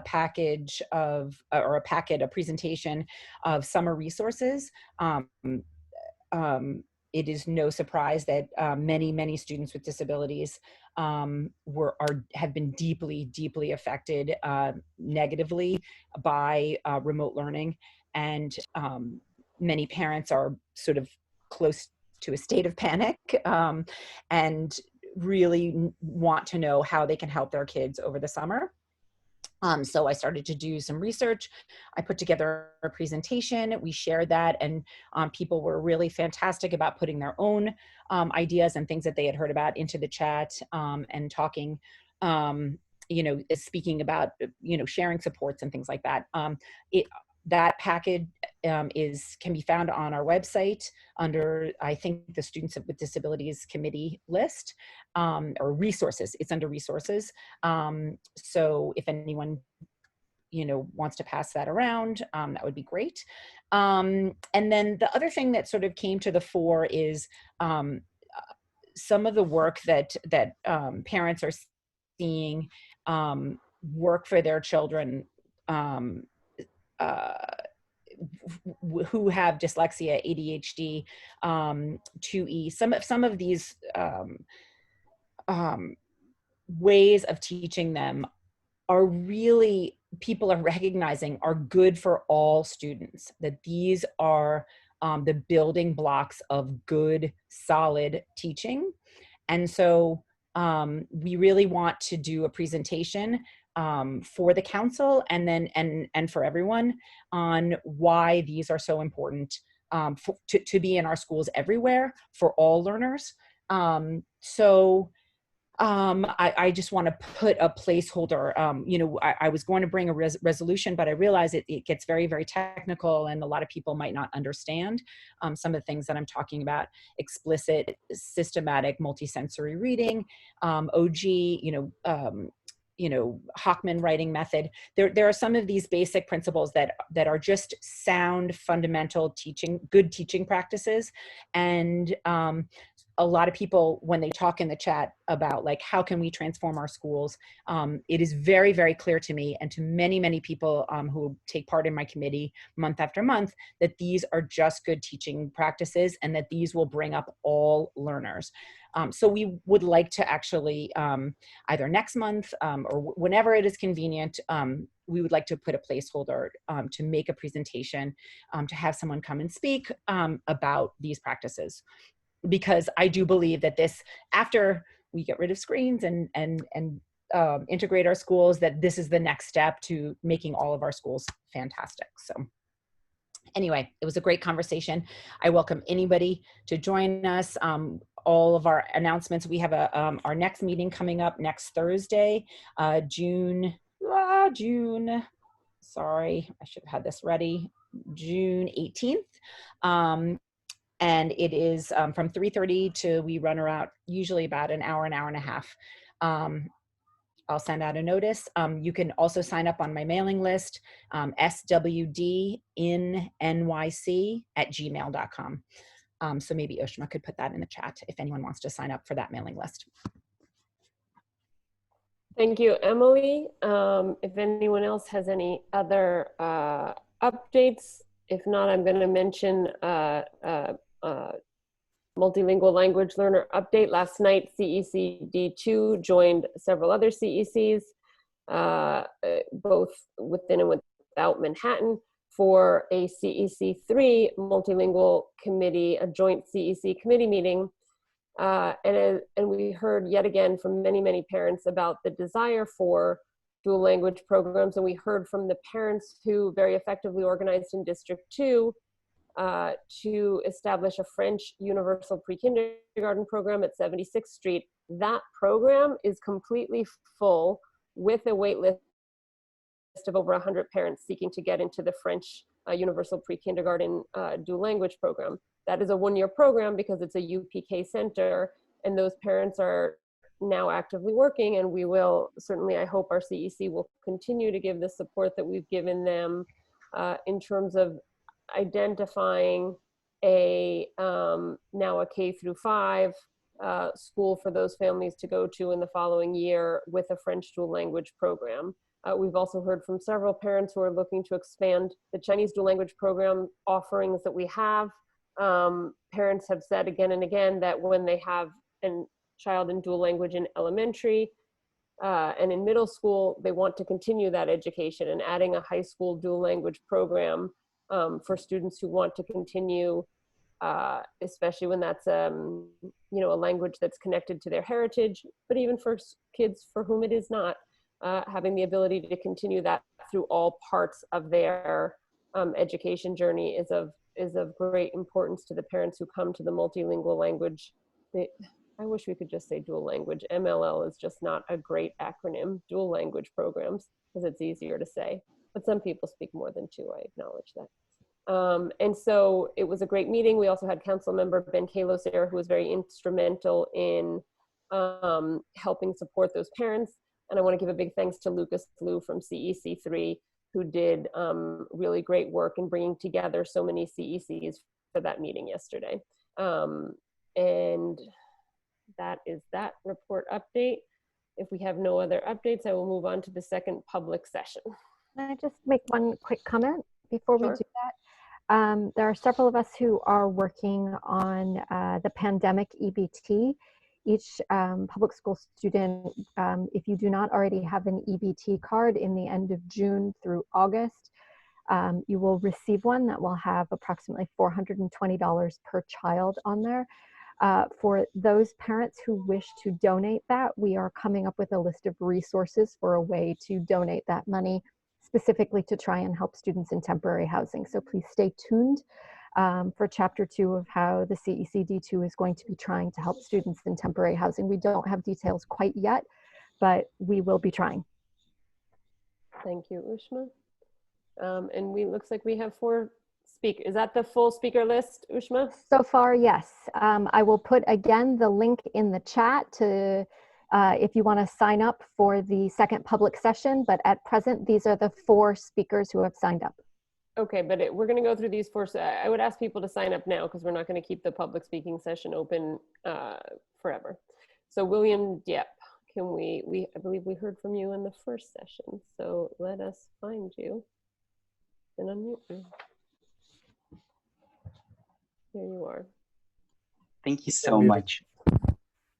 package of, or a presentation of summer resources. It is no surprise that many students with disabilities have been deeply affected negatively by remote learning, and many parents are sort of close to a state of panic and really want to know how they can help their kids over the summer. So I started to do some research. I put together a presentation. We shared that, and people were really fantastic about putting their own ideas and things that they had heard about into the chat, and talking, speaking about, sharing supports and things like that. That package can be found on our website under, I think, the Students with Disabilities Committee list, or resources. It's under resources. So if anyone, wants to pass that around, that would be great. And then the other thing that sort of came to the fore is some of the work that parents are seeing work for their children who have dyslexia, ADHD, 2E. Some of these ways of teaching them are really, people are recognizing, are good for all students, that these are the building blocks of good, solid teaching. And so we really want to do a presentation for the council and then and for everyone on why these are so important to be in our schools everywhere for all learners. So I just want to put a placeholder. You know, I was going to bring a resolution, but I realize it gets very, very technical, and a lot of people might not understand some of the things that I'm talking about: explicit, systematic, multisensory reading, OG, Hockman writing method. There are some of these basic principles that are just sound, fundamental good teaching practices. And a lot of people, when they talk in the chat about like, how can we transform our schools? It is very, very clear to me and to many, many people who take part in my committee month after month, that these are just good teaching practices and that these will bring up all learners. So we would like to actually, either next month or whenever it is convenient, we would like to put a placeholder to make a presentation, to have someone come and speak about these practices. Because I do believe that this, after we get rid of screens and integrate our schools, that this is the next step to making all of our schools fantastic. So anyway, it was a great conversation. I welcome anybody to join us. All of our announcements, we have our next meeting coming up next Thursday, June, sorry, I should have had this ready, June 18th. And it is from 3:30 to, we run around usually about an hour and a half. I'll send out a notice. You can also sign up on my mailing list, swdinnyc@gmail.com. So maybe Ushma could put that in the chat if anyone wants to sign up for that mailing list. Thank you, Emily. If anyone else has any other updates, if not, I'm going to mention multilingual language learner update. Last night, CEC D2 joined several other CECs, both within and without Manhattan, for a CEC 3 multilingual committee, a joint CEC committee meeting. And we heard yet again from many, many parents about the desire for dual language programs. And we heard from the parents who very effectively organized in District 2 to establish a French universal pre-kindergarten program at 76th Street. That program is completely full, with a wait list of over 100 parents seeking to get into the French universal pre-kindergarten dual language program. That is a one-year program because it's a UPK center, and those parents are now actively working, and we will certainly, I hope our CEC will continue to give the support that we've given them in terms of identifying now a K through 5 school for those families to go to in the following year with a French dual language program. We've also heard from several parents who are looking to expand the Chinese dual language program offerings that we have. Parents have said again and again that when they have a child in dual language in elementary and in middle school, they want to continue that education, and adding a high school dual language program for students who want to continue, especially when that's a language that's connected to their heritage, but even for kids for whom it is not, having the ability to continue that through all parts of their education journey is of great importance to the parents who come to the multilingual language. I wish we could just say dual language. MLL is just not a great acronym, dual language programs, because it's easier to say. But some people speak more than two, I acknowledge that. And so it was a great meeting. We also had council member Ben Kalos there, who was very instrumental in helping support those parents. And I want to give a big thanks to Lucas Liu from CEC 3, who did really great work in bringing together so many CECs for that meeting yesterday. And that is that report update. If we have no other updates, I will move on to the second public session. Can I just make one quick comment before we Sure. do that? There are several of us who are working on the pandemic EBT. Each public school student, if you do not already have an EBT card in the end of June through August, you will receive one that will have approximately $420 per child on there. For those parents who wish to donate that, we are coming up with a list of resources for a way to donate that money specifically to try and help students in temporary housing. So please stay tuned for chapter 2 of how the CEC D2 is going to be trying to help students in temporary housing. We don't have details quite yet, but we will be trying. Thank you, Ushma. And looks like we have 4 speakers. Is that the full speaker list, Ushma? So far, yes. I will put again the link in the chat to if you want to sign up for the second public session, but at present, these are the 4 speakers who have signed up. Okay, but we're going to go through these 4. So I would ask people to sign up now because we're not going to keep the public speaking session open forever. So William Dieppe, can I believe we heard from you in the first session. So let us find you and unmute you. Here you are. Thank you so much.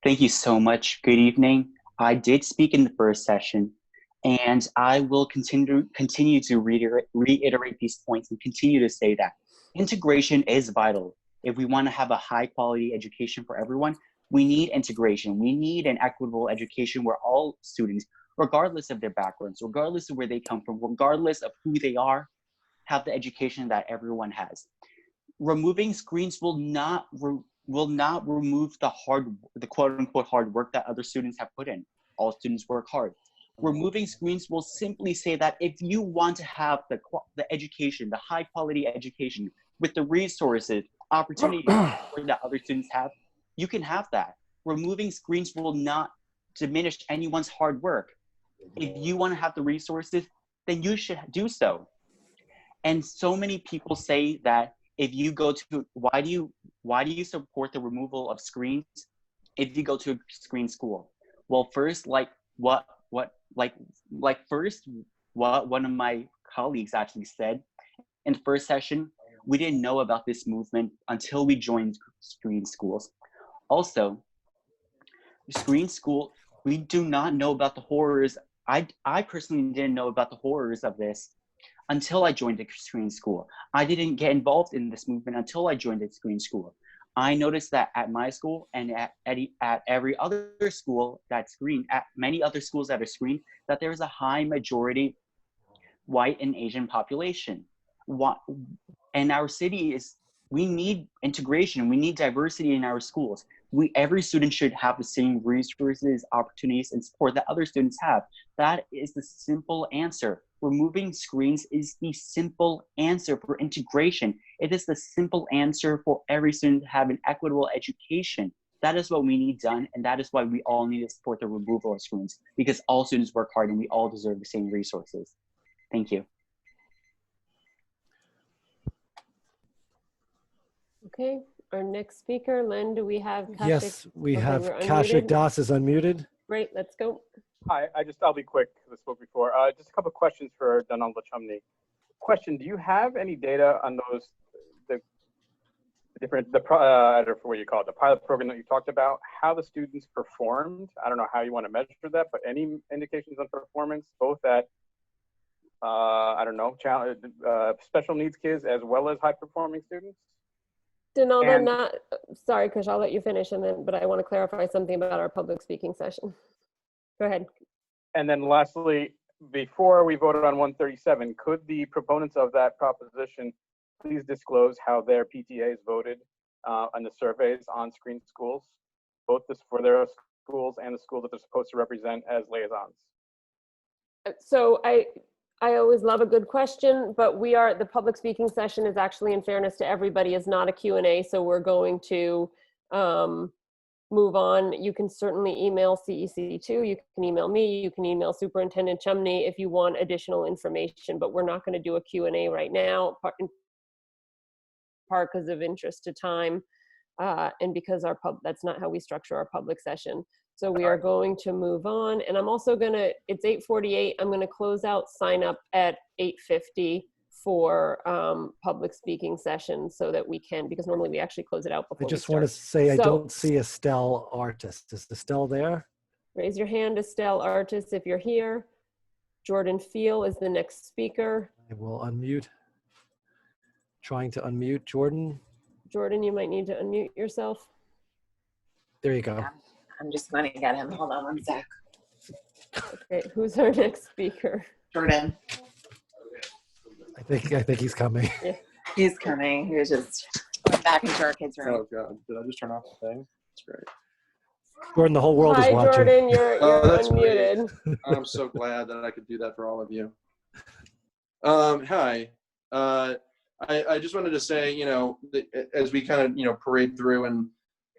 Thank you so much. Good evening. I did speak in the first session, and I will continue to reiterate these points and continue to say that integration is vital. If we want to have a high quality education for everyone, we need integration. We need an equitable education where all students, regardless of their backgrounds, regardless of where they come from, regardless of who they are, have the education that everyone has. Removing screens will not remove the quote unquote hard work that other students have put in. All students work hard. Removing screens will simply say that if you want to have the education, the high quality education with the resources, opportunities that other students have, you can have that. Removing screens will not diminish anyone's hard work. If you want to have the resources, then you should do so. And so many people say that if you go to, why do you support the removal of screens if you go to a screen school? Well, first, what one of my colleagues actually said in the first session, we didn't know about this movement until we joined screen schools. Also, screen school, we do not know about the horrors. I personally didn't know about the horrors of this until I joined a screen school. I didn't get involved in this movement until I joined a screen school. I noticed that at my school and at every other school that's screened, at many other schools that are screened, that there's a high majority white and Asian population. And our city we need integration, we need diversity in our schools. Every student should have the same resources, opportunities, and support that other students have. That is the simple answer. Removing screens is the simple answer for integration. It is the simple answer for every student to have an equitable education. That is what we need done, and that is why we all need to support the removal of screens, because all students work hard and we all deserve the same resources. Thank you. Okay, our next speaker, Len, do we have Kaushik? Yes, we have we're Kaushik unmuted. Das is unmuted. Great, let's go. Hi, I'll be quick because I spoke before. Just a couple of questions for Donald Chumney. Question, do you have any data on those, I don't know what you call it, the pilot program that you talked about, how the students performed? I don't know how you want to measure that, but any indications on performance, both at, I don't know, special needs kids as well as high performing students? Donalda, sorry, Kush, I'll let you finish, but I want to clarify something about our public speaking session. Go ahead. And then lastly, before we voted on 137, could the proponents of that proposition please disclose how their PTAs voted on the surveys on screen schools, both for their schools and the schools that they're supposed to represent as liaisons? So I always love a good question, but the public speaking session is actually, in fairness to everybody, is not a Q&A, so we're going to move on. You can certainly email CEC2, you can email me, you can email Superintendent Chumney if you want additional information, but we're not going to do a Q&A right now, in part because of interest to time, and because that's not how we structure our public session. So we are going to move on, and I'm also it's 8:48, I'm gonna close out sign up at 8:50 for public speaking sessions so that we can, because normally we actually close it out before I just we want to start. say I don't see Estelle Artist. Is Estelle there? Raise your hand, Estelle Artist, if you're here. Jordan Feel is the next speaker. I will unmute. Trying to unmute Jordan. Jordan, you might need to unmute yourself. There you go. I'm just going to get him. Hold on one sec. Okay, who's our next speaker? Jordan. I think he's coming. Yeah. He's coming. He was just going back into our kids' room. Oh God, did I just turn off the thing? That's great. Jordan, the whole world is Hi, watching. Jordan. You're That's unmuted. great. I'm so glad that I could do that for all of you. Hi. I just wanted to say, you know, as we kind of, you know, parade through and,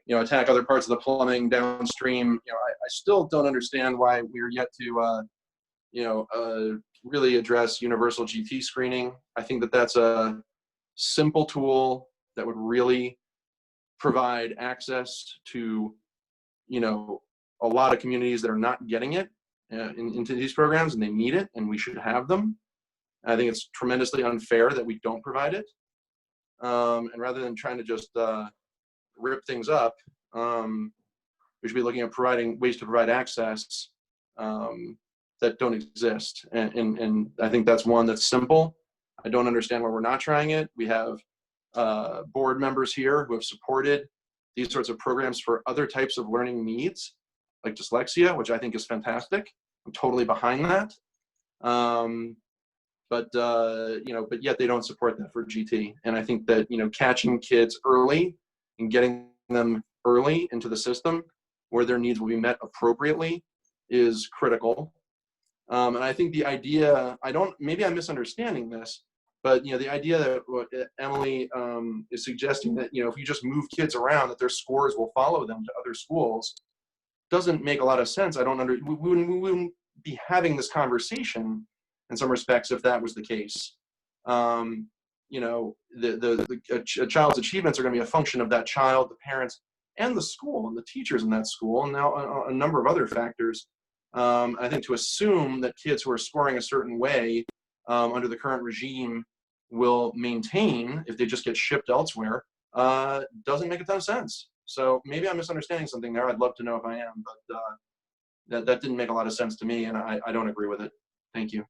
you know, attack other parts of the plumbing downstream, you know, I still don't understand why we're yet to, you know, really address universal GT screening. I think that that's a simple tool that would really provide access to, you know, a lot of communities that are not getting it into these programs, and they need it, and we should have them. I think it's tremendously unfair that we don't provide it. And rather than trying to just rip things up, we should be looking at providing ways to provide access that don't exist. And I think that's one that's simple. I don't understand why we're not trying it. We have board members here who have supported these sorts of programs for other types of learning needs, like dyslexia, which I think is fantastic. I'm totally behind that. You know, but yet they don't support that for GT. And I think that, you know, catching kids early and getting them early into the system where their needs will be met appropriately is critical. And I think the idea, maybe I'm misunderstanding this, but, you know, the idea that what Emily is suggesting that, you know, if you just move kids around, that their scores will follow them to other schools doesn't make a lot of sense. We wouldn't be having this conversation in some respects if that was the case. You know, a child's achievements are going to be a function of that child, the parents, and the school, and the teachers in that school, and now a number of other factors. I think to assume that kids who are scoring a certain way under the current regime will maintain if they just get shipped elsewhere doesn't make a ton of sense. So maybe I'm misunderstanding something there. I'd love to know if I am, but that didn't make a lot of sense to me, and I don't agree with it. Thank you.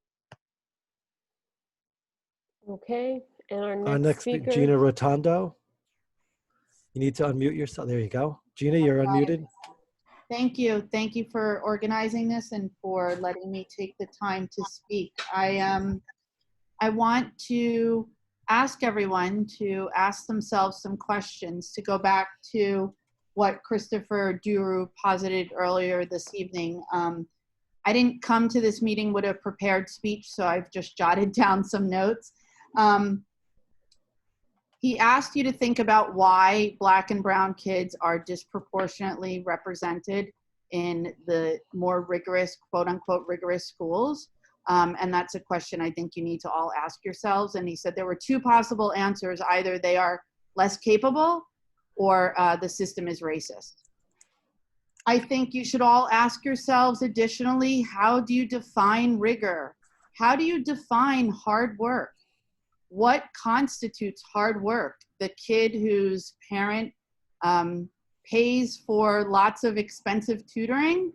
Okay, and Our our next next speaker. Gina Rotondo. You need to unmute yourself. There you go. Gina, you're unmuted. Thank you. Thank you for organizing this and for letting me take the time to speak. I want to ask everyone to ask themselves some questions, to go back to what Christopher Duru posited earlier this evening. I didn't come to this meeting with a prepared speech, so I've just jotted down some notes. He asked you to think about why Black and brown kids are disproportionately represented in the more rigorous, quote unquote, rigorous schools. And that's a question I think you need to all ask yourselves. And he said there were two possible answers. Either they are less capable or the system is racist. I think you should all ask yourselves additionally, how do you define rigor? How do you define hard work? What constitutes hard work? The kid whose parent pays for lots of expensive tutoring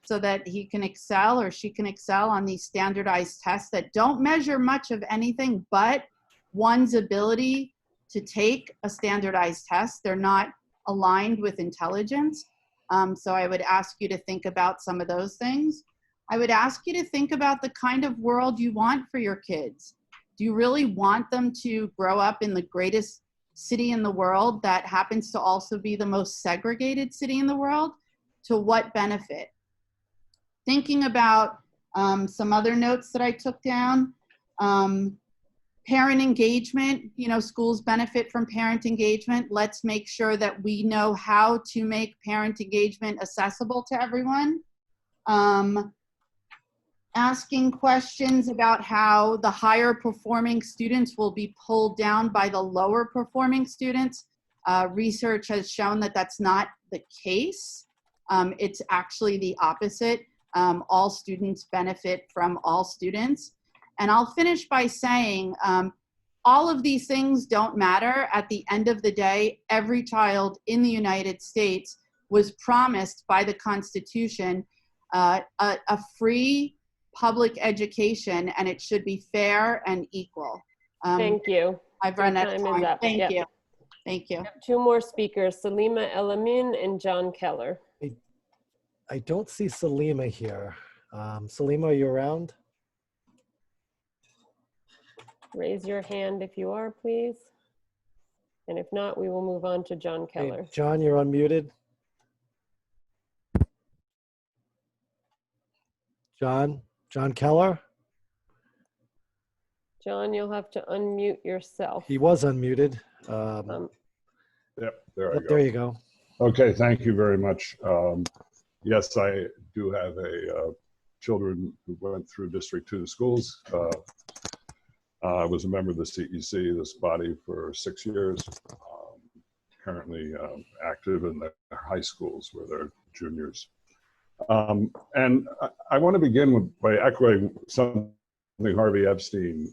so that he can excel or she can excel on these standardized tests that don't measure much of anything but one's ability to take a standardized test. They're not aligned with intelligence. So I would ask you to think about some of those things. I would ask you to think about the kind of world you want for your kids. Do you really want them to grow up in the greatest city in the world that happens to also be the most segregated city in the world? To what benefit? Thinking about some other notes that I took down. Parent engagement, you know, schools benefit from parent engagement. Let's make sure that we know how to make parent engagement accessible to everyone. Asking questions about how the higher performing students will be pulled down by the lower performing students. Research has shown that that's not the case. It's actually the opposite. All students benefit from all students. And I'll finish by saying, all of these things don't matter. At the end of the day, every child in the United States was promised by the Constitution a free public education, and it should be fair and equal. Thank you. I've run out of Time is time. up. Thank Yep. you. Thank you. Two more speakers, Salima Elamin and John Keller. I don't see Salima here. Salima, are you around? Raise your hand if you are, please. And if not, we will move on to John Hey, Keller. John, you're unmuted. John Keller? John, you'll have to unmute yourself. He was unmuted. Yep, there I Yep, go. there you go. Okay, thank you very much. Yes, I do have children who went through District 2 schools. I was a member of the CEC, this body, for 6 years. Currently active in the high schools where they're juniors. And I want to begin by echoing something Harvey Epstein,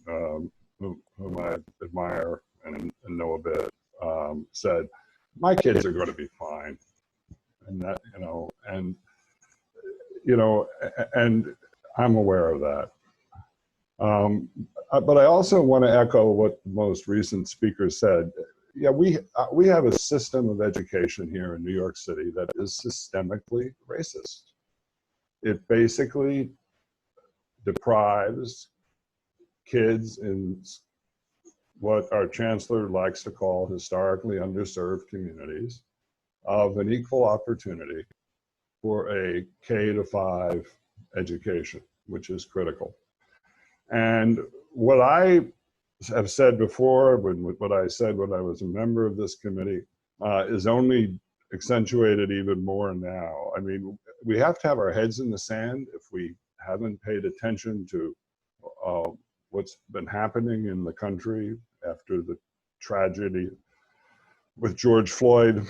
whom I admire and know a bit, said. My kids are going to be fine, and that, and I'm aware of that. But I also want to echo what the most recent speaker said. Yeah, we have a system of education here in New York City that is systemically racist. It basically deprives kids in what our chancellor likes to call historically underserved communities of an equal opportunity for a K-5 education, which is critical. And what I have said before, what I said when I was a member of this committee, is only accentuated even more now. I mean, we have to have our heads in the sand if we haven't paid attention to what's been happening in the country after the tragedy with George Floyd,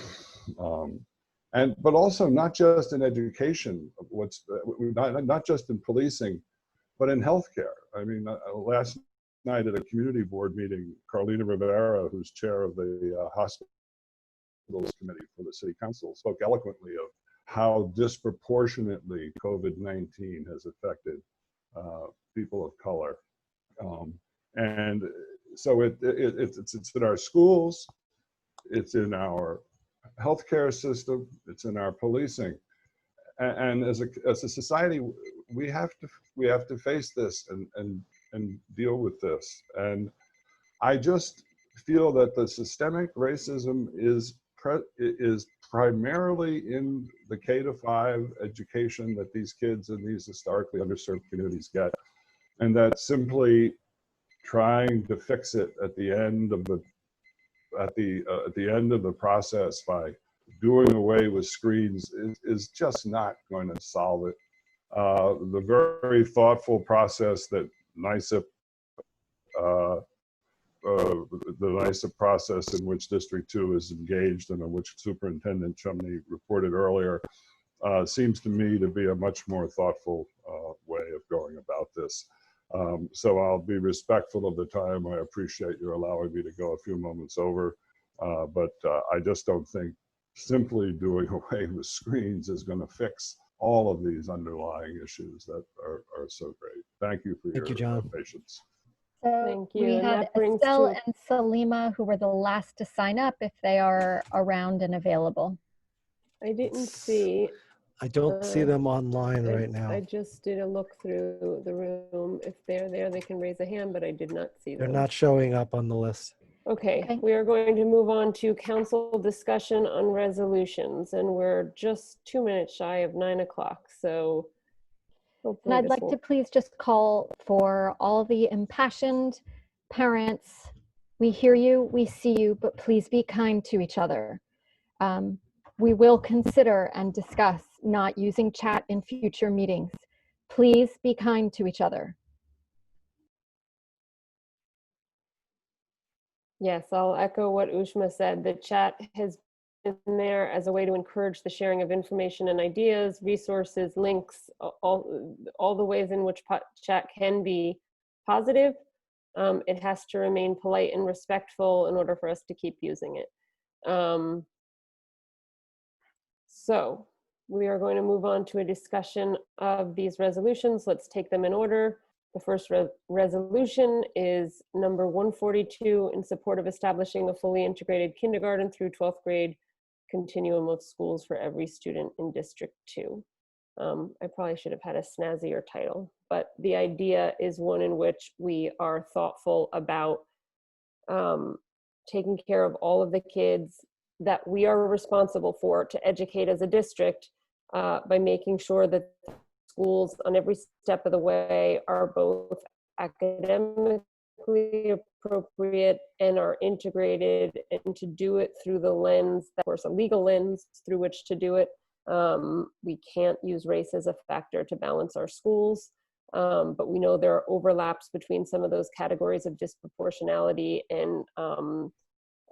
but also not just in education, not just in policing, but in healthcare. I mean, last night at a community board meeting, Carlina Rivera, who's chair of the hospitals committee for the city council, spoke eloquently of how disproportionately COVID-19 has affected people of color. And so it's in our schools, it's in our healthcare system, it's in our policing. And as a society, we have to face this and deal with this. And I just feel that the systemic racism is primarily in the K-5 education that these kids in these historically underserved communities get, and that simply trying to fix it at the end of the process by doing away with screens is just not going to solve it. The very thoughtful process that NYSIP, the NYSIP process in which District 2 is engaged and in which Superintendent Chumney reported earlier, seems to me to be a much more thoughtful way of going about this. So I'll be respectful of the time. I appreciate your allowing me to go a few moments over, but I just don't think simply doing away with screens is going to fix all of these underlying issues that are so great. Thank you for your patience. So Thank you. we And have that brings Estelle to- and Salima, who were the last to sign up, if they are around and available. I didn't see. I don't see them online I right now. I just did a look through the room. If they're there, they can raise a hand, but I did not see They're them. not showing up on the list. Okay, we are going to move on to council discussion on resolutions, and we're just 2 minutes shy of 9 o'clock, so And hopefully I'd this like will- to please just call for all the impassioned parents. We hear you, we see you, but please be kind to each other. We will consider and discuss not using chat in future meetings. Please be kind to each other. Yes, I'll echo what Ushma said. The chat has been there as a way to encourage the sharing of information and ideas, resources, links, all the ways in which chat can be positive. It has to remain polite and respectful in order for us to keep using it. So we are going to move on to a discussion of these resolutions. Let's take them in order. The first resolution is number 142 in support of establishing a fully integrated kindergarten through 12th grade continuum of schools for every student in District 2. I probably should have had a snazzier title, but the idea is one in which we are thoughtful about taking care of all of the kids that we are responsible for to educate as a district, by making sure that schools on every step of the way are both academically appropriate and are integrated, and to do it through the lens, of course, a legal lens through which to do it. We can't use race as a factor to balance our schools, but we know there are overlaps between some of those categories of disproportionality and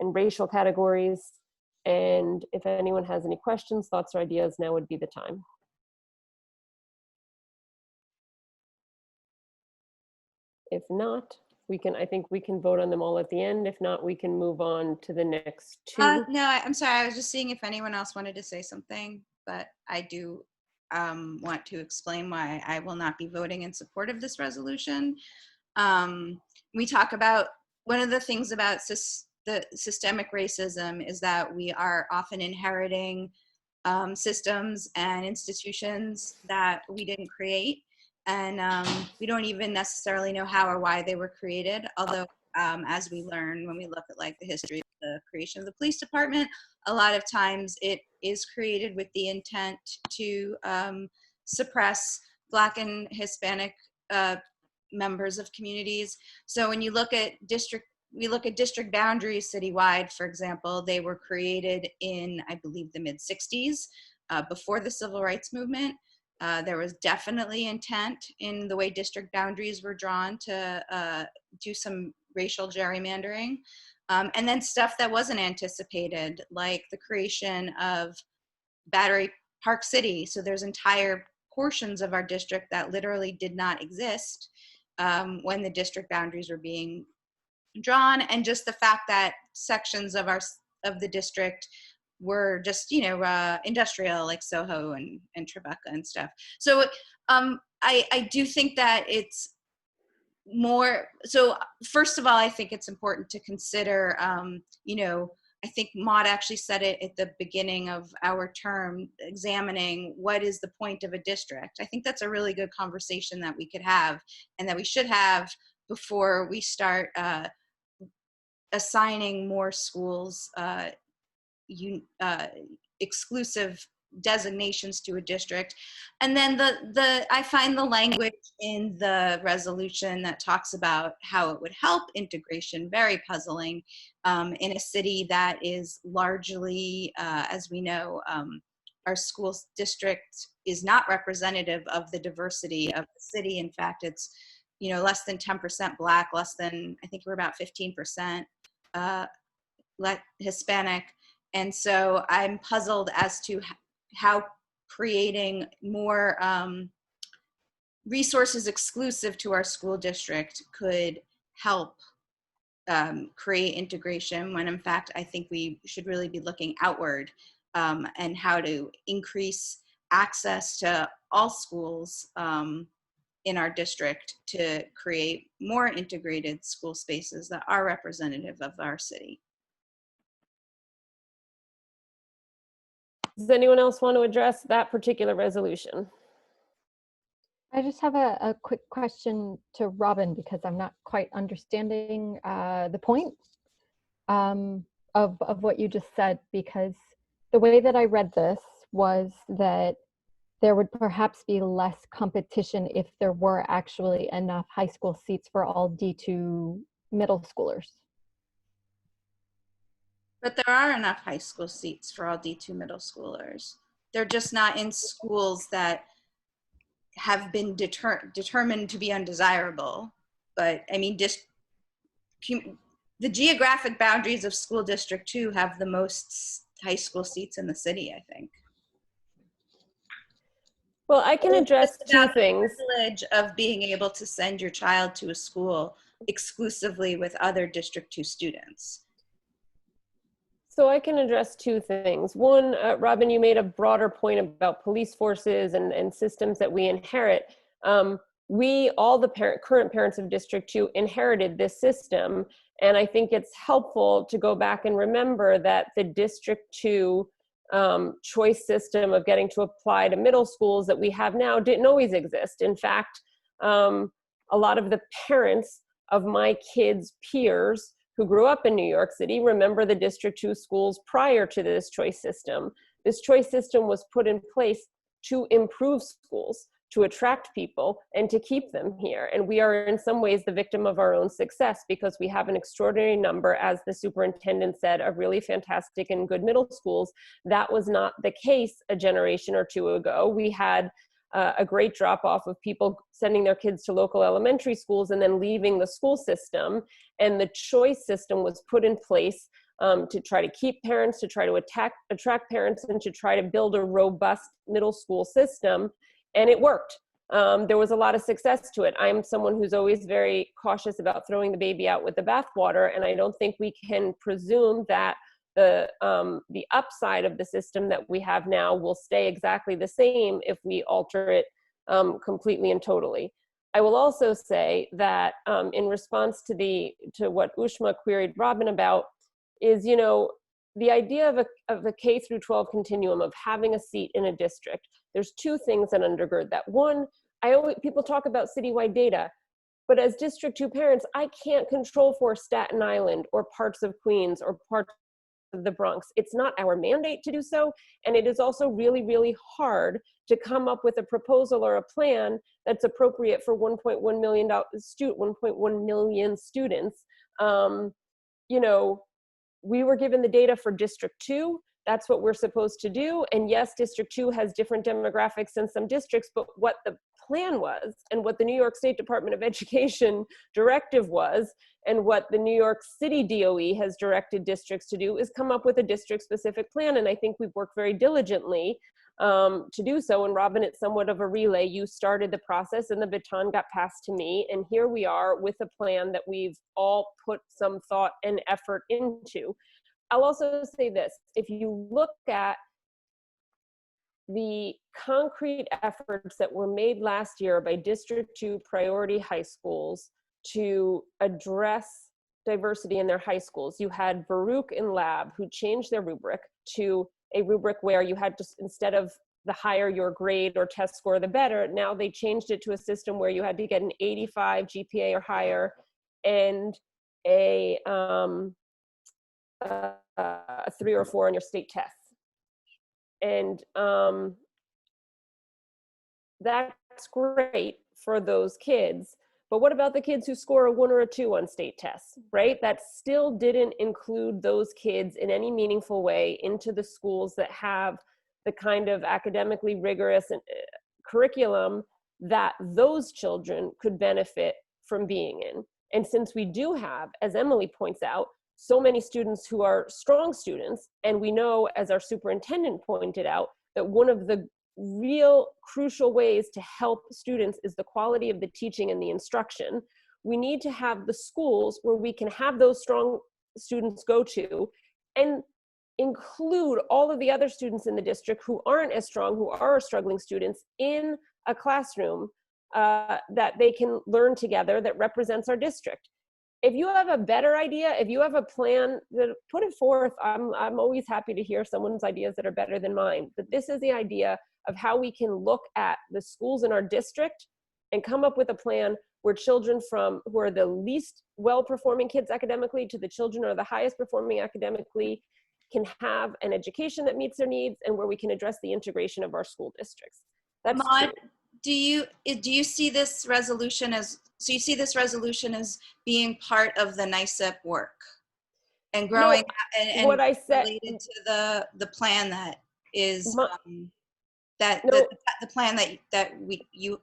racial categories. And if anyone has any questions, thoughts, or ideas, now would be the time. If not, I think we can vote on them all at the end. If not, we can move on to the next two. No, I'm sorry. I was just seeing if anyone else wanted to say something, but I do want to explain why I will not be voting in support of this resolution. We talk about, one of the things about the systemic racism is that we are often inheriting systems and institutions that we didn't create. And we don't even necessarily know how or why they were created. Although, as we learn when we look at like the history of the creation of the police department, a lot of times it is created with the intent to suppress Black and Hispanic members of communities. So when you look at district boundaries citywide, for example, they were created in, I believe, the mid-60s, before the Civil Rights Movement. There was definitely intent in the way district boundaries were drawn to do some racial gerrymandering. And then stuff that wasn't anticipated, like the creation of Battery Park City. So there's entire portions of our district that literally did not exist when the district boundaries were being drawn. And just the fact that sections of the district were just, industrial, like Soho and Tribeca and stuff. So I do think that it's more, so first of all, I think it's important to consider, I think Maud actually said it at the beginning of our term, examining what is the point of a district. I think that's a really good conversation that we could have and that we should have before we start assigning more schools exclusive designations to a district. And then I find the language in the resolution that talks about how it would help integration very puzzling in a city that is largely, as we know, our school district is not representative of the diversity of the city. In fact, it's less than 10% Black, less than, I think we're about 15% Hispanic. And so I'm puzzled as to how creating more resources exclusive to our school district could help create integration, when in fact I think we should really be looking outward and how to increase access to all schools in our district to create more integrated school spaces that are representative of our city. Does anyone else want to address that particular resolution? I just have a quick question to Robin, because I'm not quite understanding the point of what you just said, because the way that I read this was that there would perhaps be less competition if there were actually enough high school seats for all D2 middle schoolers. But there are enough high school seats for all D2 middle schoolers. They're just not in schools that have been determined to be undesirable. But I mean, the geographic boundaries of school district 2 have the most high school seats in the city, I think. Well, I can address two things. The privilege of being able to send your child to a school exclusively with other District 2 students. So I can address two things. One, Robin, you made a broader point about police forces and systems that we inherit. We, all the current parents of District 2, inherited this system. And I think it's helpful to go back and remember that the District 2 choice system of getting to apply to middle schools that we have now didn't always exist. In fact, a lot of the parents of my kids' peers who grew up in New York City remember the District 2 schools prior to this choice system. This choice system was put in place to improve schools, to attract people, and to keep them here. And we are in some ways the victim of our own success, because we have an extraordinary number, as the superintendent said, of really fantastic and good middle schools. That was not the case a generation or two ago. We had a great drop off of people sending their kids to local elementary schools and then leaving the school system. And the choice system was put in place to try to keep parents, to try to attract parents, and to try to build a robust middle school system. And it worked. There was a lot of success to it. I am someone who's always very cautious about throwing the baby out with the bathwater, and I don't think we can presume that the upside of the system that we have now will stay exactly the same if we alter it completely and totally. I will also say that in response to what Ushma queried Robin about is, you know, the idea of a K through 12 continuum, of having a seat in a district. There's two things that undergird that. One, people talk about citywide data, but as District 2 parents, I can't control for Staten Island or parts of Queens or parts of the Bronx. It's not our mandate to do so, and it is also really, really hard to come up with a proposal or a plan that's appropriate for 1.1 million students. You know, we were given the data for District 2. That's what we're supposed to do. And yes, District 2 has different demographics than some districts, but what the plan was, and what the New York State Department of Education directive was, and what the New York City DOE has directed districts to do, is come up with a district-specific plan. And I think we've worked very diligently to do so. And Robin, it's somewhat of a relay. You started the process and the baton got passed to me. And here we are with a plan that we've all put some thought and effort into. I'll also say this: if you look at the concrete efforts that were made last year by District 2 priority high schools to address diversity in their high schools, you had Baruch and Lab, who changed their rubric to a rubric where you had to, instead of the higher your grade or test score, the better, now they changed it to a system where you had to get an 85 GPA or higher and a 3 or 4 on your state tests. And that's great for those kids. But what about the kids who score a 1 or a 2 on state tests, right? That still didn't include those kids in any meaningful way into the schools that have the kind of academically rigorous curriculum that those children could benefit from being in. And since we do have, as Emily points out, so many students who are strong students, and we know, as our superintendent pointed out, that one of the real crucial ways to help students is the quality of the teaching and the instruction. We need to have the schools where we can have those strong students go to and include all of the other students in the district who aren't as strong, who are struggling students, in a classroom that they can learn together that represents our district. If you have a better idea, if you have a plan, put it forth. I'm always happy to hear someone's ideas that are better than mine. But this is the idea of how we can look at the schools in our district and come up with a plan where children who are the least well-performing kids academically to the children who are the highest performing academically can have an education that meets their needs, and where we can address the integration of our school districts. That's Maud, true. do you see this resolution as, so you see this resolution as being part of the NICEP work and growing and what I said related to the plan that is the plan that you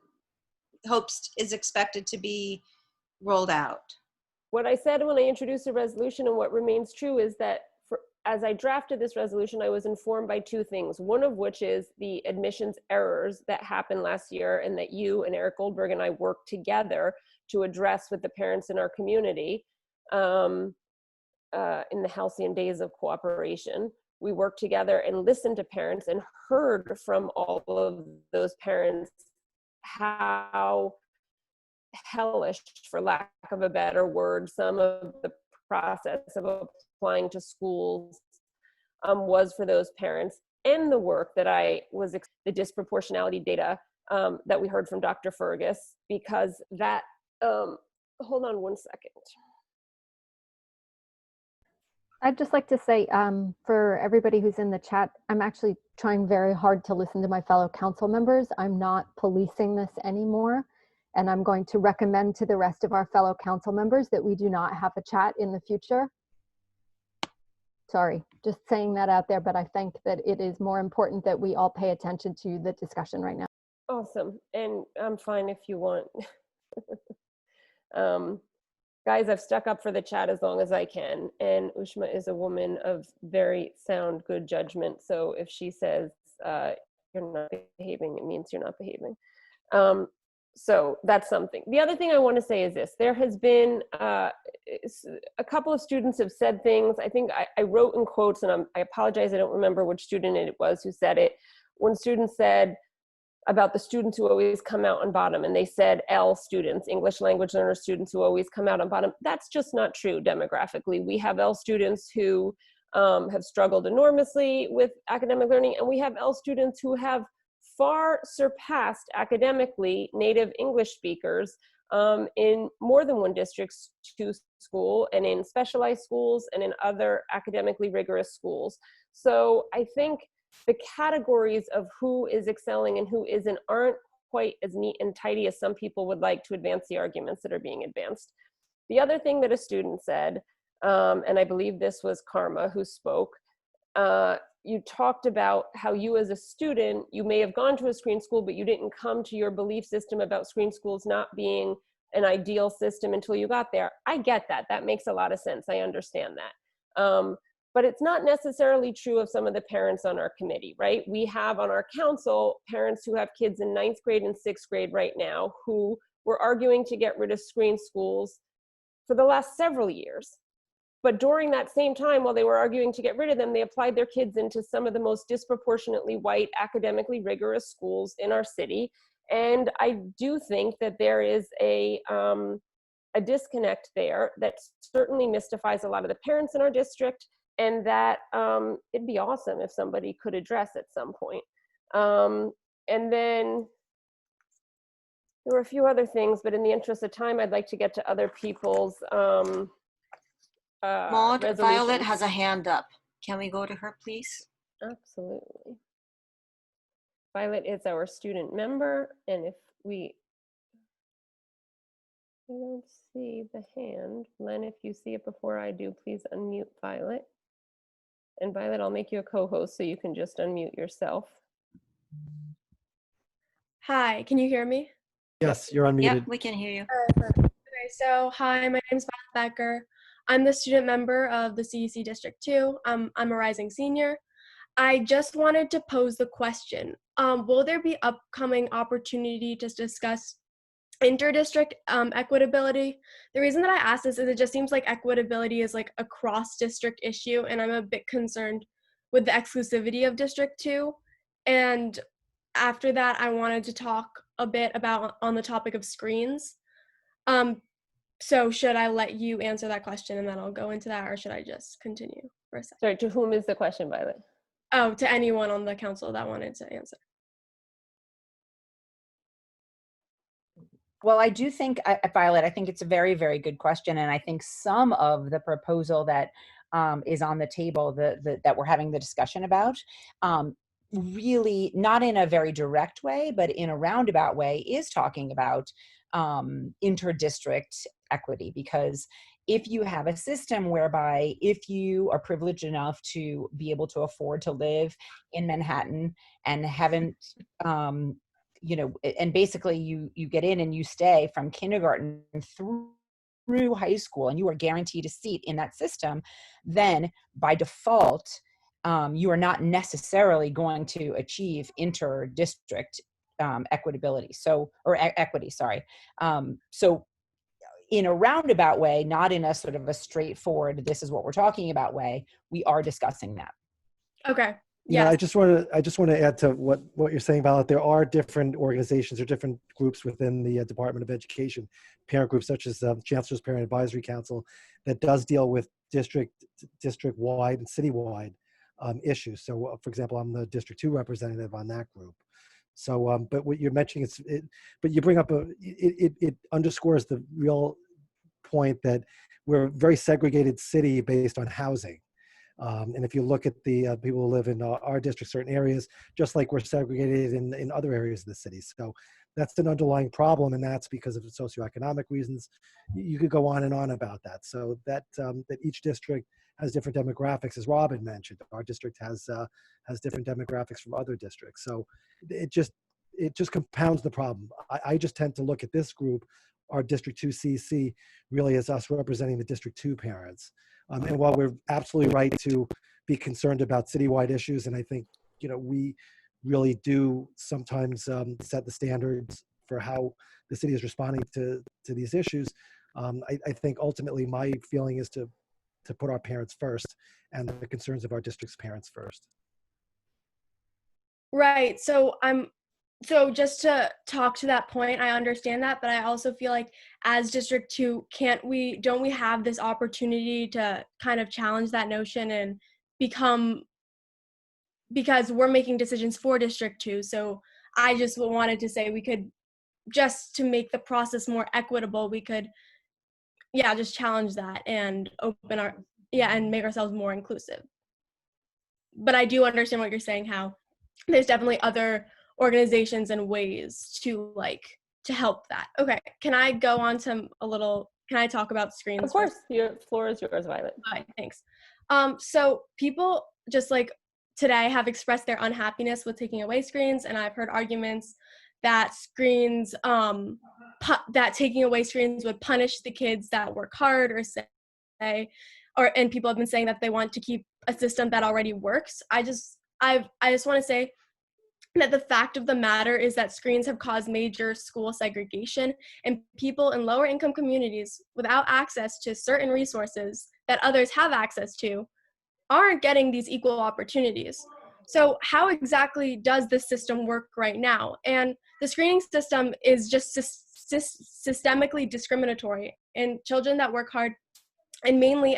hopes is expected to be rolled out? What I said when I introduced the resolution, and what remains true, is that as I drafted this resolution, I was informed by two things. One of which is the admissions errors that happened last year, and that you and Eric Goldberg and I worked together to address with the parents in our community in the halcyon days of cooperation. We worked together and listened to parents and heard from all of those parents how hellish, for lack of a better word, some of the process of applying to schools was for those parents, and the work that the disproportionality data that we heard from Dr. Fergus, because that, hold on one second. I'd just like to say, for everybody who's in the chat, I'm actually trying very hard to listen to my fellow council members. I'm not policing this anymore. And I'm going to recommend to the rest of our fellow council members that we do not have a chat in the future. Sorry, just saying that out there, but I think that it is more important that we all pay attention to the discussion right now. Awesome. And I'm fine if you want. Guys, I've stuck up for the chat as long as I can. And Ushma is a woman of very sound, good judgment. So if she says you're not behaving, it means you're not behaving. So that's something. The other thing I want to say is this. There has been a couple of students have said things. I think I wrote in quotes, and I apologize, I don't remember which student it was who said it. One student said about the students who always come out on bottom, and they said L students, English language learner students who always come out on bottom. That's just not true demographically. We have L students who have struggled enormously with academic learning, and we have L students who have far surpassed academically native English speakers in more than one district's to school, and in specialized schools, and in other academically rigorous schools. So I think the categories of who is excelling and who isn't aren't quite as neat and tidy as some people would like to advance the arguments that are being advanced. The other thing that a student said, and I believe this was Karma who spoke, you talked about how you as a student, you may have gone to a screen school, but you didn't come to your belief system about screen schools not being an ideal system until you got there. I get that. That makes a lot of sense. I understand that. But it's not necessarily true of some of the parents on our committee, right? We have on our council parents who have kids in 9th grade and 6th grade right now who were arguing to get rid of screen schools for the last several years. But during that same time, while they were arguing to get rid of them, they applied their kids into some of the most disproportionately white, academically rigorous schools in our city. And I do think that there is a disconnect there that certainly mystifies a lot of the parents in our district, and that it'd be awesome if somebody could address at some point. And then there were a few other things, but in the interest of time, I'd like to get to other people's Maud, Violet resolutions. has a hand up. Can we go to her, please? Absolutely. Violet is our student member, and if I don't see the hand. Len, if you see it before I do, please unmute Violet. And Violet, I'll make you a co-host so you can just unmute yourself. Hi, can you hear me? Yes, you're unmuted. Yep, we can hear you. Okay, so hi, my name's Violet Becker. I'm the student member of the CEC District 2. I'm a rising senior. I just wanted to pose the question, will there be upcoming opportunity to discuss inter-district equitability? The reason that I ask this is it just seems like equitability is like a cross-district issue, and I'm a bit concerned with the exclusivity of District 2. And after that, I wanted to talk a bit about on the topic of screens. So should I let you answer that question and then I'll go into that, or should I just continue for a second? Sorry, to whom is the question, Violet? Oh, to anyone on the council that wanted to answer. Well, I do think, Violet, I think it's a very, very good question. And I think some of the proposal that is on the table that we're having the discussion about, really not in a very direct way, but in a roundabout way, is talking about inter-district equity. Because if you have a system whereby if you are privileged enough to be able to afford to live in Manhattan and haven't, you know, and basically you get in and you stay from kindergarten through high school and you are guaranteed a seat in that system, then by default, you are not necessarily going to achieve inter-district equitability. So, or equity, sorry. So in a roundabout way, not in a sort of a straightforward, this is what we're talking about way, we are discussing that. Okay. Yeah, I just want to add to what you're saying, Violet. There are different organizations or different groups within the Department of Education, parent groups such as Chancellor's Parent Advisory Council, that does deal with district-wide and city-wide issues. So, for example, I'm the District 2 representative on that group. So, but what you're mentioning, but you bring up it underscores the real point that we're a very segregated city based on housing. And if you look at the people who live in our district, certain areas, just like we're segregated in other areas of the city. So that's an underlying problem, and that's because of socioeconomic reasons. You could go on and on about that. So that each district has different demographics, as Robin mentioned. Our district has different demographics from other districts. So it just compounds the problem. I just tend to look at this group, our District 2 CEC, really as us representing the District 2 parents. And while we're absolutely right to be concerned about citywide issues, and I think, we really do sometimes set the standards for how the city is responding to these issues, I think ultimately my feeling is to put our parents first and the concerns of our district's parents first. Right. So just to talk to that point, I understand that, but I also feel like as District 2, don't we have this opportunity to kind of challenge that notion and because we're making decisions for District 2. So I just wanted to say we could, just to make the process more equitable, we could, just challenge that and and make ourselves more inclusive. But I do understand what you're saying, how there's definitely other organizations and ways to help that. Okay, can I go on to can I talk about screens? Of course, your floor is yours, Violet. Hi, thanks. So people just today have expressed their unhappiness with taking away screens, and I've heard arguments that screens, that taking away screens would punish the kids that work hard, and people have been saying that they want to keep a system that already works. I just want to say that the fact of the matter is that screens have caused major school segregation, and people in lower income communities without access to certain resources that others have access to aren't getting these equal opportunities. So how exactly does this system work right now? And the screening system is just systemically discriminatory, and children that work hard and mainly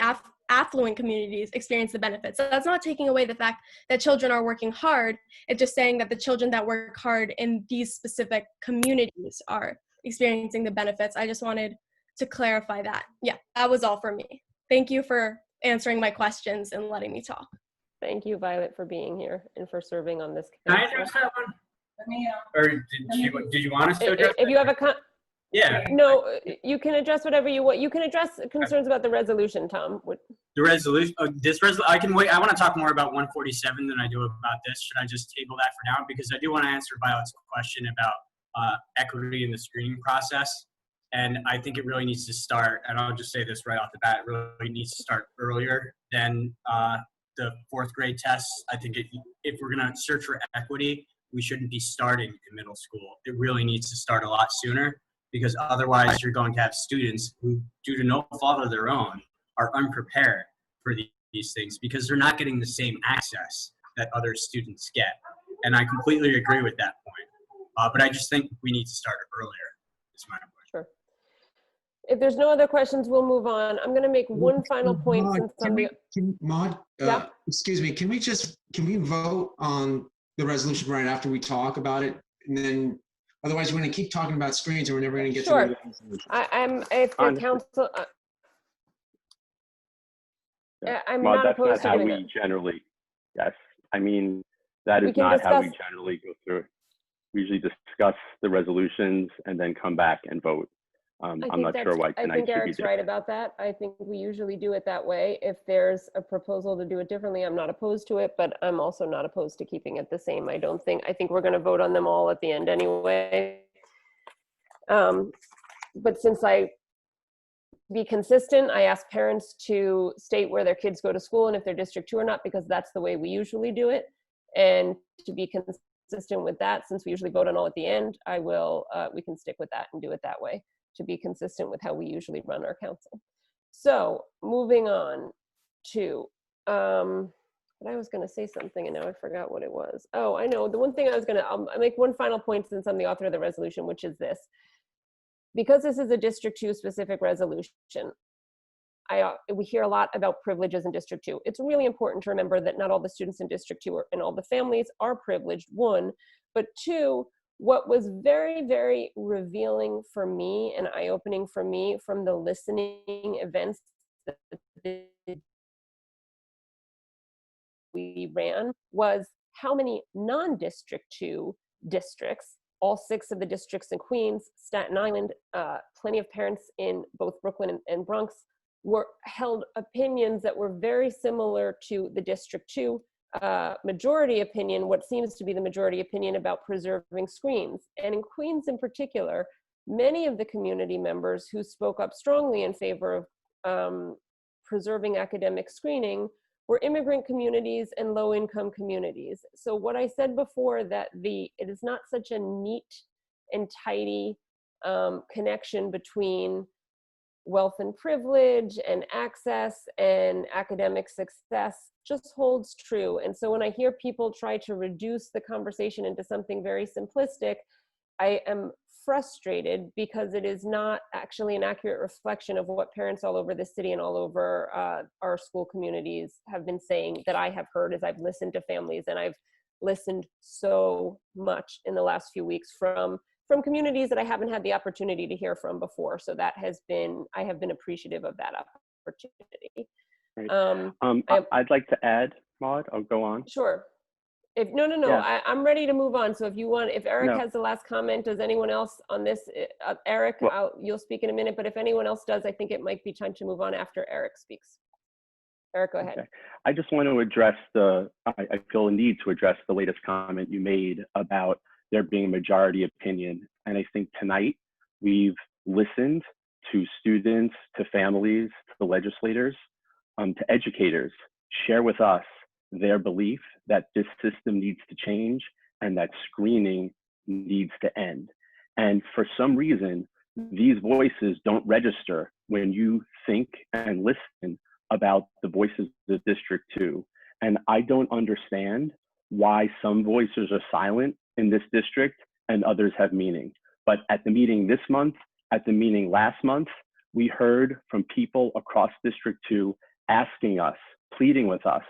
affluent communities experience the benefits. So that's not taking away the fact that children are working hard. It's just saying that the children that work hard in these specific communities are experiencing the benefits. I just wanted to clarify that. Yeah, that was all for me. Thank you for answering my questions and letting me talk. Thank you, Violet, for being here and for serving on this Can I council. address that one? Or did you want us to address If you have a Yeah. No, you can address whatever you want. You can address concerns about the resolution, Tom. The resolution, I can wait. I want to talk more about 147 than I do about this. Should I just table that for now? Because I do want to answer Violet's question about equity in the screening process. And I think it really needs to start, and I'll just say this right off the bat, it really needs to start earlier than the 4th grade tests. I think if we're going to search for equity, we shouldn't be starting in middle school. It really needs to start a lot sooner, because otherwise you're going to have students who, due to no fault of their own, are unprepared for these things because they're not getting the same access that other students get. And I completely agree with that point. But I just think we need to start earlier. Is my point. Sure. If there's no other questions, we'll move on. I'm going to make one final point. Maud, excuse me, can we vote on the resolution right after we talk about it? And then otherwise we're going to keep talking about screens and we're never going to get to the resolution. If the council, I'm Maud, not that's opposed not to how doing we it. generally, yes. I mean, that We is can not how we discuss- generally go through it. We usually discuss the resolutions and then come back and vote. I'm not sure why I tonight think should be Eric's different. right about that. I think we usually do it that way. If there's a proposal to do it differently, I'm not opposed to it, but I'm also not opposed to keeping it the same. I think we're going to vote on them all at the end anyway. But since be consistent, I ask parents to state where their kids go to school and if they're District 2 or not, because that's the way we usually do it. And to be consistent with that, since we usually vote on all at the end, we can stick with that and do it that way, to be consistent with how we usually run our council. So moving on to, but I was going to say something and now I forgot what it was. Oh, I know. The one thing I'll make one final point since I'm the author of the resolution, which is this. Because this is a District 2 specific resolution, we hear a lot about privileges in District 2. It's really important to remember that not all the students in District 2 and all the families are privileged, one, but two, what was very, very revealing for me and eye-opening for me from the listening events that the we ran was how many non-District 2 districts, all 6 of the districts in Queens, Staten Island, plenty of parents in both Brooklyn and Bronx, were held opinions that were very similar to the District 2 majority opinion, what seems to be the majority opinion about preserving screens. And in Queens in particular, many of the community members who spoke up strongly in favor of preserving academic screening were immigrant communities and low-income communities. So what I said before, that it is not such a neat and tidy connection between wealth and privilege and access and academic success, just holds true. And so when I hear people try to reduce the conversation into something very simplistic, I am frustrated because it is not actually an accurate reflection of what parents all over the city and all over our school communities have been saying, that I have heard as I've listened to families. And I've listened so much in the last few weeks from communities that I haven't had the opportunity to hear from before. So that has been, I have been appreciative of that opportunity. Right. I'd like to add, Maud, I'll go on. Sure. No, Yeah. I'm ready to move on. So if you want, if Eric No. has the last comment, does anyone else on this? Eric, you'll speak in a minute, but if anyone else does, I think it might be time to move on after Eric speaks. Eric, go ahead. Okay. I just want to address I feel a need to address the latest comment you made about there being a majority opinion. And I think tonight we've listened to students, to families, to legislators, to educators share with us their belief that this system needs to change and that screening needs to end. And for some reason, these voices don't register when you think and listen about the voices of District 2. And I don't understand why some voices are silent in this district and others have meaning. But at the meeting this month, at the meeting last month, we heard from people across District 2 asking us, pleading with us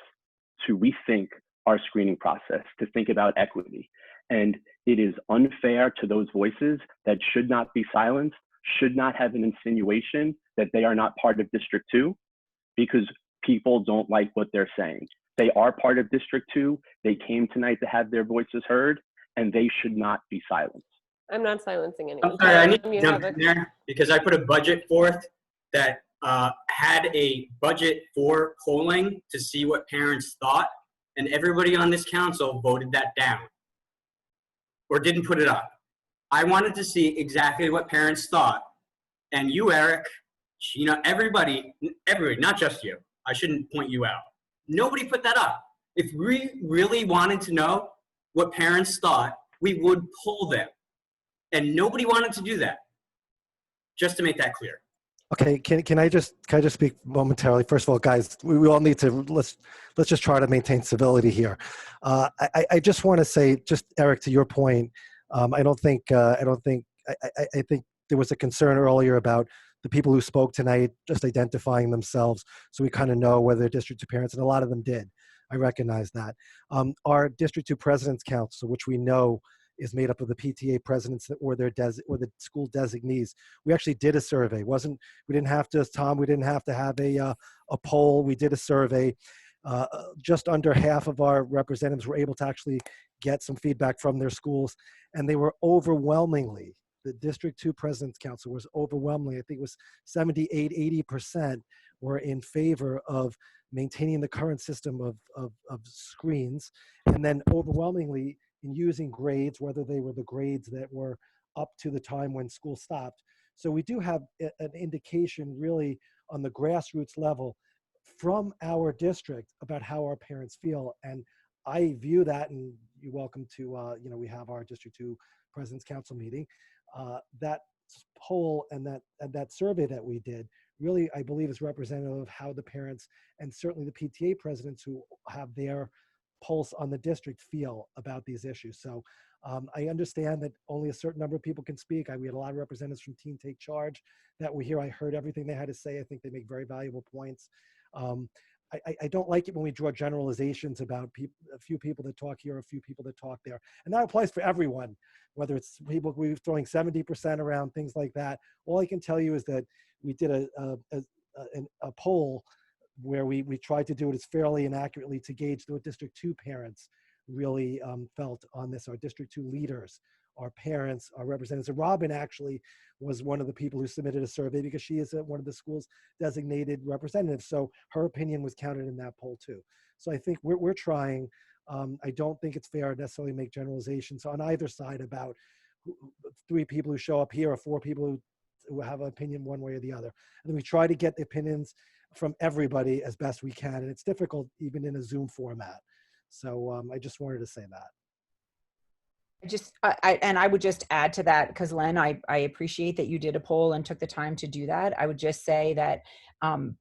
to rethink our screening process, to think about equity. And it is unfair to those voices that should not be silenced, should not have an insinuation that they are not part of District 2, because people don't like what they're saying. They are part of District 2. They came tonight to have their voices heard, and they should not be silenced. I'm not silencing anyone. I'm sorry, I need to jump in there because I put a budget forth that had a budget for polling to see what parents thought, and everybody on this council voted that down or didn't put it up. I wanted to see exactly what parents thought, and you, Eric, you know, everybody, not just you, I shouldn't point you out. Nobody put that up. If we really wanted to know what parents thought, we would poll them. And nobody wanted to do that. Just to make that clear. Okay, can I just speak momentarily? First of all, guys, we all need to let's just try to maintain civility here. I just want to say, just Eric, to your point, I think there was a concern earlier about the people who spoke tonight just identifying themselves, so we kind of know whether they're District 2 parents, and a lot of them did. I recognize that. Our District 2 President's Council, which we know is made up of the PTA presidents or the school designees. We actually did a survey. We didn't have to, Tom, we didn't have to have a poll. We did a survey. Just under half of our representatives were able to actually get some feedback from their schools, and they were overwhelmingly, the District 2 President's Council was overwhelmingly, I think it was 78, 80% were in favor of maintaining the current system of screens, and then overwhelmingly in using grades, whether they were the grades that were up to the time when school stopped. So we do have an indication really on the grassroots level from our district about how our parents feel. And I view that, and you're welcome to, we have our District 2 President's Council meeting. That poll and that survey that we did really, I believe, is representative of how the parents and certainly the PTA presidents who have their pulse on the district feel about these issues. So I understand that only a certain number of people can speak. We had a lot of representatives from Teen Take Charge that were here. I heard everything they had to say. I think they make very valuable points. I don't like it when we draw generalizations about a few people that talk here, a few people that talk there. And that applies for everyone, whether it's people we're throwing 70% around, things like that. All I can tell you is that we did a poll where we tried to do it as fairly and accurately to gauge what District 2 parents really felt on this. Our District 2 leaders, our parents, our representatives. And Robin actually was one of the people who submitted a survey because she is one of the school's designated representatives. So her opinion was counted in that poll too. So I think we're trying. I don't think it's fair to necessarily make generalizations on either side about 3 people who show up here or 4 people who have an opinion one way or the other. And we try to get the opinions from everybody as best we can. And it's difficult even in a Zoom format. So I just wanted to say that. I would just add to that, because Len, I appreciate that you did a poll and took the time to do that. I would just say that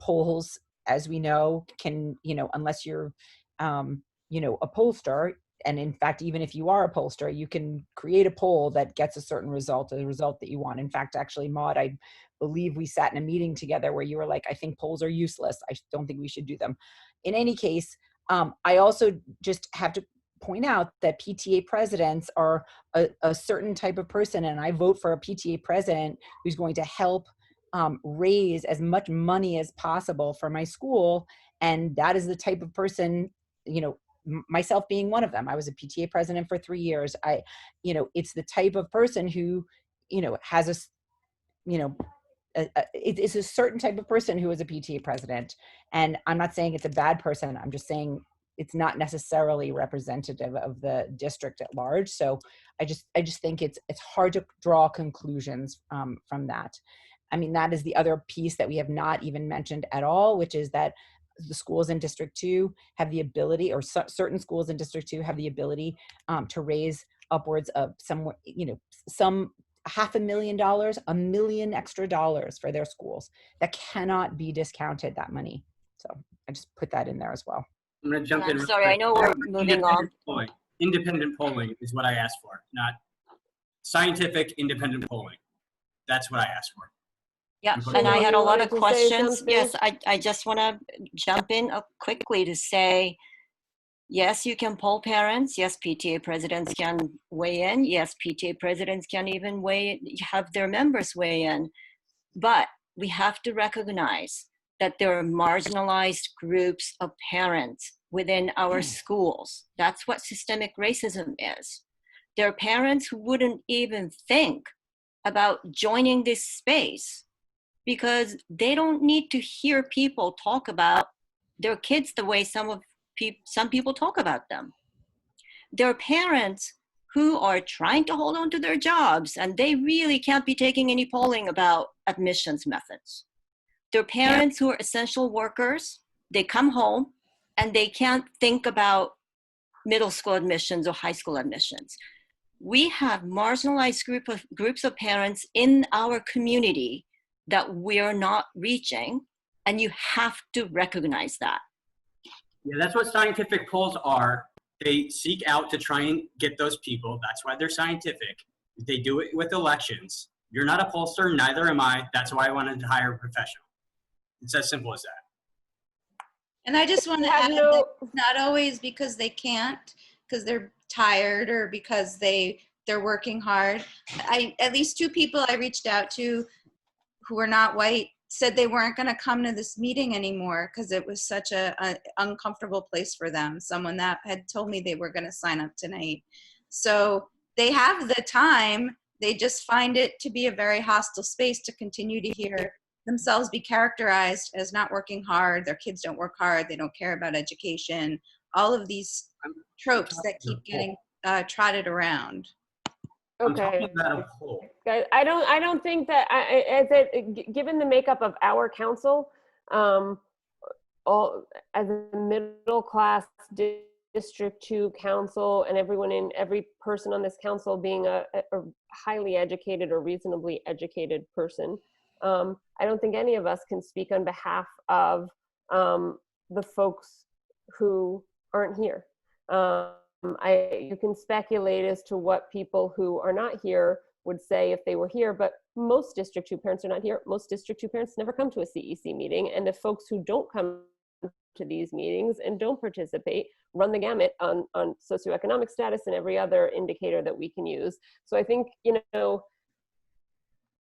polls, as we know, can, unless you're, a pollster, and in fact, even if you are a pollster, you can create a poll that gets a certain result, a result that you want. In fact, actually, Maud, I believe we sat in a meeting together where you were like, I think polls are useless. I don't think we should do them. In any case, I also just have to point out that PTA presidents are a certain type of person, and I vote for a PTA president who's going to help raise as much money as possible for my school. And that is the type of person, myself being one of them. I was a PTA president for 3 years. It's the type of person who, has it's a certain type of person who is a PTA president. And I'm not saying it's a bad person. I'm just saying it's not necessarily representative of the district at large. So I just think it's hard to draw conclusions from that. I mean, that is the other piece that we have not even mentioned at all, which is that the schools in District 2 have the ability, or certain schools in District 2 have the ability to raise upwards of some $500,000, $1 million extra dollars for their schools. That cannot be discounted, that money. So I just put that in there as well. I'm going to jump in. I'm sorry, I know we're moving on. Independent polling is what I asked for, not scientific independent polling. That's what I asked for. Yeah, and I had a lot of questions. Yes, I just want to jump in quickly to say, yes, you can poll parents. Yes, PTA presidents can weigh in. Yes, PTA presidents can even have their members weigh in. But we have to recognize that there are marginalized groups of parents within our schools. That's what systemic racism is. There are parents who wouldn't even think about joining this space because they don't need to hear people talk about their kids the way some people talk about them. There are parents who are trying to hold on to their jobs and they really can't be taking any polling about admissions methods. There are parents who are essential workers. They come home and they can't think about middle school admissions or high school admissions. We have marginalized groups of parents in our community that we're not reaching, and you have to recognize that. Yeah, that's what scientific polls are. They seek out to try and get those people. That's why they're scientific. They do it with elections. You're not a pollster, neither am I. That's why I wanted to hire a professional. It's as simple as that. And I just want to add that it's not always because they can't, because they're tired or because they're working hard. At least 2 people I reached out to who were not white said they weren't going to come to this meeting anymore because it was such an uncomfortable place for them. Someone that had told me they were going to sign up tonight. So they have the time. They just find it to be a very hostile space to continue to hear themselves be characterized as not working hard. Their kids don't work hard. They don't care about education. All of these tropes that keep getting trotted around. Okay. Guys, I don't think that given the makeup of our council, all as a middle class District 2 council and every person on this council being a highly educated or reasonably educated person, I don't think any of us can speak on behalf of the folks who aren't here. You can speculate as to what people who are not here would say if they were here, but most District 2 parents are not here. Most District 2 parents never come to a CEC meeting, and the folks who don't come to these meetings and don't participate run the gamut on socioeconomic status and every other indicator that we can use. So I think,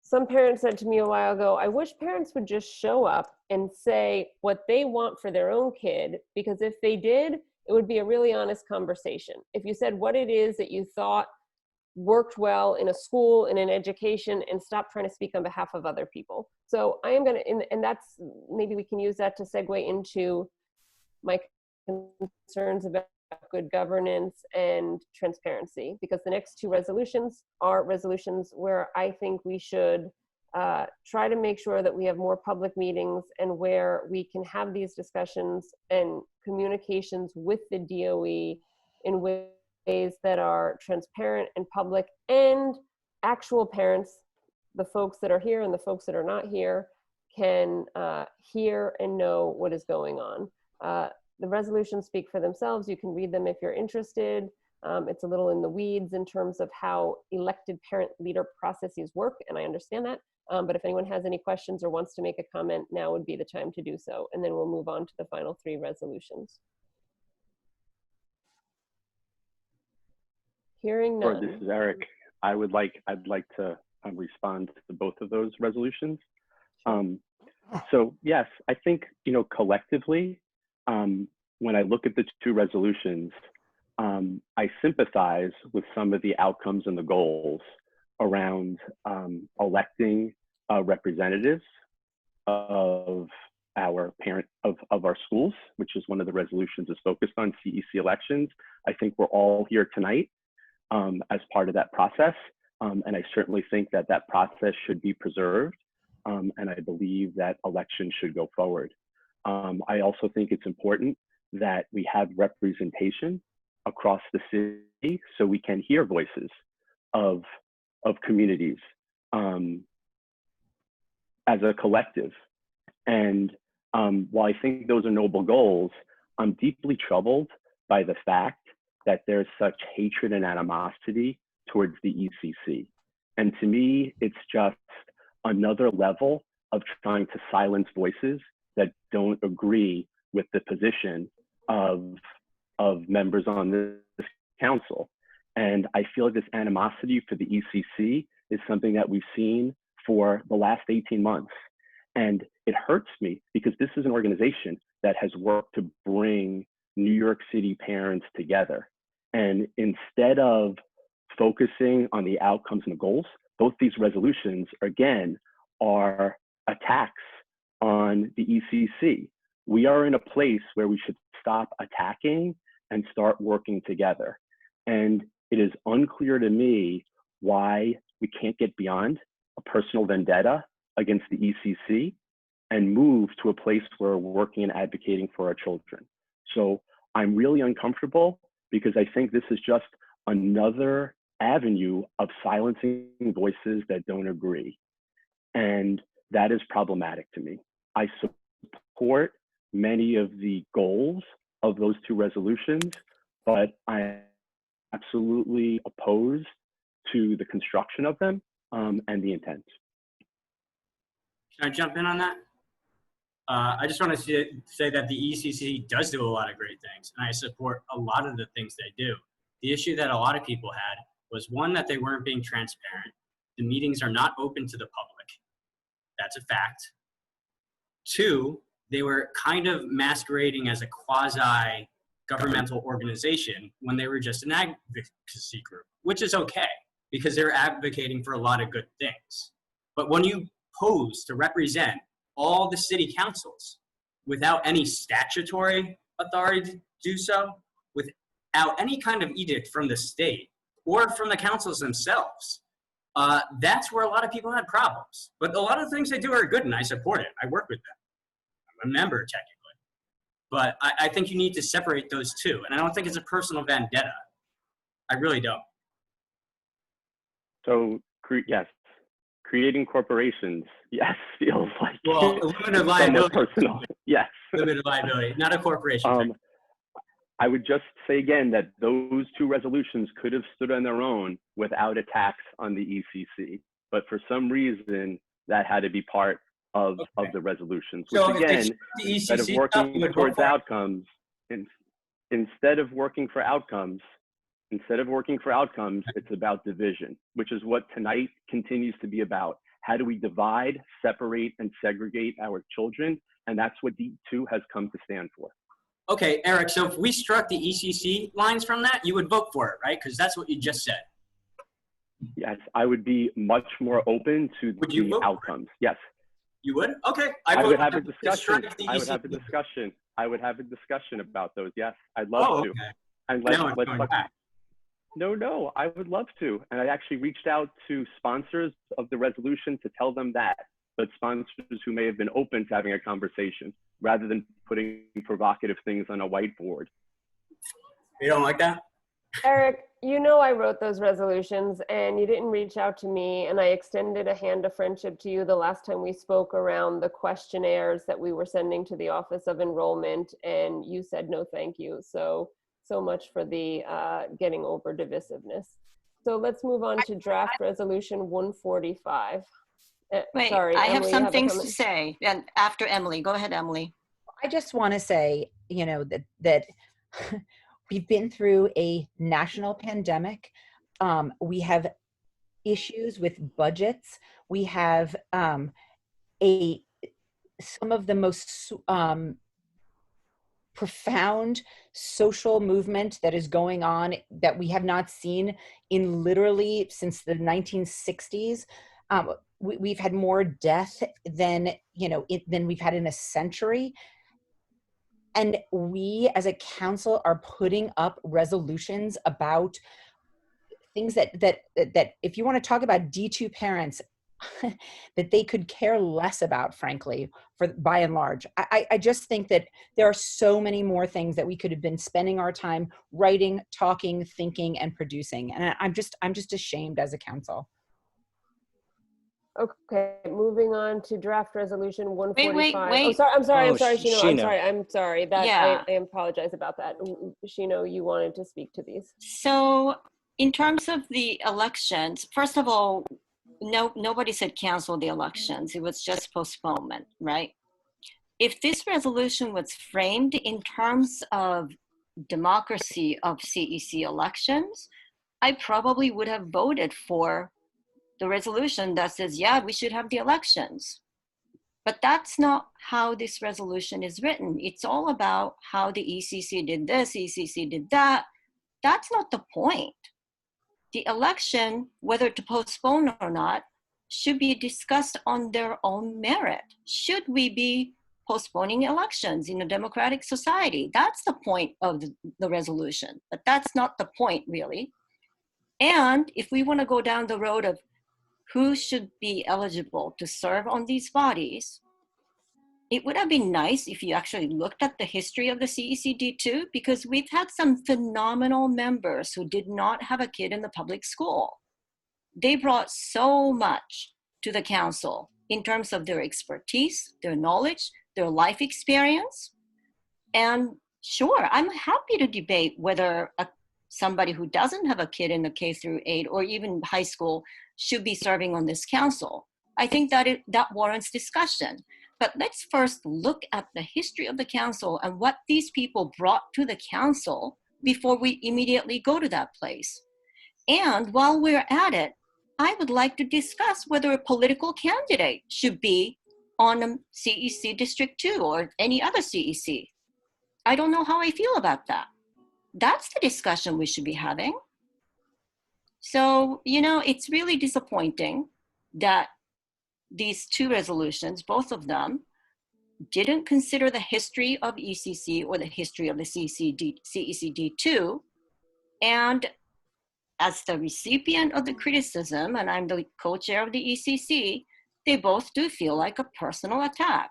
some parents said to me a while ago, I wish parents would just show up and say what they want for their own kid, because if they did, it would be a really honest conversation. If you said what it is that you thought worked well in a school, in an education, and stop trying to speak on behalf of other people. So I am going to, and that's, maybe we can use that to segue into my concerns about good governance and transparency, because the next two resolutions are resolutions where I think we should try to make sure that we have more public meetings and where we can have these discussions and communications with the DOE in ways that are transparent and public, and actual parents, the folks that are here and the folks that are not here, can hear and know what is going on. The resolutions speak for themselves. You can read them if you're interested. It's a little in the weeds in terms of how elected parent leader processes work, and I understand that. But if anyone has any questions or wants to make a comment, now would be the time to do so. And then we'll move on to the final three resolutions. Hearing none. This is Eric. I'd like to respond to both of those resolutions. So yes, I think, collectively, when I look at the two resolutions, I sympathize with some of the outcomes and the goals around electing representatives of our our schools, which is one of the resolutions is focused on CEC elections. I think we're all here tonight as part of that process. And I certainly think that that process should be preserved. And I believe that elections should go forward. I also think it's important that we have representation across the city so we can hear voices of communities as a collective. And while I think those are noble goals, I'm deeply troubled by the fact that there's such hatred and animosity towards the ECC. And to me, it's just another level of trying to silence voices that don't agree with the position of members on this council. And I feel like this animosity for the ECC is something that we've seen for the last 18 months. And it hurts me because this is an organization that has worked to bring New York City parents together. And instead of focusing on the outcomes and the goals, both these resolutions, again, are attacks on the ECC. We are in a place where we should stop attacking and start working together. And it is unclear to me why we can't get beyond a personal vendetta against the ECC and move to a place where we're working and advocating for our children. So I'm really uncomfortable because I think this is just another avenue of silencing voices that don't agree. And that is problematic to me. I support many of the goals of those two resolutions, but I am absolutely opposed to the construction of them and the intent. Can I jump in on that? I just want to say that the ECC does do a lot of great things, and I support a lot of the things they do. The issue that a lot of people had was, one, that they weren't being transparent. The meetings are not open to the public. That's a fact. Two, they were kind of masquerading as a quasi-governmental organization when they were just an advocacy group, which is okay because they're advocating for a lot of good things. But when you pose to represent all the city councils without any statutory authority to do so, without any kind of edict from the state or from the councils themselves, that's where a lot of people had problems. But a lot of the things they do are good, and I support it. I work with them. I'm a member, technically. But I think you need to separate those two, and I don't think it's a personal vendetta. I really don't. So, yes, creating corporations, yes, feels like limited liability. Personal. Yes. Limited liability, not a corporation. I would just say again that those two resolutions could have stood on their own without attacks on the ECC, but for some reason that had to be part of the resolutions. Which So again, the instead of ECC working would towards vote for it. outcomes, instead of working for outcomes, it's about division, which is what tonight continues to be about. How do we divide, separate, and segregate our children? And that's what D2 has come to stand for. Okay, Eric, so if we struck the ECC lines from that, you would vote for it, right? Because that's what you just said. Yes, I would be much more open to the outcomes. Yes. You would? Okay. I would have a discussion. I would have a discussion. I would have a discussion about those. Yes, I'd love to. And no, I would love to. And I actually reached out to sponsors of the resolution to tell them that, but sponsors who may have been open to having a conversation rather than putting provocative things on a whiteboard. You don't like that? Eric, you know I wrote those resolutions and you didn't reach out to me, and I extended a hand of friendship to you the last time we spoke around the questionnaires that we were sending to the Office of Enrollment, and you said no thank you. So much for the getting over divisiveness. So let's move on to draft resolution 145. Wait, sorry, I Emily, have some things to comment? say. And after Emily, go ahead, Emily. I just want to say, you know, that we've been through a national pandemic. We have issues with budgets. We have some of the most profound social movement that is going on that we have not seen in literally since the 1960s. We've had more death than, you know, than we've had in a century. And we as a council are putting up resolutions about things that if you want to talk about D2 parents, that they could care less about, frankly, by and large. I just think that there are so many more things that we could have been spending our time writing, talking, thinking, and producing. And I'm just ashamed as a council. Okay, moving on to draft resolution 145. Wait. Oh, sorry, I'm sorry, Shino. I'm sorry. That Yeah. I apologize about that. Shino, you wanted to speak to these. So in terms of the elections, first of all, nobody said cancel the elections. It was just postponement, right? If this resolution was framed in terms of democracy of CEC elections, I probably would have voted for the resolution that says, yeah, we should have the elections. But that's not how this resolution is written. It's all about how the ECC did this, ECC did that. That's not the point. The election, whether to postpone or not, should be discussed on their own merit. Should we be postponing elections in a democratic society? That's the point of the resolution, but that's not the point really. And if we want to go down the road of who should be eligible to serve on these bodies, it would have been nice if you actually looked at the history of the CEC D2, because we've had some phenomenal members who did not have a kid in the public school. They brought so much to the council in terms of their expertise, their knowledge, their life experience. And sure, I'm happy to debate whether somebody who doesn't have a kid in the K through 8 or even high school should be serving on this council. I think that that warrants discussion. But let's first look at the history of the council and what these people brought to the council before we immediately go to that place. And while we're at it, I would like to discuss whether a political candidate should be on a CEC District 2 or any other CEC. I don't know how I feel about that. That's the discussion we should be having. So, you know, it's really disappointing that these two resolutions, both of them, didn't consider the history of ECC or the history of the CEC D2. And as the recipient of the criticism, and I'm the co-chair of the ECC, they both do feel like a personal attack.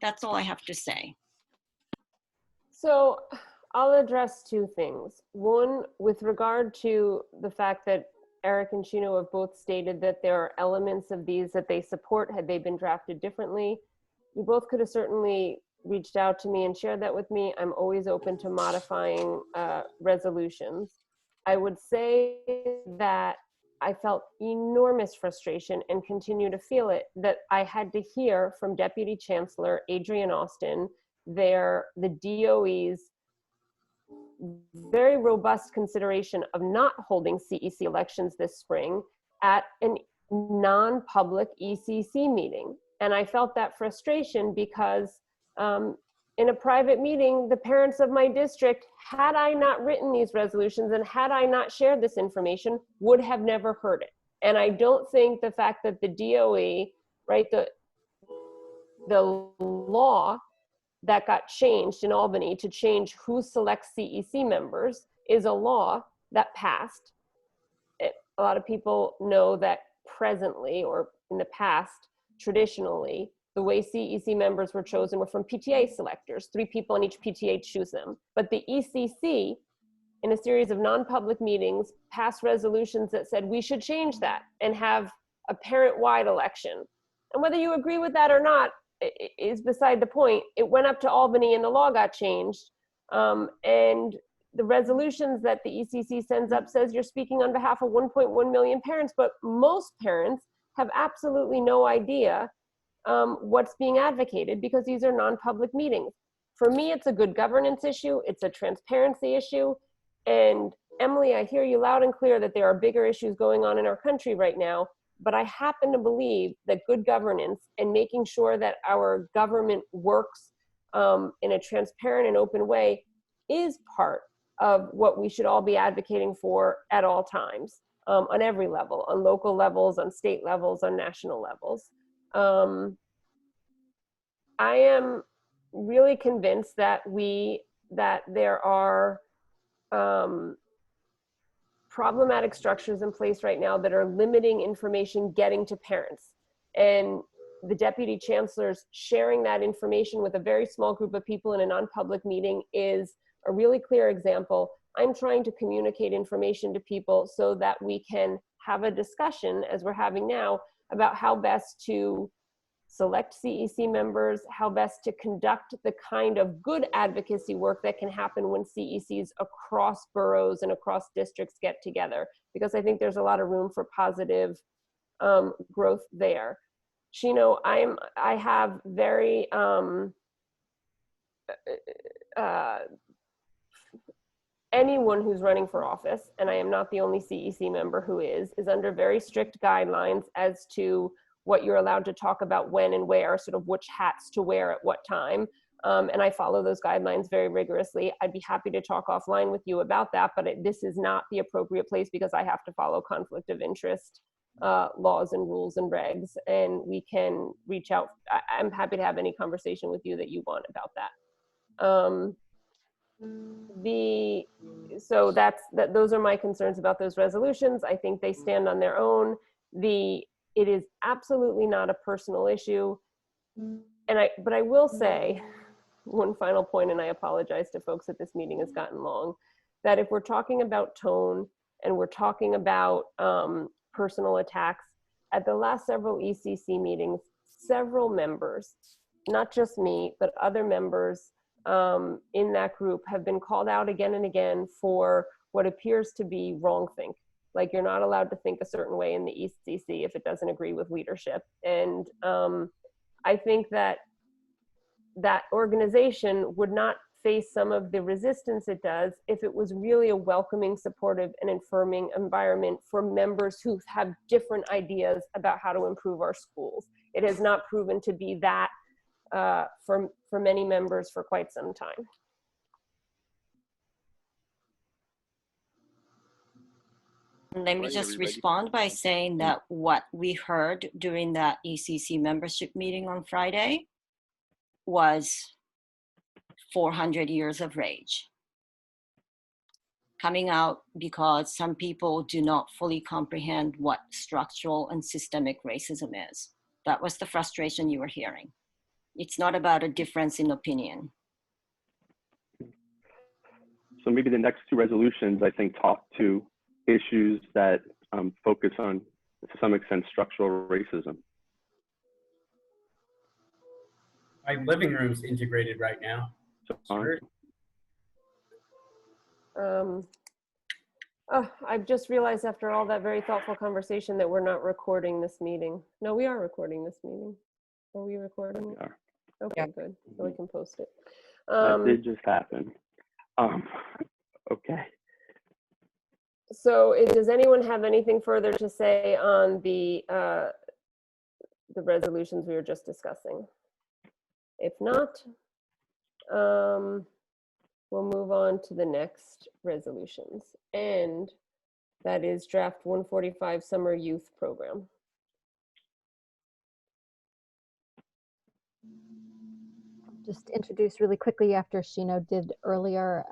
That's all I have to say. So I'll address two things. One, with regard to the fact that Eric and Shino have both stated that there are elements of these that they support had they been drafted differently. You both could have certainly reached out to me and shared that with me. I'm always open to modifying resolutions. I would say that I felt enormous frustration and continue to feel it, that I had to hear from Deputy Chancellor Adrian Austin, the DOE's very robust consideration of not holding CEC elections this spring at an non-public ECC meeting. And I felt that frustration because in a private meeting, the parents of my district, had I not written these resolutions and had I not shared this information, would have never heard it. And I don't think the fact that the DOE, right, the law that got changed in Albany to change who selects CEC members is a law that passed. A lot of people know that presently, or in the past, traditionally, the way CEC members were chosen were from PTA selectors. 3 people in each PTA choose them. But the ECC, in a series of non-public meetings, passed resolutions that said we should change that and have a parent-wide election. And whether you agree with that or not is beside the point. It went up to Albany and the law got changed. And the resolutions that the ECC sends up says you're speaking on behalf of 1.1 million parents, but most parents have absolutely no idea what's being advocated because these are non-public meetings. For me, it's a good governance issue. It's a transparency issue. And Emily, I hear you loud and clear that there are bigger issues going on in our country right now, but I happen to believe that good governance and making sure that our government works in a transparent and open way is part of what we should all be advocating for at all times, on every level, on local levels, on state levels, on national levels. I am really convinced that there are problematic structures in place right now that are limiting information getting to parents. And the deputy chancellor's sharing that information with a very small group of people in a non-public meeting is a really clear example. I'm trying to communicate information to people so that we can have a discussion, as we're having now, about how best to select CEC members, how best to conduct the kind of good advocacy work that can happen when CECs across boroughs and across districts get together, because I think there's a lot of room for positive growth there. Shino, I have very anyone who's running for office, and I am not the only CEC member who is under very strict guidelines as to what you're allowed to talk about when and where, sort of which hats to wear at what time. And I follow those guidelines very rigorously. I'd be happy to talk offline with you about that, but this is not the appropriate place because I have to follow conflict of interest laws and rules and regs, and we can reach out. I'm happy to have any conversation with you that you want about that. So those are my concerns about those resolutions. I think they stand on their own. It is absolutely not a personal issue. But I will say one final point, and I apologize to folks that this meeting has gotten long, that if we're talking about tone and we're talking about personal attacks, at the last several ECC meetings, several members, not just me, but other members in that group have been called out again and again for what appears to be wrongthink. Like, you're not allowed to think a certain way in the ECC if it doesn't agree with leadership. And I think that organization would not face some of the resistance it does if it was really a welcoming, supportive, and affirming environment for members who have different ideas about how to improve our schools. It has not proven to be that for many members for quite some time. Let me just respond by saying that what we heard during that ECC membership meeting on Friday was 400 years of rage coming out because some people do not fully comprehend what structural and systemic racism is. That was the frustration you were hearing. It's not about a difference in opinion. So maybe the next 2 resolutions, I think, talk to issues that focus on, to some extent, structural racism. My living room's integrated right now. I've just realized after all that very thoughtful conversation that we're not recording this meeting. No, we are recording this meeting. Are we recording? We are. Okay, good. So we can post it. That did just happen. Okay. So does anyone have anything further to say on the resolutions we were just discussing? If not, we'll move on to the next resolutions. And that is draft 145 Summer Youth Program. Just introduce really quickly after Shino did earlier,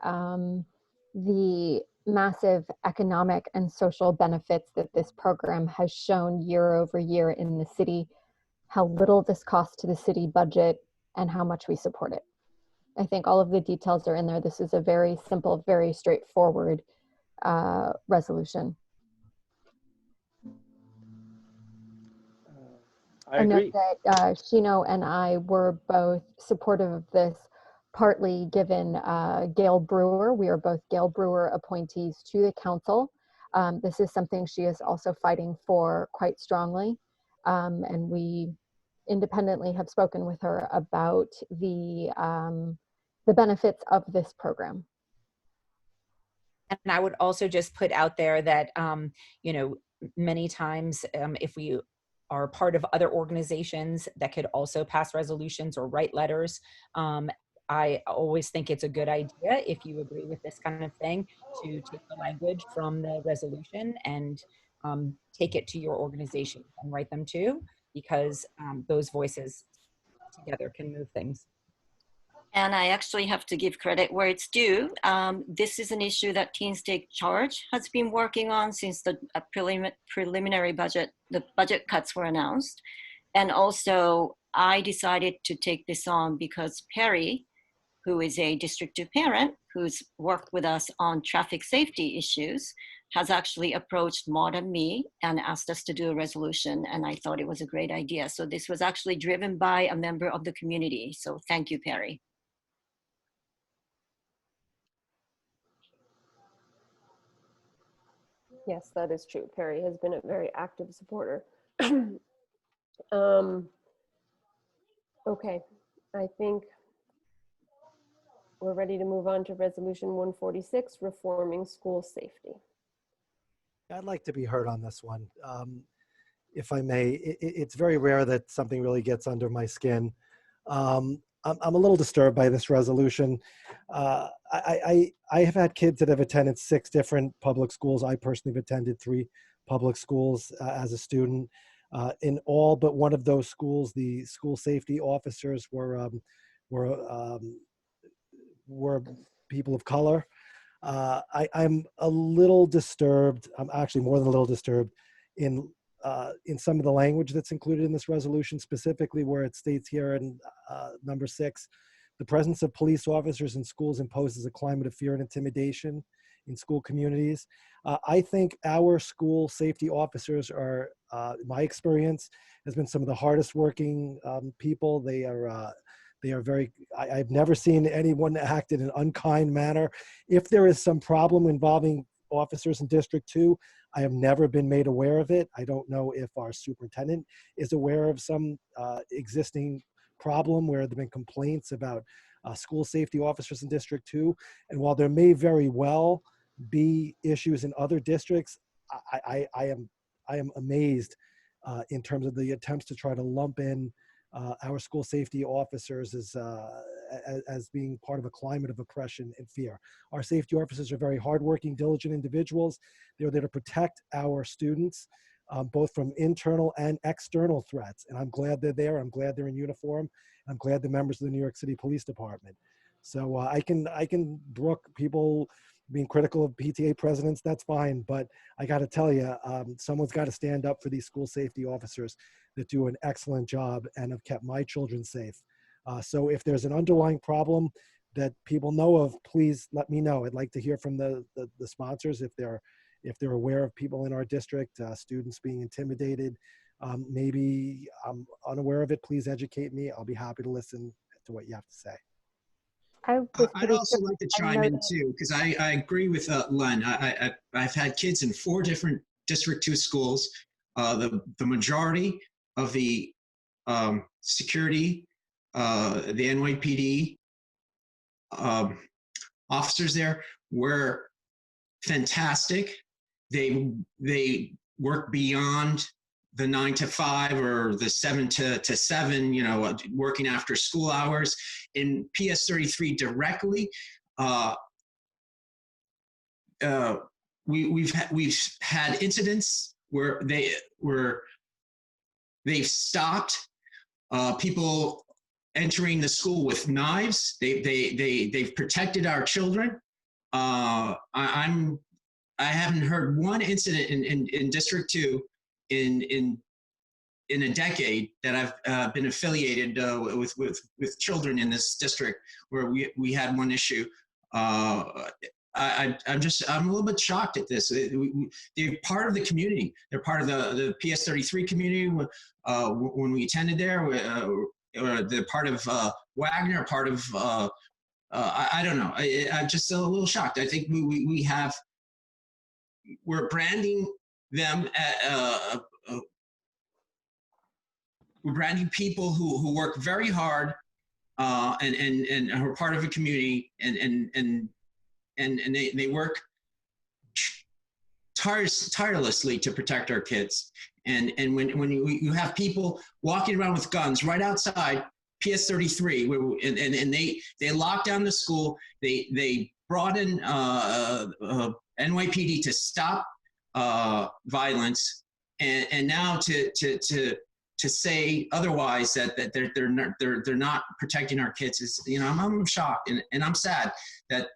the massive economic and social benefits that this program has shown year over year in the city, how little this costs to the city budget, and how much we support it. I think all of the details are in there. This is a very simple, very straightforward resolution. I agree. know that Shino and I were both supportive of this, partly given Gail Brewer. We are both Gail Brewer appointees to the council. This is something she is also fighting for quite strongly. And we independently have spoken with her about the benefits of this program. And I would also just put out there that, you know, many times if we are part of other organizations that could also pass resolutions or write letters, I always think it's a good idea, if you agree with this kind of thing, to take the language from the resolution and take it to your organization and write them too, because those voices together can move things. And I actually have to give credit where it's due. This is an issue that Teens Take Charge has been working on since the preliminary budget, the budget cuts were announced. And also I decided to take this on because Perry, who is a District 2 parent who's worked with us on traffic safety issues, has actually approached Maud and me and asked us to do a resolution, and I thought it was a great idea. So this was actually driven by a member of the community. So thank you, Perry. Yes, that is true. Perry has been a very active supporter. Okay, I think we're ready to move on to resolution 146, reforming school safety. I'd like to be heard on this one, if I may. It's very rare that something really gets under my skin. I'm a little disturbed by this resolution. I have had kids that have attended 6 different public schools. I personally have attended 3 public schools as a student. In all but one of those schools, the school safety officers were people of color. I'm a little disturbed. I'm actually more than a little disturbed in some of the language that's included in this resolution, specifically where it states here in number 6, the presence of police officers in schools imposes a climate of fear and intimidation in school communities. I think our school safety officers are, my experience, has been some of the hardest working people. They are very, I've never seen anyone act in an unkind manner. If there is some problem involving officers in District 2, I have never been made aware of it. I don't know if our superintendent is aware of some existing problem where there have been complaints about school safety officers in District 2. And while there may very well be issues in other districts, I am amazed in terms of the attempts to try to lump in our school safety officers as being part of a climate of oppression and fear. Our safety officers are very hardworking, diligent individuals. They're there to protect our students, both from internal and external threats. And I'm glad they're there. I'm glad they're in uniform. I'm glad they're members of the New York City Police Department. So I can brook people being critical of PTA presidents, that's fine. But I got to tell you, someone's got to stand up for these school safety officers that do an excellent job and have kept my children safe. So if there's an underlying problem that people know of, please let me know. I'd like to hear from the sponsors if they're aware of people in our district, students being intimidated. Maybe I'm unaware of it. Please educate me. I'll be happy to listen to what you have to say. I'd also like to chime in too, because I agree with Len. I've had kids in 4 different District 2 schools. The majority of the security, the NYPD officers there were fantastic. they work beyond the 9 to 5 or the 7 to 7, you know, working after school hours. In PS33 directly, we've had incidents where they've stopped people entering the school with knives. They've protected our children. I haven't heard one incident in District 2 in a decade that I've been affiliated with children in this district where we had one issue. I'm a little bit shocked at this. They're part of the community. They're part of the PS33 community. When we attended there, they're part of Wagner, part of I don't know. I'm just a little shocked. I think we're branding them we're branding people who work very hard and are part of a community and they work tirelessly to protect our kids. And when you have people walking around with guns right outside PS33, and they locked down the school, they brought in NYPD to stop violence, and now to say otherwise that they're not protecting our kids is, you know, I'm shocked and I'm sad that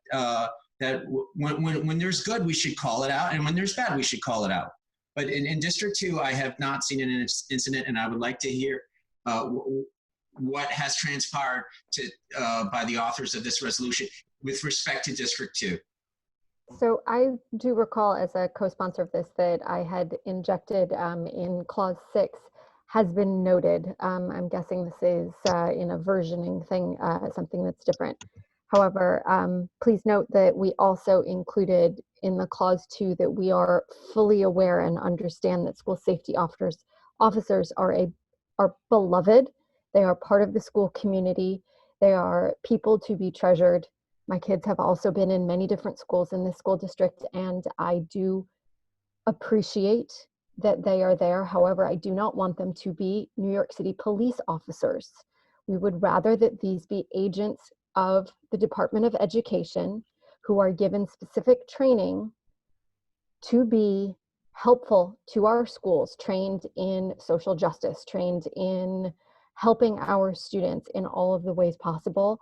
that when there's good we should call it out, and when there's bad we should call it out. But in District 2 I have not seen an incident, and I would like to hear what has transpired by the authors of this resolution with respect to District 2. So I do recall as a co-sponsor of this that I had injected in clause 6 has been noted. I'm guessing this is in a versioning thing, something that's different. However, please note that we also included in the clause 2 that we are fully aware and understand that school safety officers are beloved. They are part of the school community. They are people to be treasured. My kids have also been in many different schools in this school district, and I do appreciate that they are there. However, I do not want them to be New York City police officers. We would rather that these be agents of the Department of Education who are given specific training to be helpful to our schools, trained in social justice, trained in helping our students in all of the ways possible.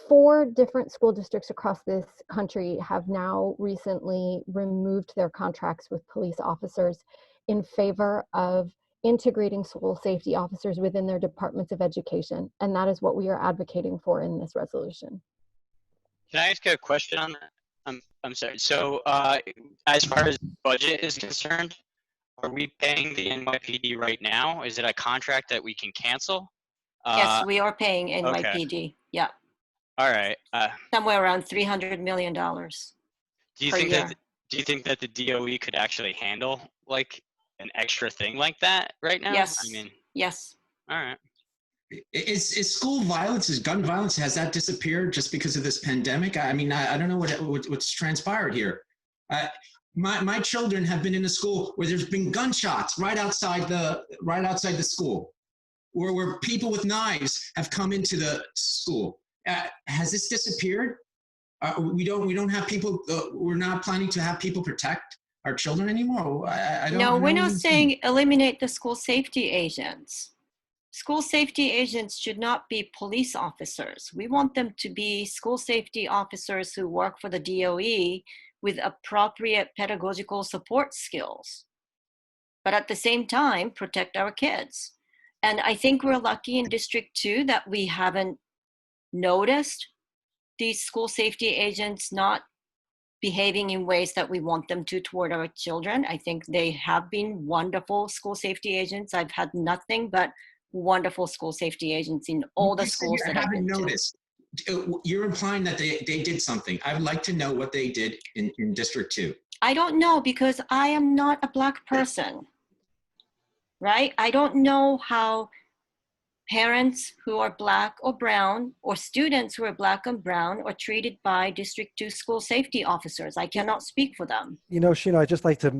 4 different school districts across this country have now recently removed their contracts with police officers in favor of integrating school safety officers within their departments of education. And that is what we are advocating for in this resolution. Can I ask a question on that? I'm sorry. So as far as budget is concerned, are we paying the NYPD right now? Is it a contract that we can cancel? Yes, we are paying NYPD. Okay. Yeah. All right. Somewhere around $300 million. Do you think that the DOE could actually handle like an extra thing like that right now? Yes. I mean, yes. All right. Is school violence, is gun violence, has that disappeared just because of this pandemic? I mean, I don't know what's transpired here. My children have been in a school where there's been gunshots right outside the school, where people with knives have come into the school. Has this disappeared? We don't have people. We're not planning to have people protect our children anymore. I don't. No, we're not saying eliminate the school safety agents. School safety agents should not be police officers. We want them to be school safety officers who work for the DOE with appropriate pedagogical support skills, but at the same time, protect our kids. And I think we're lucky in District 2 that we haven't noticed these school safety agents not behaving in ways that we want them to toward our children. I think they have been wonderful school safety agents. I've had nothing but wonderful school safety agents in all the schools that I've been noticed. You're implying that they did something. I would like to know what they did in District 2. I don't know, because I am not a Black person, right? I don't know how parents who are Black or brown, or students who are Black and brown, are treated by District 2 school safety officers. I cannot speak for them. You know, Sheena, I'd just like to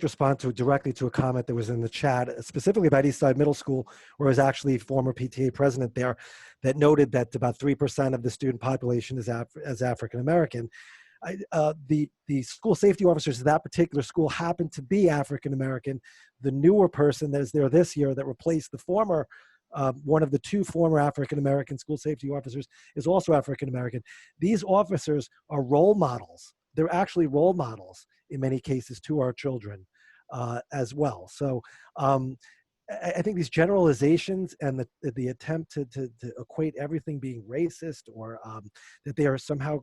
respond directly to a comment that was in the chat, specifically about Eastside Middle School, where I was actually former PTA president there, that noted that about 3% of the student population is African American. The school safety officers of that particular school happen to be African American. The newer person that is there this year that replaced the former one of the two former African-American school safety officers is also African-American. These officers are role models. They're actually role models in many cases to our children as well. So I think these generalizations and the attempt to equate everything being racist, or that they are somehow,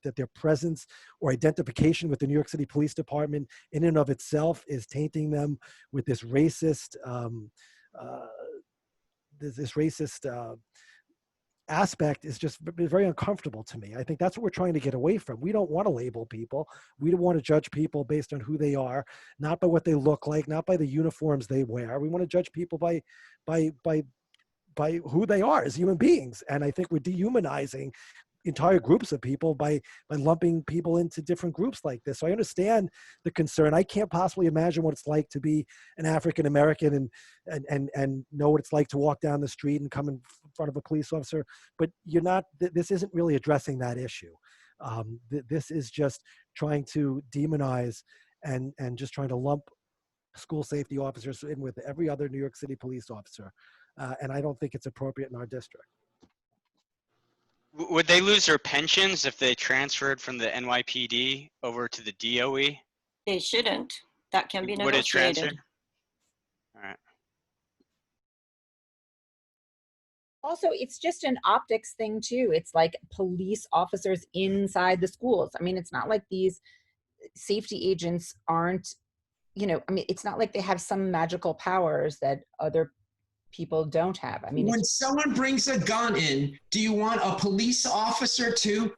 that their presence or identification with the New York City Police Department in and of itself is tainting them with this racist aspect, is just very uncomfortable to me. I think that's what we're trying to get away from. We don't want to label people. We don't want to judge people based on who they are, not by what they look like, not by the uniforms they wear. We want to judge people by who they are as human beings. And I think we're dehumanizing entire groups of people by lumping people into different groups like this. So I understand the concern. I can't possibly imagine what it's like to be an African American and know what it's like to walk down the street and come in front of a police officer. But this isn't really addressing that issue. This is just trying to demonize and just trying to lump school safety officers in with every other New York City police officer. And I don't think it's appropriate in our district. Would they lose their pensions if they transferred from the NYPD over to the DOE? They shouldn't. That can be Would it transfer? negotiated. All right. Also, it's just an optics thing too. It's like police officers inside the schools. I mean, it's not like these safety agents aren't, it's not like they have some magical powers that other people don't have. I mean, when someone brings a gun in, do you want a police officer to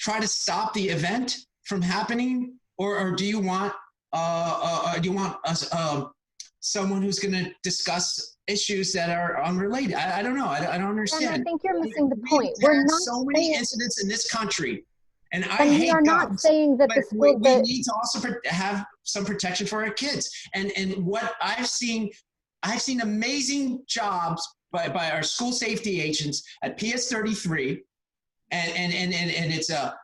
try to stop the event from happening, or do you want someone who's going to discuss issues that are unrelated? I don't know. I don't understand. And I think you're missing the point. We're not so many incidents in this country, and I and hate we are guns, not saying that the school we need to also have some protection for our kids. And what I've seen amazing jobs by our school safety agents at PS 33, and it's a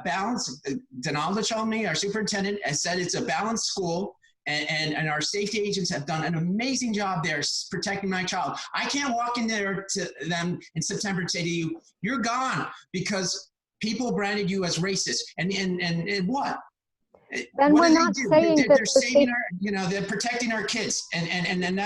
balance. Donalda Chalmey, our superintendent, has said it's a balanced school, and our safety agents have done an amazing job there protecting my child. I can't walk in there to them in September and say to you, "You're gone," because people branded you as racist. And what? Then What we're do not they do? saying that they're saving our, they're protecting our kids, and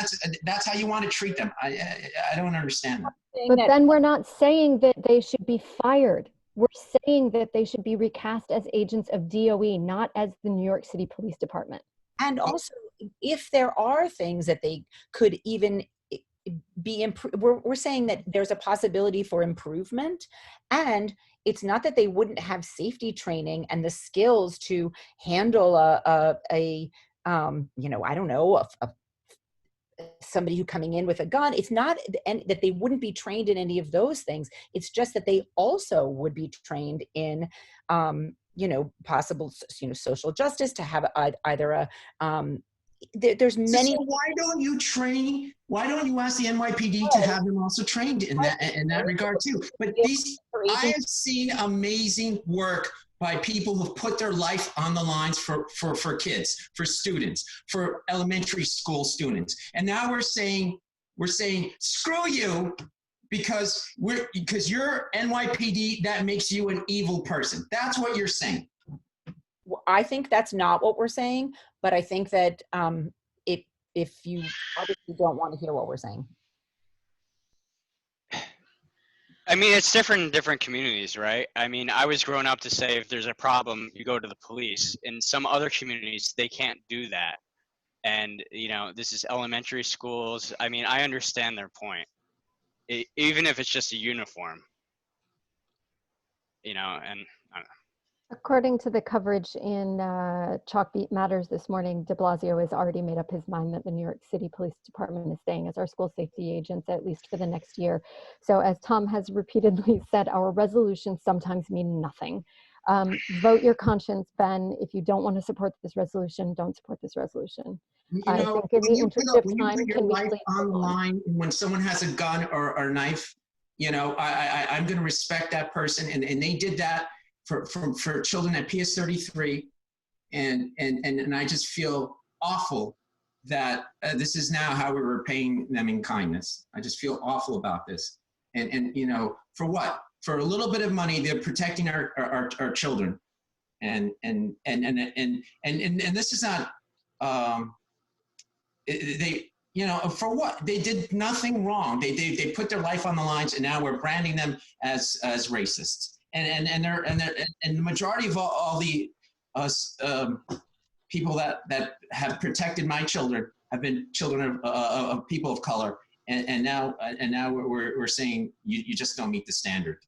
that's how you want to treat them. I don't understand that. But then we're not saying that they should be fired. We're saying that they should be recast as agents of DOE, not as the New York City Police Department. And also, if there are things that they could even be improved, we're saying that there's a possibility for improvement. And it's not that they wouldn't have safety training and the skills to handle somebody who coming in with a gun. It's not that they wouldn't be trained in any of those things. It's just that they also would be trained in, possible, social justice, to have either there's many. So why don't you ask the NYPD to have them also trained in that regard too? But I have seen amazing work by people who've put their life on the lines for kids, for students, for elementary school students. And now we're saying, screw you, because you're NYPD, that makes you an evil person. That's what you're saying. I think that's not what we're saying, but I think that if you obviously don't want to hear what we're saying. I mean, it's different in different communities, right? I mean, I was grown up to say if there's a problem, you go to the police. In some other communities, they can't do that. And, this is elementary schools. I mean, I understand their point. Even if it's just a uniform, and I don't know. According to the coverage in Chalkbeat Matters this morning, de Blasio has already made up his mind that the New York City Police Department is staying as our school safety agents, at least for the next year. So as Tom has repeatedly said, our resolutions sometimes mean nothing. Vote your conscience, Ben. If you don't want to support this resolution, don't support this resolution. I think in the interest of time, can we please on the move on? line when someone has a gun or a knife, you know, I'm going to respect that person, and they did that for children at PS 33, and I just feel awful that this is now how we're repaying them in kindness. I just feel awful about this, and you know, for what? For a little bit of money, they're protecting our children, and this is not they, you know, for what? They did nothing wrong. They put their life on the lines, and now we're branding them as racists. And the majority of all the people that have protected my children have been children of people of color, and now we're saying you just don't meet the standard.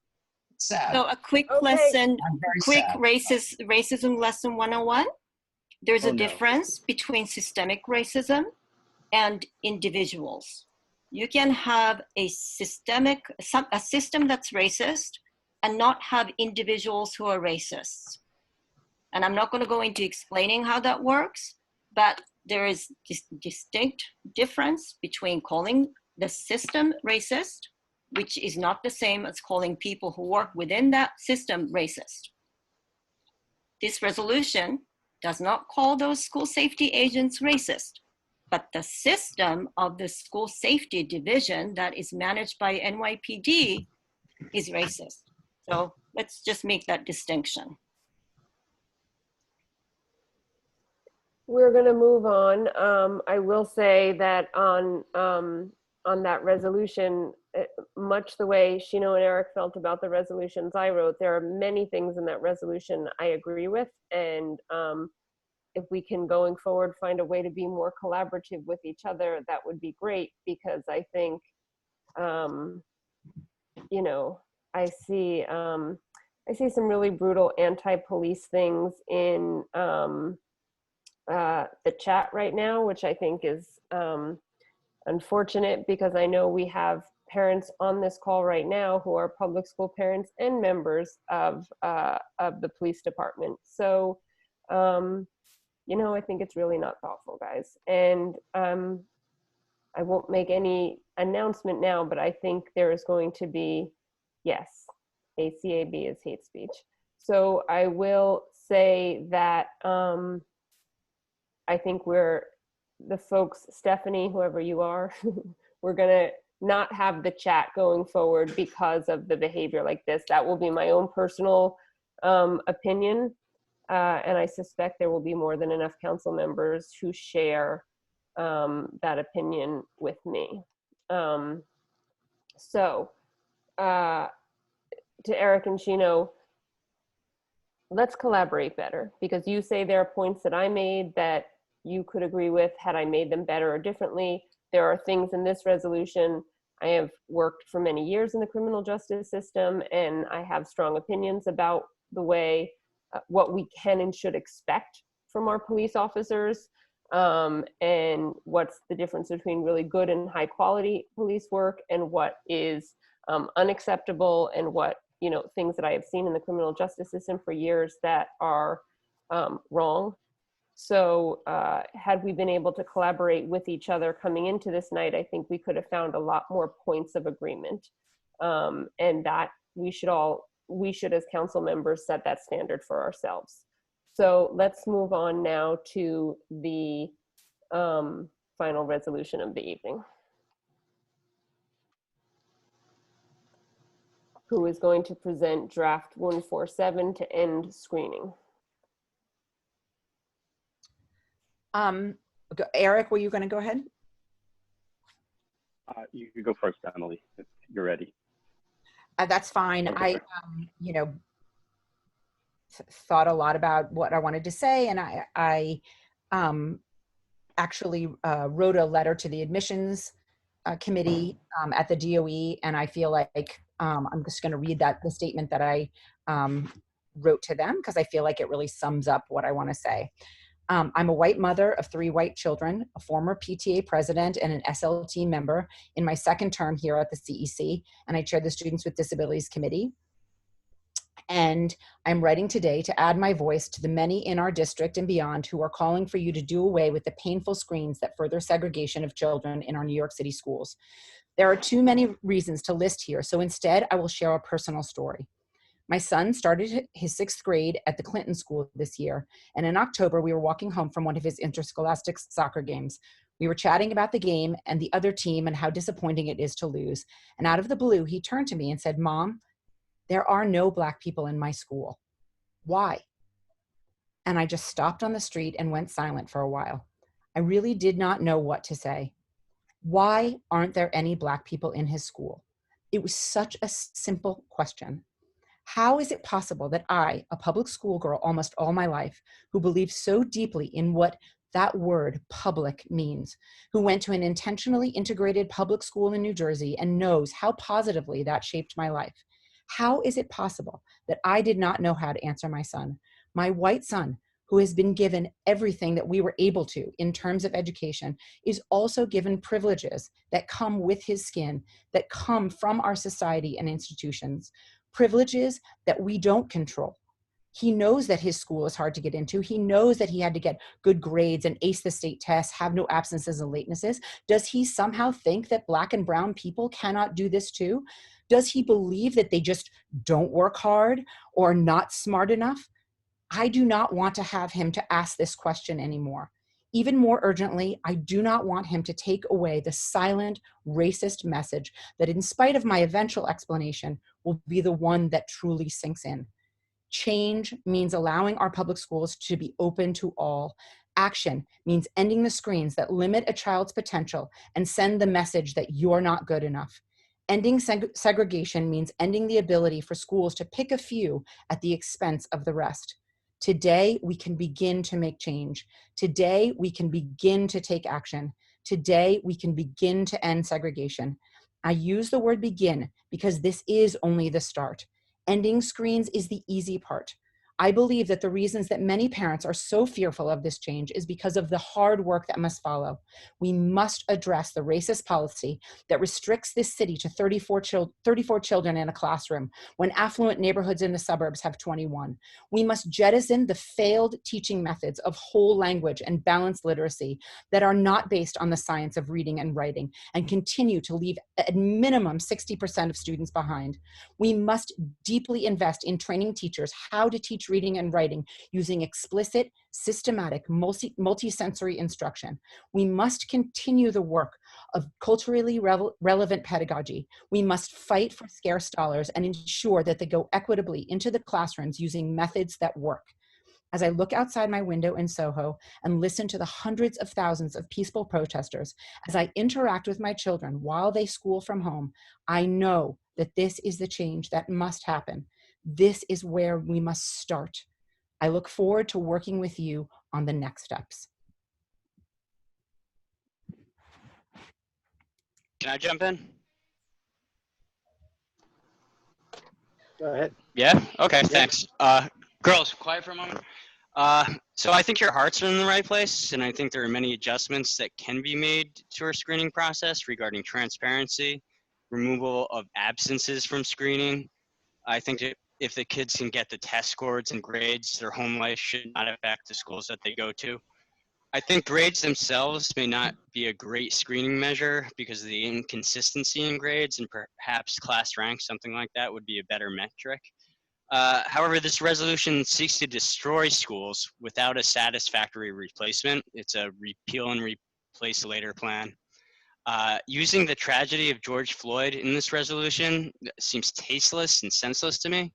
It's sad. So a quick lesson, racism lesson 101. There's a difference between systemic racism and individuals. You can have a system that's racist and not have individuals who are racists. And I'm not going to go into explaining how that works, but there is this distinct difference between calling the system racist, which is not the same as calling people who work within that system racist. This resolution does not call those school safety agents racist, but the system of the school safety division that is managed by NYPD is racist. So let's just make that distinction. We're going to move on. I will say that on that resolution, much the way Shino and Eric felt about the resolutions I wrote, there are many things in that resolution I agree with. And if we can, going forward, find a way to be more collaborative with each other, that would be great, because I think, you know, I see some really brutal anti-police things in the chat right now, which I think is unfortunate, because I know we have parents on this call right now who are public school parents and members of the police department. So, you know, I think it's really not thoughtful, guys. And I won't make any announcement now, but I think there is going to be, yes, ACAB is hate speech. So I will say that I think the folks, Stephanie, whoever you are, we're gonna not have the chat going forward because of the behavior like this. That will be my own personal opinion. And I suspect there will be more than enough council members who share that opinion with me. So to Eric and Shino, let's collaborate better, because you say there are points that I made that you could agree with had I made them better or differently. There are things in this resolution. I have worked for many years in the criminal justice system, and I have strong opinions about the way, what we can and should expect from our police officers, and what's the difference between really good and high quality police work and what is unacceptable, and what, you know, things that I have seen in the criminal justice system for years that are wrong. So had we been able to collaborate with each other coming into this night, I think we could have found a lot more points of agreement, and that we should as council members set that standard for ourselves. So let's move on now to the final resolution of the evening. Who is going to present draft 147 to end screening? Eric, were you going to go ahead? You can go first, Emily, if you're ready. That's fine. Okay. I, you know, thought a lot about what I wanted to say, and I actually wrote a letter to the admissions committee at the DOE, and I feel like I'm just going to read the statement that I wrote to them because I feel like it really sums up what I want to say. I'm a white mother of 3 white children, a former PTA president and an SLT member in my second term here at the CEC, and I chair the Students with Disabilities Committee. And I'm writing today to add my voice to the many in our district and beyond who are calling for you to do away with the painful screens that further segregation of children in our New York City schools. There are too many reasons to list here, so instead I will share a personal story. My son started his 6th grade at the Clinton School this year, and in October we were walking home from one of his interscholastic soccer games. We were chatting about the game and the other team and how disappointing it is to lose, and out of the blue he turned to me and said, "Mom, there are no Black people in my school. Why?" And I just stopped on the street and went silent for a while. I really did not know what to say. Why aren't there any Black people in his school? It was such a simple question. How is it possible that I, a public school girl almost all my life, who believed so deeply in what that word public means, who went to an intentionally integrated public school in New Jersey and knows how positively that shaped my life, how is it possible that I did not know how to answer my son, my white son, who has been given everything that we were able to in terms of education, is also given privileges that come with his skin, that come from our society and institutions, privileges that we don't control. He knows that his school is hard to get into. He knows that he had to get good grades and ace the state tests, have no absences and latenesses. Does he somehow think that Black and brown people cannot do this too? Does he believe that they just don't work hard or not smart enough? I do not want to have him to ask this question anymore. Even more urgently, I do not want him to take away the silent, racist message that, in spite of my eventual explanation, will be the one that truly sinks in. Change means allowing our public schools to be open to all. Action means ending the screens that limit a child's potential and send the message that you're not good enough. Ending segregation means ending the ability for schools to pick a few at the expense of the rest. Today, we can begin to make change. Today, we can begin to take action. Today, we can begin to end segregation. I use the word begin because this is only the start. Ending screens is the easy part. I believe that the reasons that many parents are so fearful of this change is because of the hard work that must follow. We must address the racist policy that restricts this city to 34 children in a classroom when affluent neighborhoods in the suburbs have 21. We must jettison the failed teaching methods of whole language and balanced literacy that are not based on the science of reading and writing and continue to leave at minimum 60% of students behind. We must deeply invest in training teachers how to teach reading and writing using explicit, systematic, multi-sensory instruction. We must continue the work of culturally relevant pedagogy. We must fight for scarce dollars and ensure that they go equitably into the classrooms using methods that work. As I look outside my window in Soho and listen to the hundreds of thousands of peaceful protesters, as I interact with my children while they school from home, I know that this is the change that must happen. This is where we must start. I look forward to working with you on the next steps. Can I jump in? Go ahead. Yeah? Okay, thanks. Girls, quiet for a moment. So I think your hearts are in the right place, and I think there are many adjustments that can be made to our screening process regarding transparency, removal of absences from screening. I think that if the kids can get the test scores and grades, their home life should not affect the schools that they go to. I think grades themselves may not be a great screening measure because of the inconsistency in grades, and perhaps class rank, something like that, would be a better metric. However, this resolution seeks to destroy schools without a satisfactory replacement. It's a repeal and replace later plan. Using the tragedy of George Floyd in this resolution seems tasteless and senseless to me.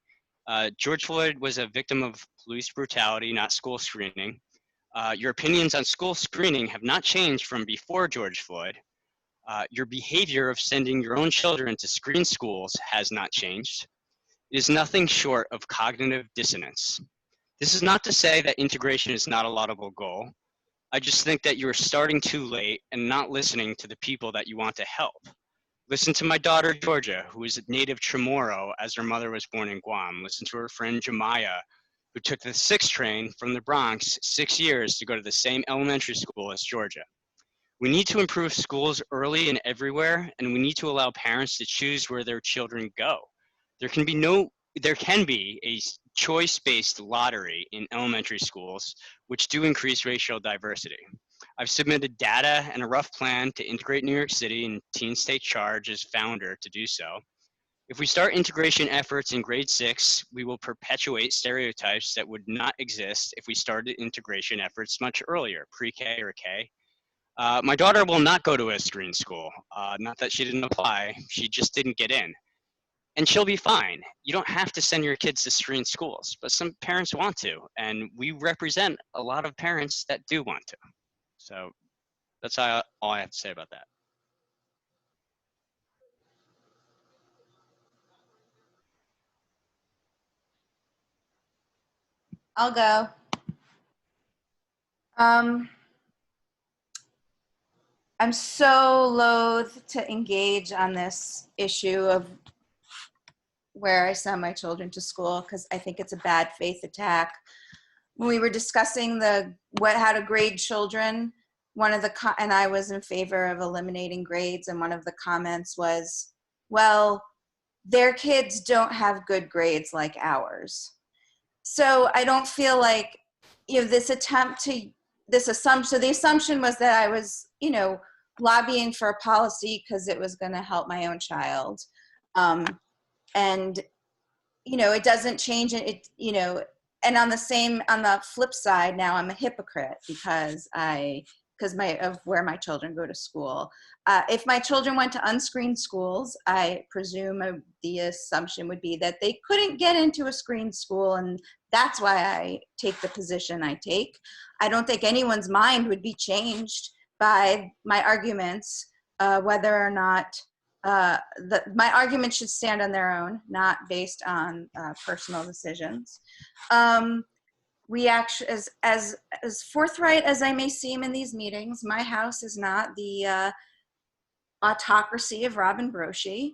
George Floyd was a victim of police brutality, not school screening. Your opinions on school screening have not changed from before George Floyd. Your behavior of sending your own children to screen schools has not changed. It is nothing short of cognitive dissonance. This is not to say that integration is not a laudable goal. I just think that you're starting too late and not listening to the people that you want to help. Listen to my daughter, Georgia, who is a native Chamorro as her mother was born in Guam. Listen to her friend, Jemiah, who took the 6 train from the Bronx 6 years to go to the same elementary school as Georgia. We need to improve schools early and everywhere, and we need to allow parents to choose where their children go. There can be a choice-based lottery in elementary schools, which do increase racial diversity. I've submitted data and a rough plan to integrate New York City, and Teens Take Charge as founder to do so. If we start integration efforts in grade 6, we will perpetuate stereotypes that would not exist if we started integration efforts much earlier, pre-K or K. My daughter will not go to a screen school. Not that she didn't apply, she just didn't get in. And she'll be fine. You don't have to send your kids to screen schools, but some parents want to, and we represent a lot of parents that do want to. So that's all I have to say about that. I'll go. I'm so loath to engage on this issue of where I send my children to school because I think it's a bad faith attack. When we were discussing how to grade children, and I was in favor of eliminating grades, and one of the comments was, well, their kids don't have good grades like ours. So I don't feel like, this assumption, so the assumption was that I was, lobbying for a policy because it was going to help my own child. And, it doesn't change it, and on the flip side, now I'm a hypocrite because of where my children go to school. If my children went to unscreened schools, I presume the assumption would be that they couldn't get into a screened school, and that's why I take the position I take. I don't think anyone's mind would be changed by my arguments, whether or not my arguments should stand on their own, not based on personal decisions. We actually, as forthright as I may seem in these meetings, my house is not the autocracy of Robin Broshi.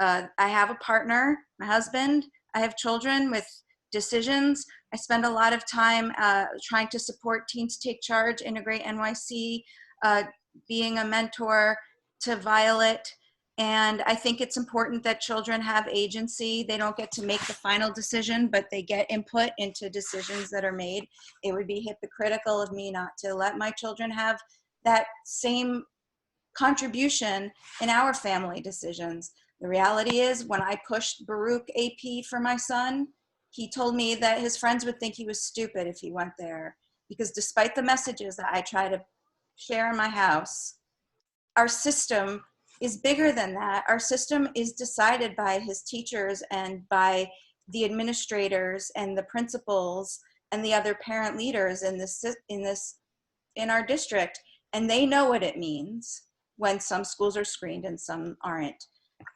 I have a partner, my husband. I have children with decisions. I spend a lot of time trying to support Teens Take Charge, Integrate NYC, being a mentor to Violet. And I think it's important that children have agency. They don't get to make the final decision, but they get input into decisions that are made. It would be hypocritical of me not to let my children have that same contribution in our family decisions. The reality is, when I pushed Baruch AP for my son, he told me that his friends would think he was stupid if he went there. Because despite the messages that I try to share in my house, our system is bigger than that. Our system is decided by his teachers and by the administrators and the principals and the other parent leaders in our district, and they know what it means when some schools are screened and some aren't.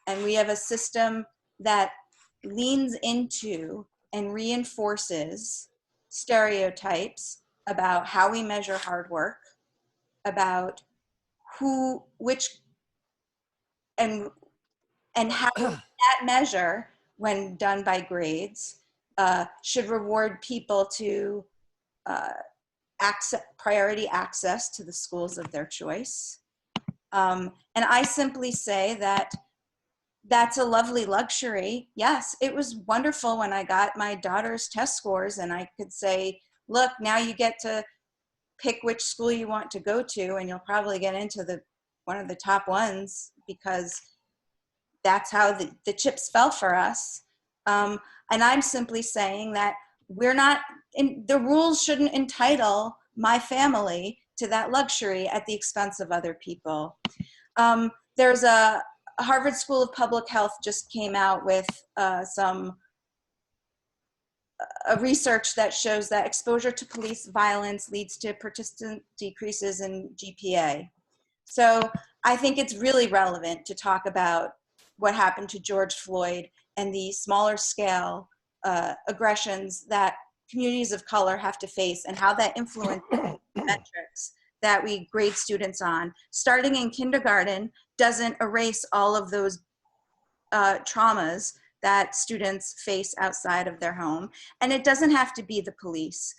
And we have a system that leans into and reinforces stereotypes about how we measure hard work, about and how that measure, when done by grades, should reward people to priority access to the schools of their choice. And I simply say that that's a lovely luxury. Yes, it was wonderful when I got my daughter's test scores and I could say, look, now you get to pick which school you want to go to, and you'll probably get into one of the top ones because that's how the chips fell for us. And I'm simply saying that the rules shouldn't entitle my family to that luxury at the expense of other people. There's a Harvard School of Public Health just came out with research that shows that exposure to police violence leads to persistent decreases in GPA. So I think it's really relevant to talk about what happened to George Floyd and the smaller scale aggressions that communities of color have to face and how that influences metrics that we grade students on. Starting in kindergarten, doesn't erase all of those traumas that students face outside of their home. And it doesn't have to be the police.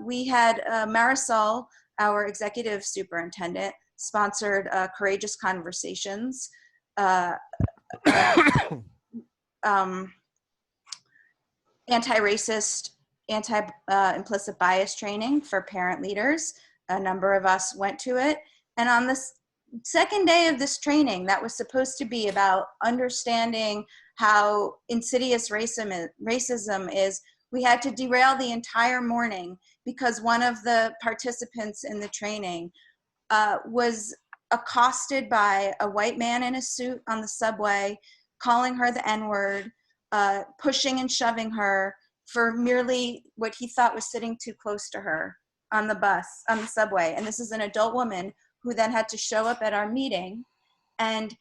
We had Marisol, our executive superintendent, sponsored Courageous Conversations, anti-racist, anti-implicit bias training for parent leaders. A number of us went to it. And on this second day of this training that was supposed to be about understanding how insidious racism is, we had to derail the entire morning because one of the participants in the training was accosted by a white man in a suit on the subway, calling her the N-word, pushing and shoving her for merely what he thought was sitting too close to her on the bus, on the subway. And this is an adult woman who then had to show up at our meeting. And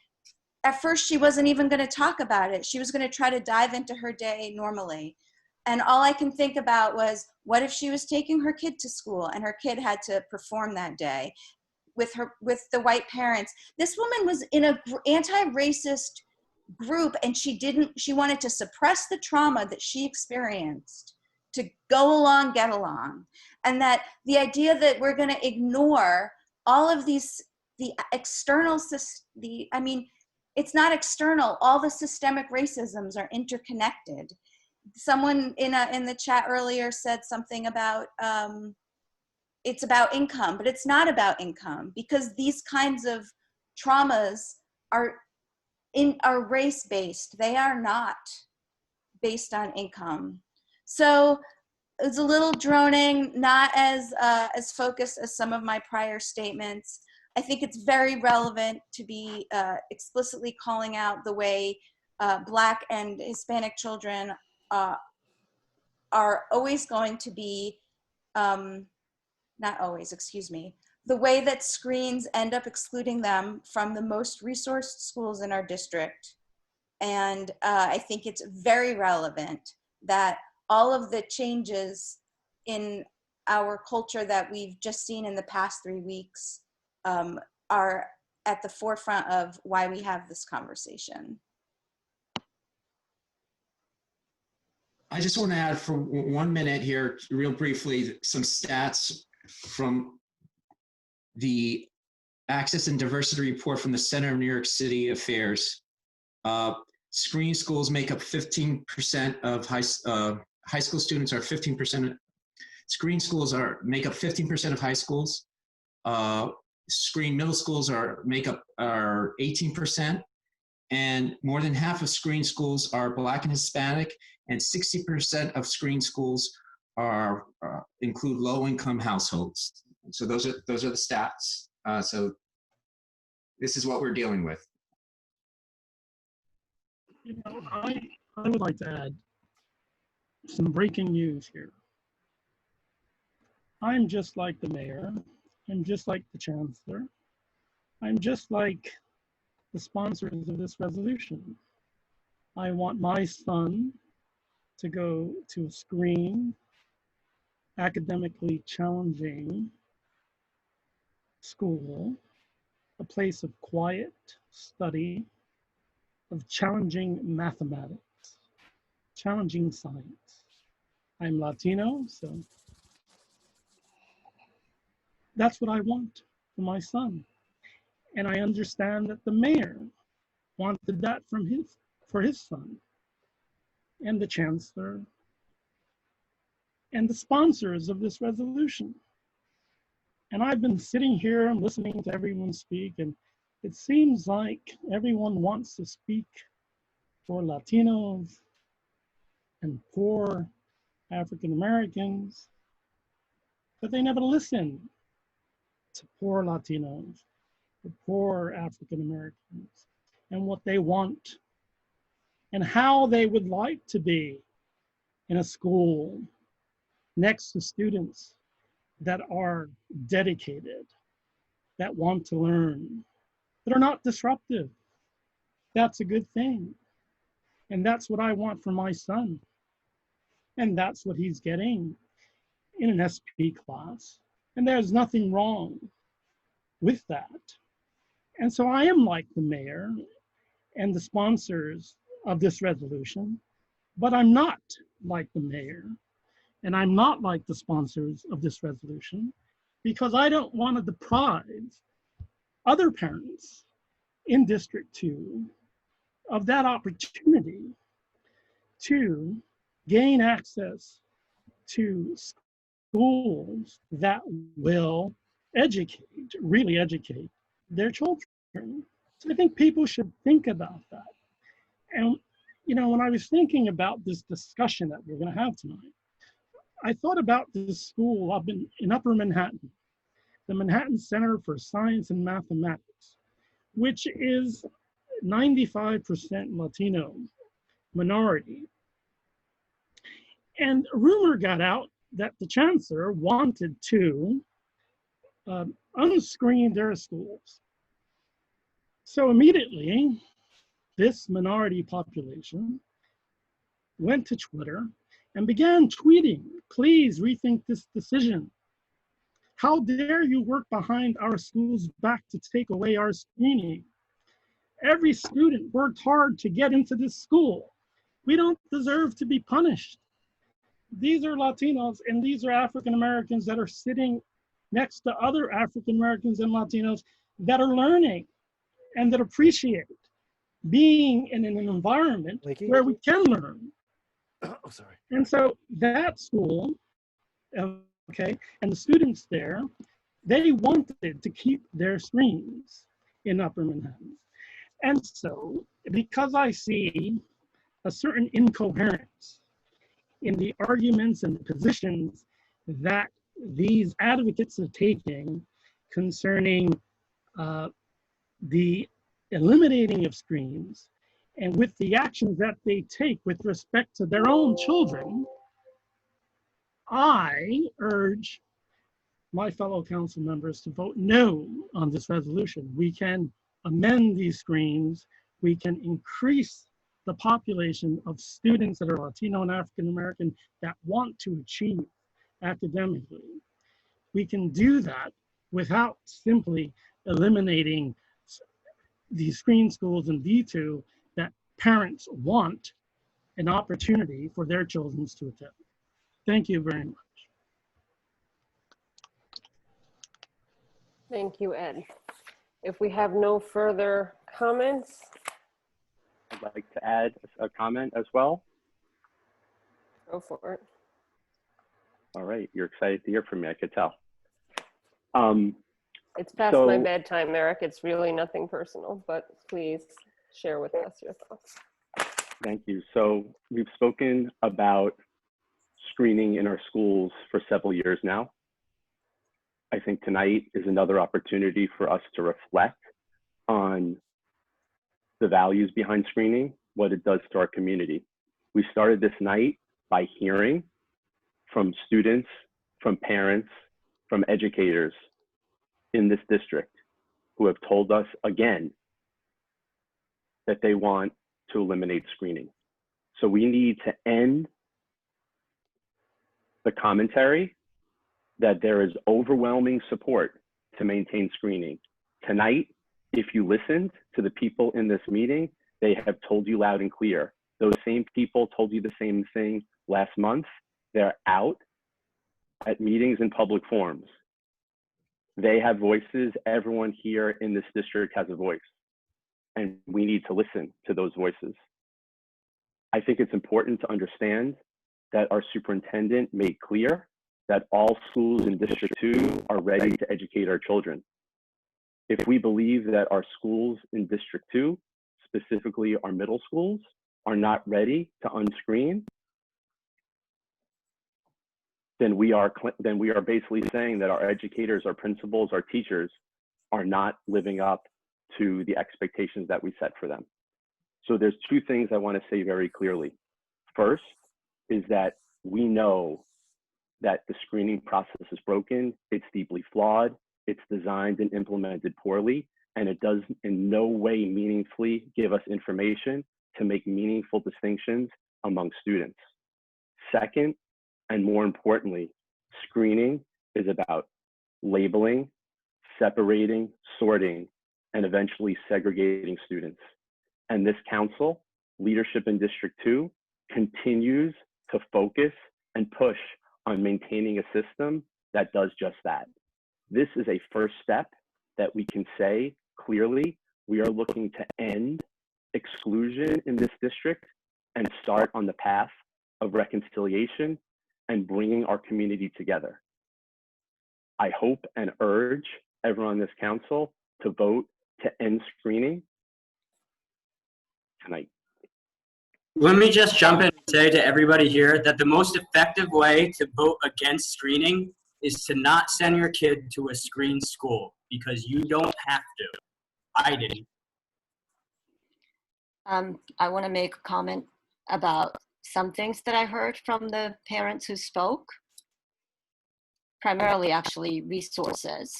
at first she wasn't even going to talk about it. She was going to try to dive into her day normally. And all I can think about was, what if she was taking her kid to school and her kid had to perform that day with the white parents? This woman was in an anti-racist group, and she wanted to suppress the trauma that she experienced to go along, get along. And that the idea that we're going to ignore all of these, the external, I mean, it's not external. All the systemic racisms are interconnected. Someone in the chat earlier said something about it's about income, but it's not about income, because these kinds of traumas are race-based. They are not based on income. So it's a little droning, not as focused as some of my prior statements. I think it's very relevant to be explicitly calling out the way Black and Hispanic children are always going to be, not always, excuse me, the way that screens end up excluding them from the most resourced schools in our district. And I think it's very relevant that all of the changes in our culture that we've just seen in the past 3 weeks are at the forefront of why we have this conversation. I just want to add for 1 minute here, real briefly, some stats from the Access and Diversity Report from the Center of New York City Affairs. Screen schools make up 15% of high school students are 15%. Screen schools make up 15% of high schools. Screen middle schools are 18%, and more than half of screen schools are Black and Hispanic, and 60% of screen schools include low-income households. So those are the stats. So this is what we're dealing with. You know, I would like to add some breaking news here. I'm just like the mayor. I'm just like the chancellor. I'm just like the sponsors of this resolution. I want my son to go to a screen, academically challenging school, a place of quiet study, of challenging mathematics, challenging science. I'm Latino, so that's what I want for my son. And I understand that the mayor wanted that for his son, and the chancellor, and the sponsors of this resolution. And I've been sitting here and listening to everyone speak, and it seems like everyone wants to speak for Latinos and poor African Americans, but they never listen to poor Latinos, the poor African Americans, and what they want, and how they would like to be in a school next to students that are dedicated, that want to learn, that are not disruptive. That's a good thing. And that's what I want for my son. And that's what he's getting in an SP class. And there's nothing wrong with that. And so I am like the mayor and the sponsors of this resolution, but I'm not like the mayor and I'm not like the sponsors of this resolution because I don't want to deprive other parents in District 2 of that opportunity to gain access to schools that will educate, really educate their children. So I think people should think about that. And, you know, when I was thinking about this discussion that we're going to have tonight, I thought about this school up in Upper Manhattan, the Manhattan Center for Science and Mathematics, which is 95% Latino minority. And a rumor got out that the chancellor wanted to unscreen their schools. So immediately, this minority population went to Twitter and began tweeting, please rethink this decision. How dare you work behind our schools' back to take away our screening? Every student worked hard to get into this school. We don't deserve to be punished. These are Latinos and these are African Americans that are sitting next to other African Americans and Latinos that are learning and that appreciate being in an environment where we can learn. Oh, sorry. And so that school, okay, and the students there, they wanted to keep their screens in Upper Manhattan. And so, because I see a certain incoherence in the arguments and the positions that these advocates are taking concerning the eliminating of screens and with the actions that they take with respect to their own children, I urge my fellow council members to vote no on this resolution. We can amend these screens. We can increase the population of students that are Latino and African American that want to achieve academically. We can do that without simply eliminating these screen schools in D2 that parents want an opportunity for their children to attend. Thank you very much. Thank you, Ed. If we have no further comments. I'd like to add a comment as well. Go for it. All right, you're excited to hear from me, I could tell. It's past my bedtime, Eric. It's really nothing personal, but please share with us your thoughts. Thank you. So we've spoken about screening in our schools for several years now. I think tonight is another opportunity for us to reflect on the values behind screening, what it does to our community. We started this night by hearing from students, from parents, from educators in this district who have told us again that they want to eliminate screening. So we need to end the commentary that there is overwhelming support to maintain screening. Tonight, if you listened to the people in this meeting, they have told you loud and clear. Those same people told you the same thing last month. They're out at meetings and public forums. They have voices. Everyone here in this district has a voice, and we need to listen to those voices. I think it's important to understand that our superintendent made clear that all schools in District 2 are ready to educate our children. If we believe that our schools in District 2, specifically our middle schools, are not ready to unscreen, then we are basically saying that our educators, our principals, our teachers are not living up to the expectations that we set for them. So there's two things I want to say very clearly. First is that we know that the screening process is broken, it's deeply flawed, it's designed and implemented poorly, and it does in no way meaningfully give us information to make meaningful distinctions among students. Second, and more importantly, screening is about labeling, separating, sorting, and eventually segregating students. And this council, leadership in District 2, continues to focus and push on maintaining a system that does just that. This is a first step that we can say clearly we are looking to end exclusion in this district and start on the path of reconciliation and bringing our community together. I hope and urge everyone on this council to vote to end screening tonight. Let me just jump in and say to everybody here that the most effective way to vote against screening is to not send your kid to a screened school, because you don't have to. I didn't. I want to make a comment about some things that I heard from the parents who spoke. Primarily, actually, resources.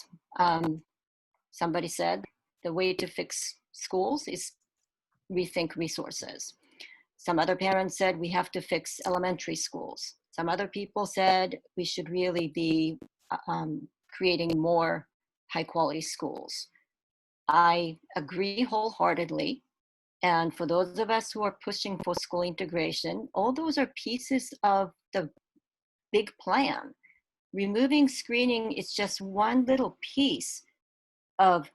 Somebody said the way to fix schools is rethink resources. Some other parents said we have to fix elementary schools. Some other people said we should really be creating more high quality schools. I agree wholeheartedly. And for those of us who are pushing for school integration, all those are pieces of the big plan. Removing screening is just one little piece of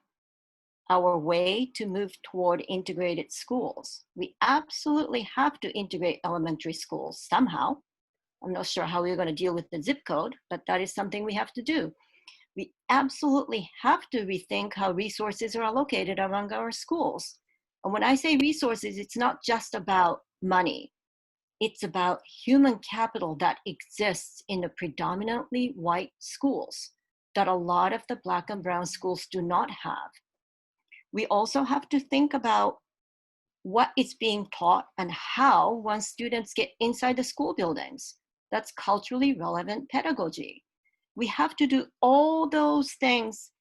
our way to move toward integrated schools. We absolutely have to integrate elementary schools somehow. I'm not sure how we're going to deal with the zip code, but that is something we have to do. We absolutely have to rethink how resources are allocated among our schools. And when I say resources, it's not just about money. It's about human capital that exists in the predominantly white schools that a lot of the Black and brown schools do not have. We also have to think about what is being taught and how once students get inside the school buildings. That's culturally relevant pedagogy. We have to do all those things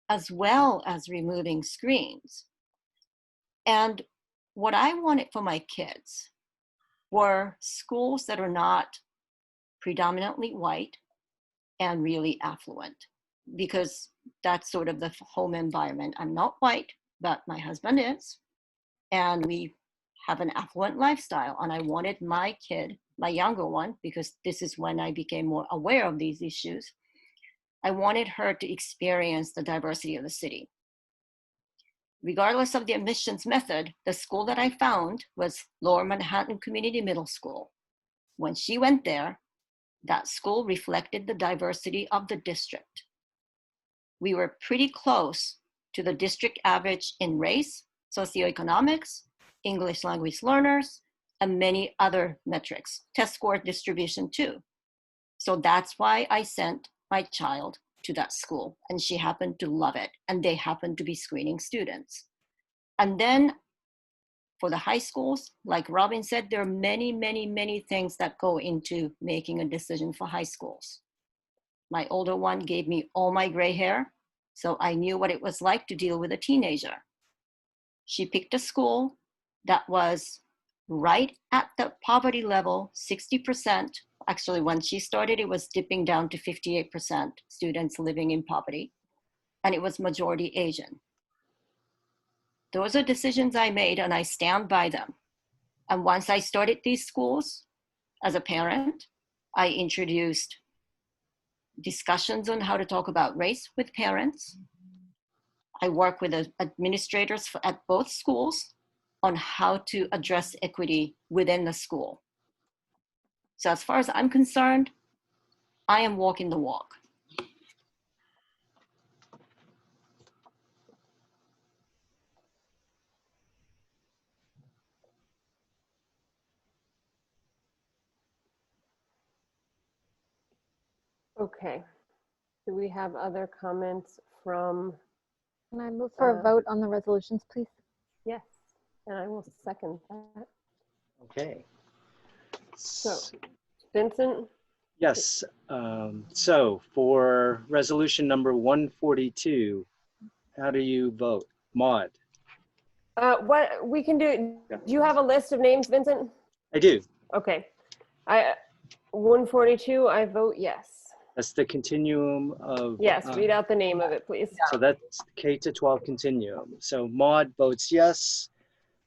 as well as removing screens. And what I wanted for my kids were schools that are not predominantly white and really affluent, because that's sort of the home environment. I'm not white, but my husband is, and we have an affluent lifestyle. And I wanted my kid, my younger one, because this is when I became more aware of these issues, I wanted her to experience the diversity of the city. Regardless of the admissions method, the school that I found was Lower Manhattan Community Middle School. When she went there, that school reflected the diversity of the district. We were pretty close to the district average in race, socioeconomics, English language learners, and many other metrics, test score distribution too. So that's why I sent my child to that school, and she happened to love it, and they happened to be screening students. And then for the high schools, like Robin said, there are many, many, many things that go into making a decision for high schools. My older one gave me all my gray hair, so I knew what it was like to deal with a teenager. She picked a school that was right at the poverty level, 60%. Actually, when she started, it was dipping down to 58% students living in poverty, and it was majority Asian. Those are decisions I made, and I stand by them. And once I started these schools, as a parent, I introduced discussions on how to talk about race with parents. I work with the administrators at both schools on how to address equity within the school. So as far as I'm concerned, I am walking the walk. Okay. Do we have other comments from? Can I move for a vote on the resolutions, please? Yes, and I will second that. Okay. So, Vincent? Yes. So for resolution number 142, how do you vote? Maud? What we can do, do you have a list of names, Vincent? I do. Okay. 142, I vote yes. That's the continuum of. Yes, read out the name of it, please. So that's K to 12 continuum. So Maud votes yes.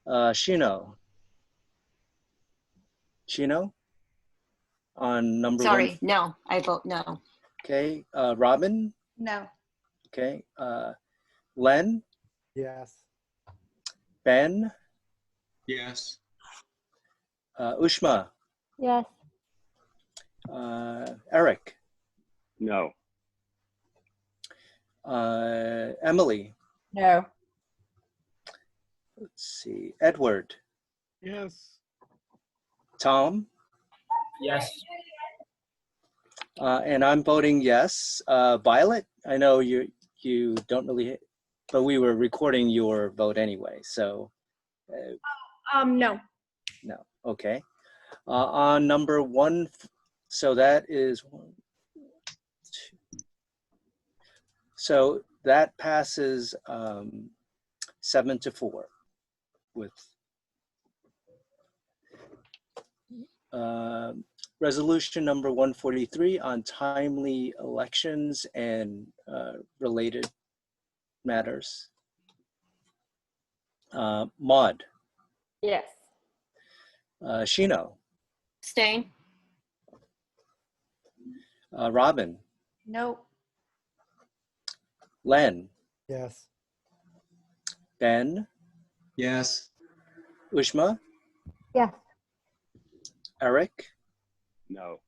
Shino? On number one? Sorry, no, I vote no. Okay, Robin? No. Okay, Len? Yes. Ben? Yes. Ushma? Yes. Eric? No. Emily? No. Let's see, Edward? Yes. Tom? Yes. And I'm voting yes. Violet, I know you don't really, but we were recording your vote anyway, so. No. No, okay. On number one, so that is 1, 2. So that passes 7-4 with resolution number 143 on timely elections and related matters. Maud? Yes. Shino? Abstain. Robin? No. Len? Yes. Ben? Yes. Ushma? Yes. Eric? No.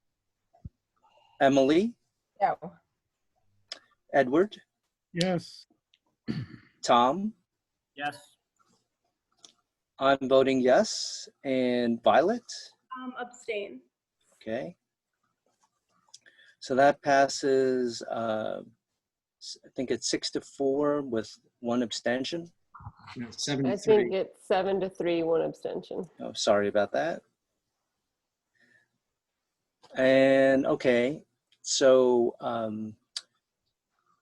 Emily? No. Edward? Yes. Tom? Yes. I'm voting yes. And Violet? Abstain. Okay. So that passes, I think it's 6-4 with 1 abstention. No, 7 I to 3. think it's 7-3, 1 abstention. Oh, sorry about that. And okay, so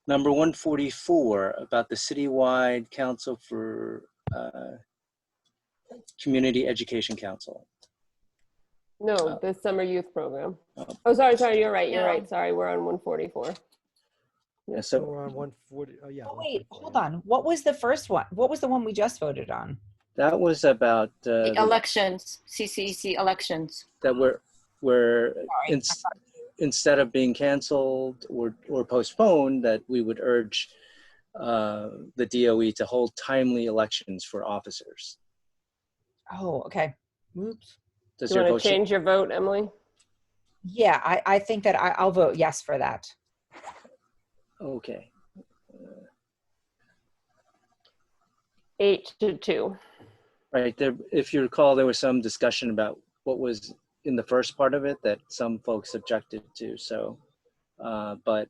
number 144 about the citywide council for community education council. No, the summer youth program. Oh, sorry, you're right, you're right. Sorry, we're on 144. Yeah, So so we're on 140. Oh, yeah. Oh, wait, hold on. What was the first one? What was the one we just voted on? that was about The elections, CCEC elections. that we're instead of being canceled or postponed, that we would urge the DOE to hold timely elections for officers. Oh, okay. Oops. Does Do you your want to vote change your vote, Emily? Yeah, I think that I'll vote yes for that. Okay. 8-2. Right there, if you recall, there was some discussion about what was in the first part of it that some folks objected to. So, but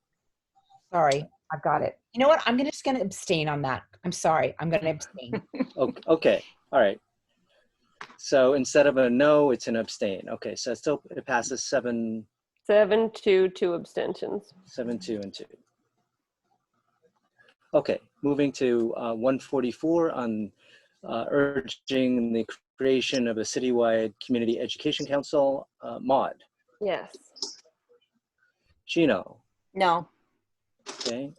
Sorry, I've got it. You know what? I'm just going to abstain on that. I'm sorry. I'm going to abstain. okay, all right. So instead of a no, it's an abstain. Okay, so it passes 7-2, 2 abstentions. 7-2 and 2. Okay, moving to 144 on urging the creation of a citywide community education council. Maud? Yes. Shino? No. Okay,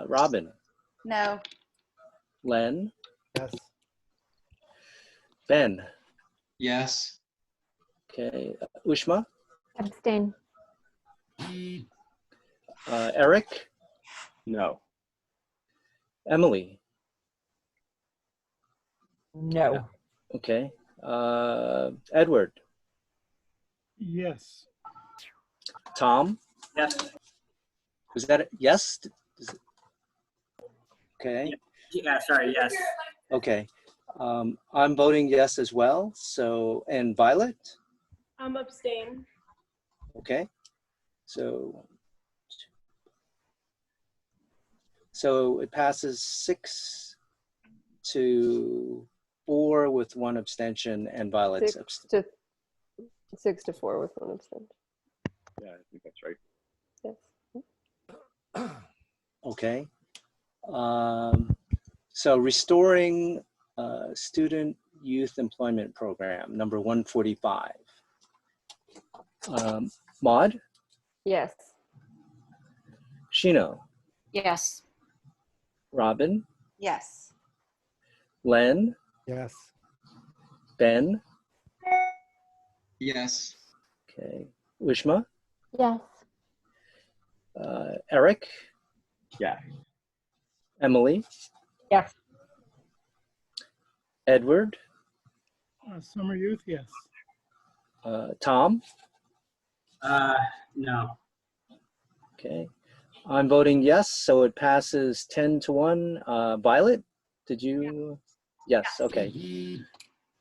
Robin? No. Len? Yes. Ben? Yes. Okay, Ushma? Abstain. Eric? No. Emily? No. Okay, Edward? Yes. Tom? Yes. Was that a yes? Okay. Yeah, sorry, yes. Okay. I'm voting yes as well. So, and Violet? Abstain. Okay. So it passes 6-4 with 1 abstention and Violet's abstention. 6-4 with 1 abstention. Yeah, I think that's right. Yes. Okay. So restoring student youth employment program, number 145. Maud? Yes. Shino, Yes. Robin, Yes. Len, Yes. Ben, Yes. okay, Wishma, Yes. Eric, Yes. Emily, Yes. Edward, Summer youth, yes. Tom, No. okay. I'm voting yes, so it passes 10-1. Violet, did you? Yes, okay.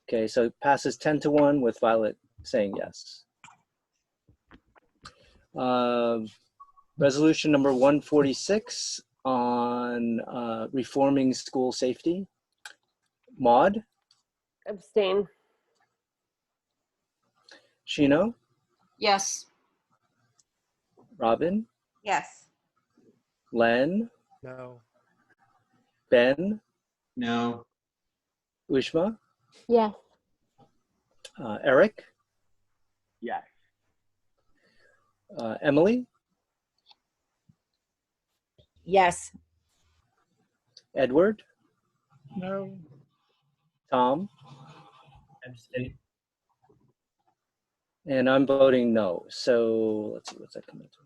Okay, so it passes 10-1 with Violet saying yes. Resolution number 146 on reforming school safety. Maud, Abstain. Shino, Yes. Robin, Yes. Len, No. Ben, No. Wishma, Yes. Eric, Yes. Emily, Yes. Edward, No. Tom, Abstain. and I'm voting no. So let's see, what's that coming to?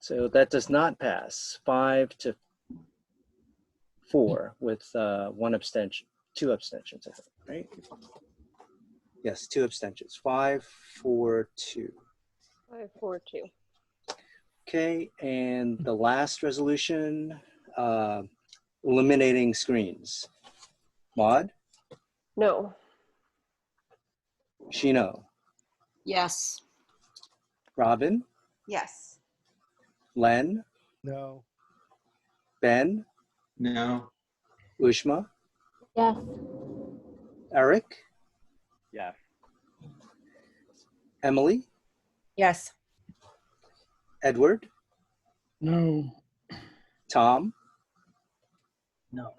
So that does not pass, 5-4 with one abstention, 2 abstentions, I think, right? Yes, 2 abstentions, 5-4-2. 542. Okay, and the last resolution, eliminating screens. Maud, No. Shino, Yes. Robin, Yes. Len, No. Ben, No. Ushma, Yes. Eric, Yes. Emily, Yes. Edward, No. Tom, No.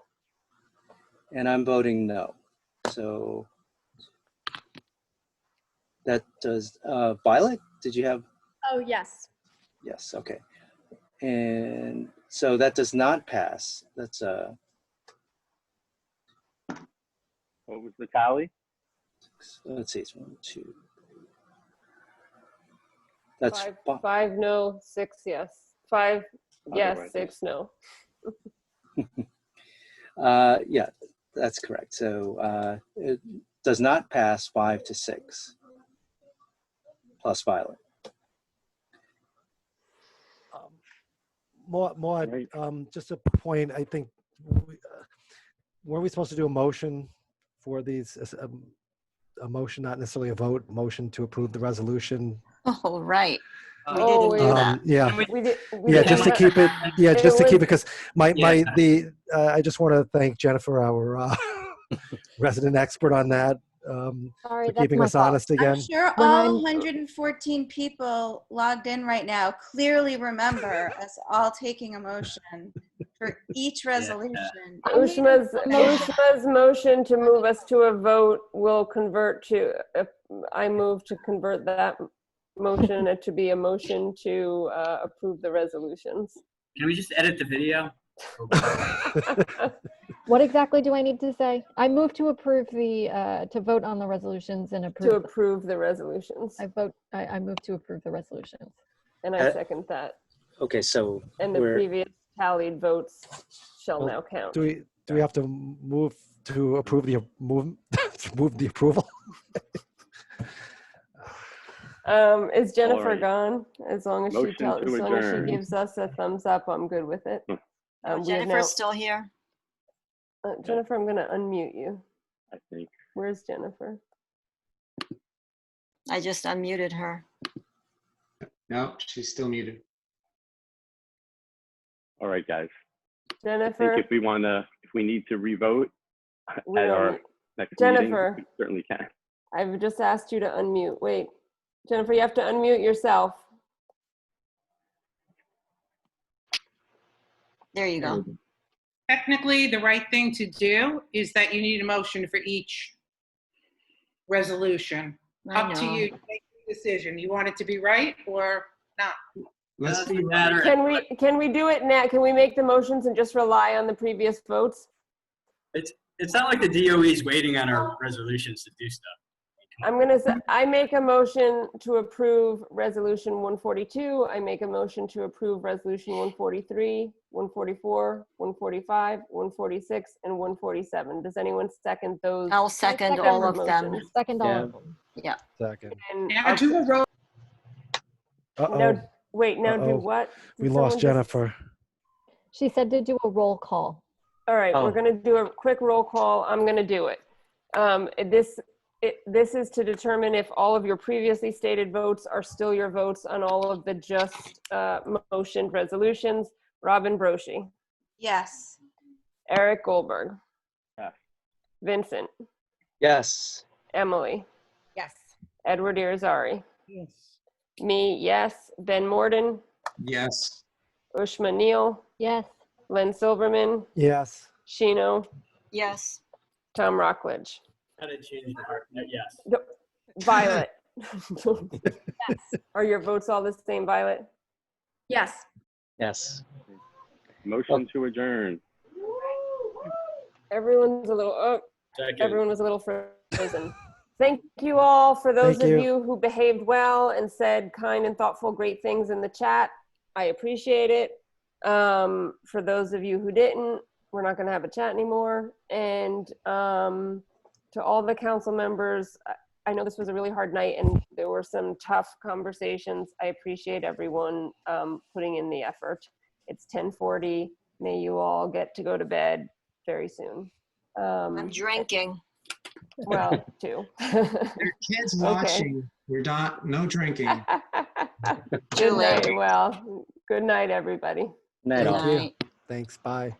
and I'm voting no. So that does, Violet, did you have? Oh, yes. Yes, okay. And so that does not pass. That's What was the tally? let's see, it's 1, 2, 3. That's Five no, 6 yes. 5 yes, right. 6 no. yeah, that's correct. So it does not pass 5-6 plus Violet. Maud, just a point, I think, were we supposed to do a motion for these, a motion, not necessarily a vote, motion to approve the resolution? Oh, right. We Oh, didn't do that. Yeah, we yeah, did just to not- keep it, yeah, just to keep it, because Yeah. I just want to thank Jennifer, our resident expert on that, Sorry, for that's keeping my us fault. honest again. I'm sure When all I'm- 114 people logged in right now clearly remember us all taking a motion for each resolution. Ushma's motion to move us to a vote will convert to, I move to convert that motion to be a motion to approve the resolutions. Can we just edit the video? What exactly do I need to say? I move to approve the, to vote on the resolutions and approve. To approve the resolutions. I move to approve the resolutions. And I second that. Okay, so And the previous tallied votes shall now count. Do we have to move to approve the move the approval? Is Jennifer Alright. gone? As long as Motion she tells, to as long as she adjourn. gives us a thumbs up, I'm good with it. Oh, We have Jennifer's now- still here. Jennifer, I'm going to unmute you. I think. Where's Jennifer? I just unmuted her. No, she's still muted. All right, guys. I Jennifer, think if we need to revote at we our don't- next Jennifer. meeting, we certainly can. I've just asked you to unmute. Wait, Jennifer, you have to unmute yourself. There you go. Technically, the right thing to do is that you need a motion for each resolution. I Up to know. you to make the decision. You want it to be right or not. Let's Doesn't matter. Can we do it now? Can we make the motions and just rely on the previous votes? It's not like the DOE is waiting on our resolutions to do stuff. I'm gonna say, I make a motion to approve resolution 142. I make a motion to approve resolution 143, 144, 145, 146, and 147. Does anyone second those? I'll second all of them. motions? Second all of them. Yeah. Second. And Now do a roll. Uh-oh. no, wait, now do Uh-oh. what? We Did lost someone just- Jennifer. She said to do a roll call. All right, Oh. we're gonna do a quick roll call. I'm gonna do it. This is to determine if all of your previously stated votes are still your votes on all of the just motioned resolutions. Robin Broshi, Yes. Eric Goldberg, Yes. Vincent, Yes. Emily, Yes. Edward Irizarry, Yes. me, yes, Ben Morden, Yes. Ushma Neal, Yes. Len Silverman, Yes. Shino, Yes. Tom Wrocklage, How to change the heart? No, yes. Violet. Are your votes all the same, Violet? Yes. Yes. Motion to adjourn. Everyone's a little, oh, Second. everyone was a little frozen. Thank you all for those Thank of you. you who behaved well and said kind and thoughtful, great things in the chat. I appreciate it. For those of you who didn't, we're not going to have a chat anymore. And to all the council members, I know this was a really hard night and there were some tough conversations. I appreciate everyone putting in the effort. It's 10:40. May you all get to go to bed very soon. I'm drinking. Well, too. There are kids watching. We're not, no drinking. Good night. Well, good night, everybody. Night all. Thank you. Thanks. Bye.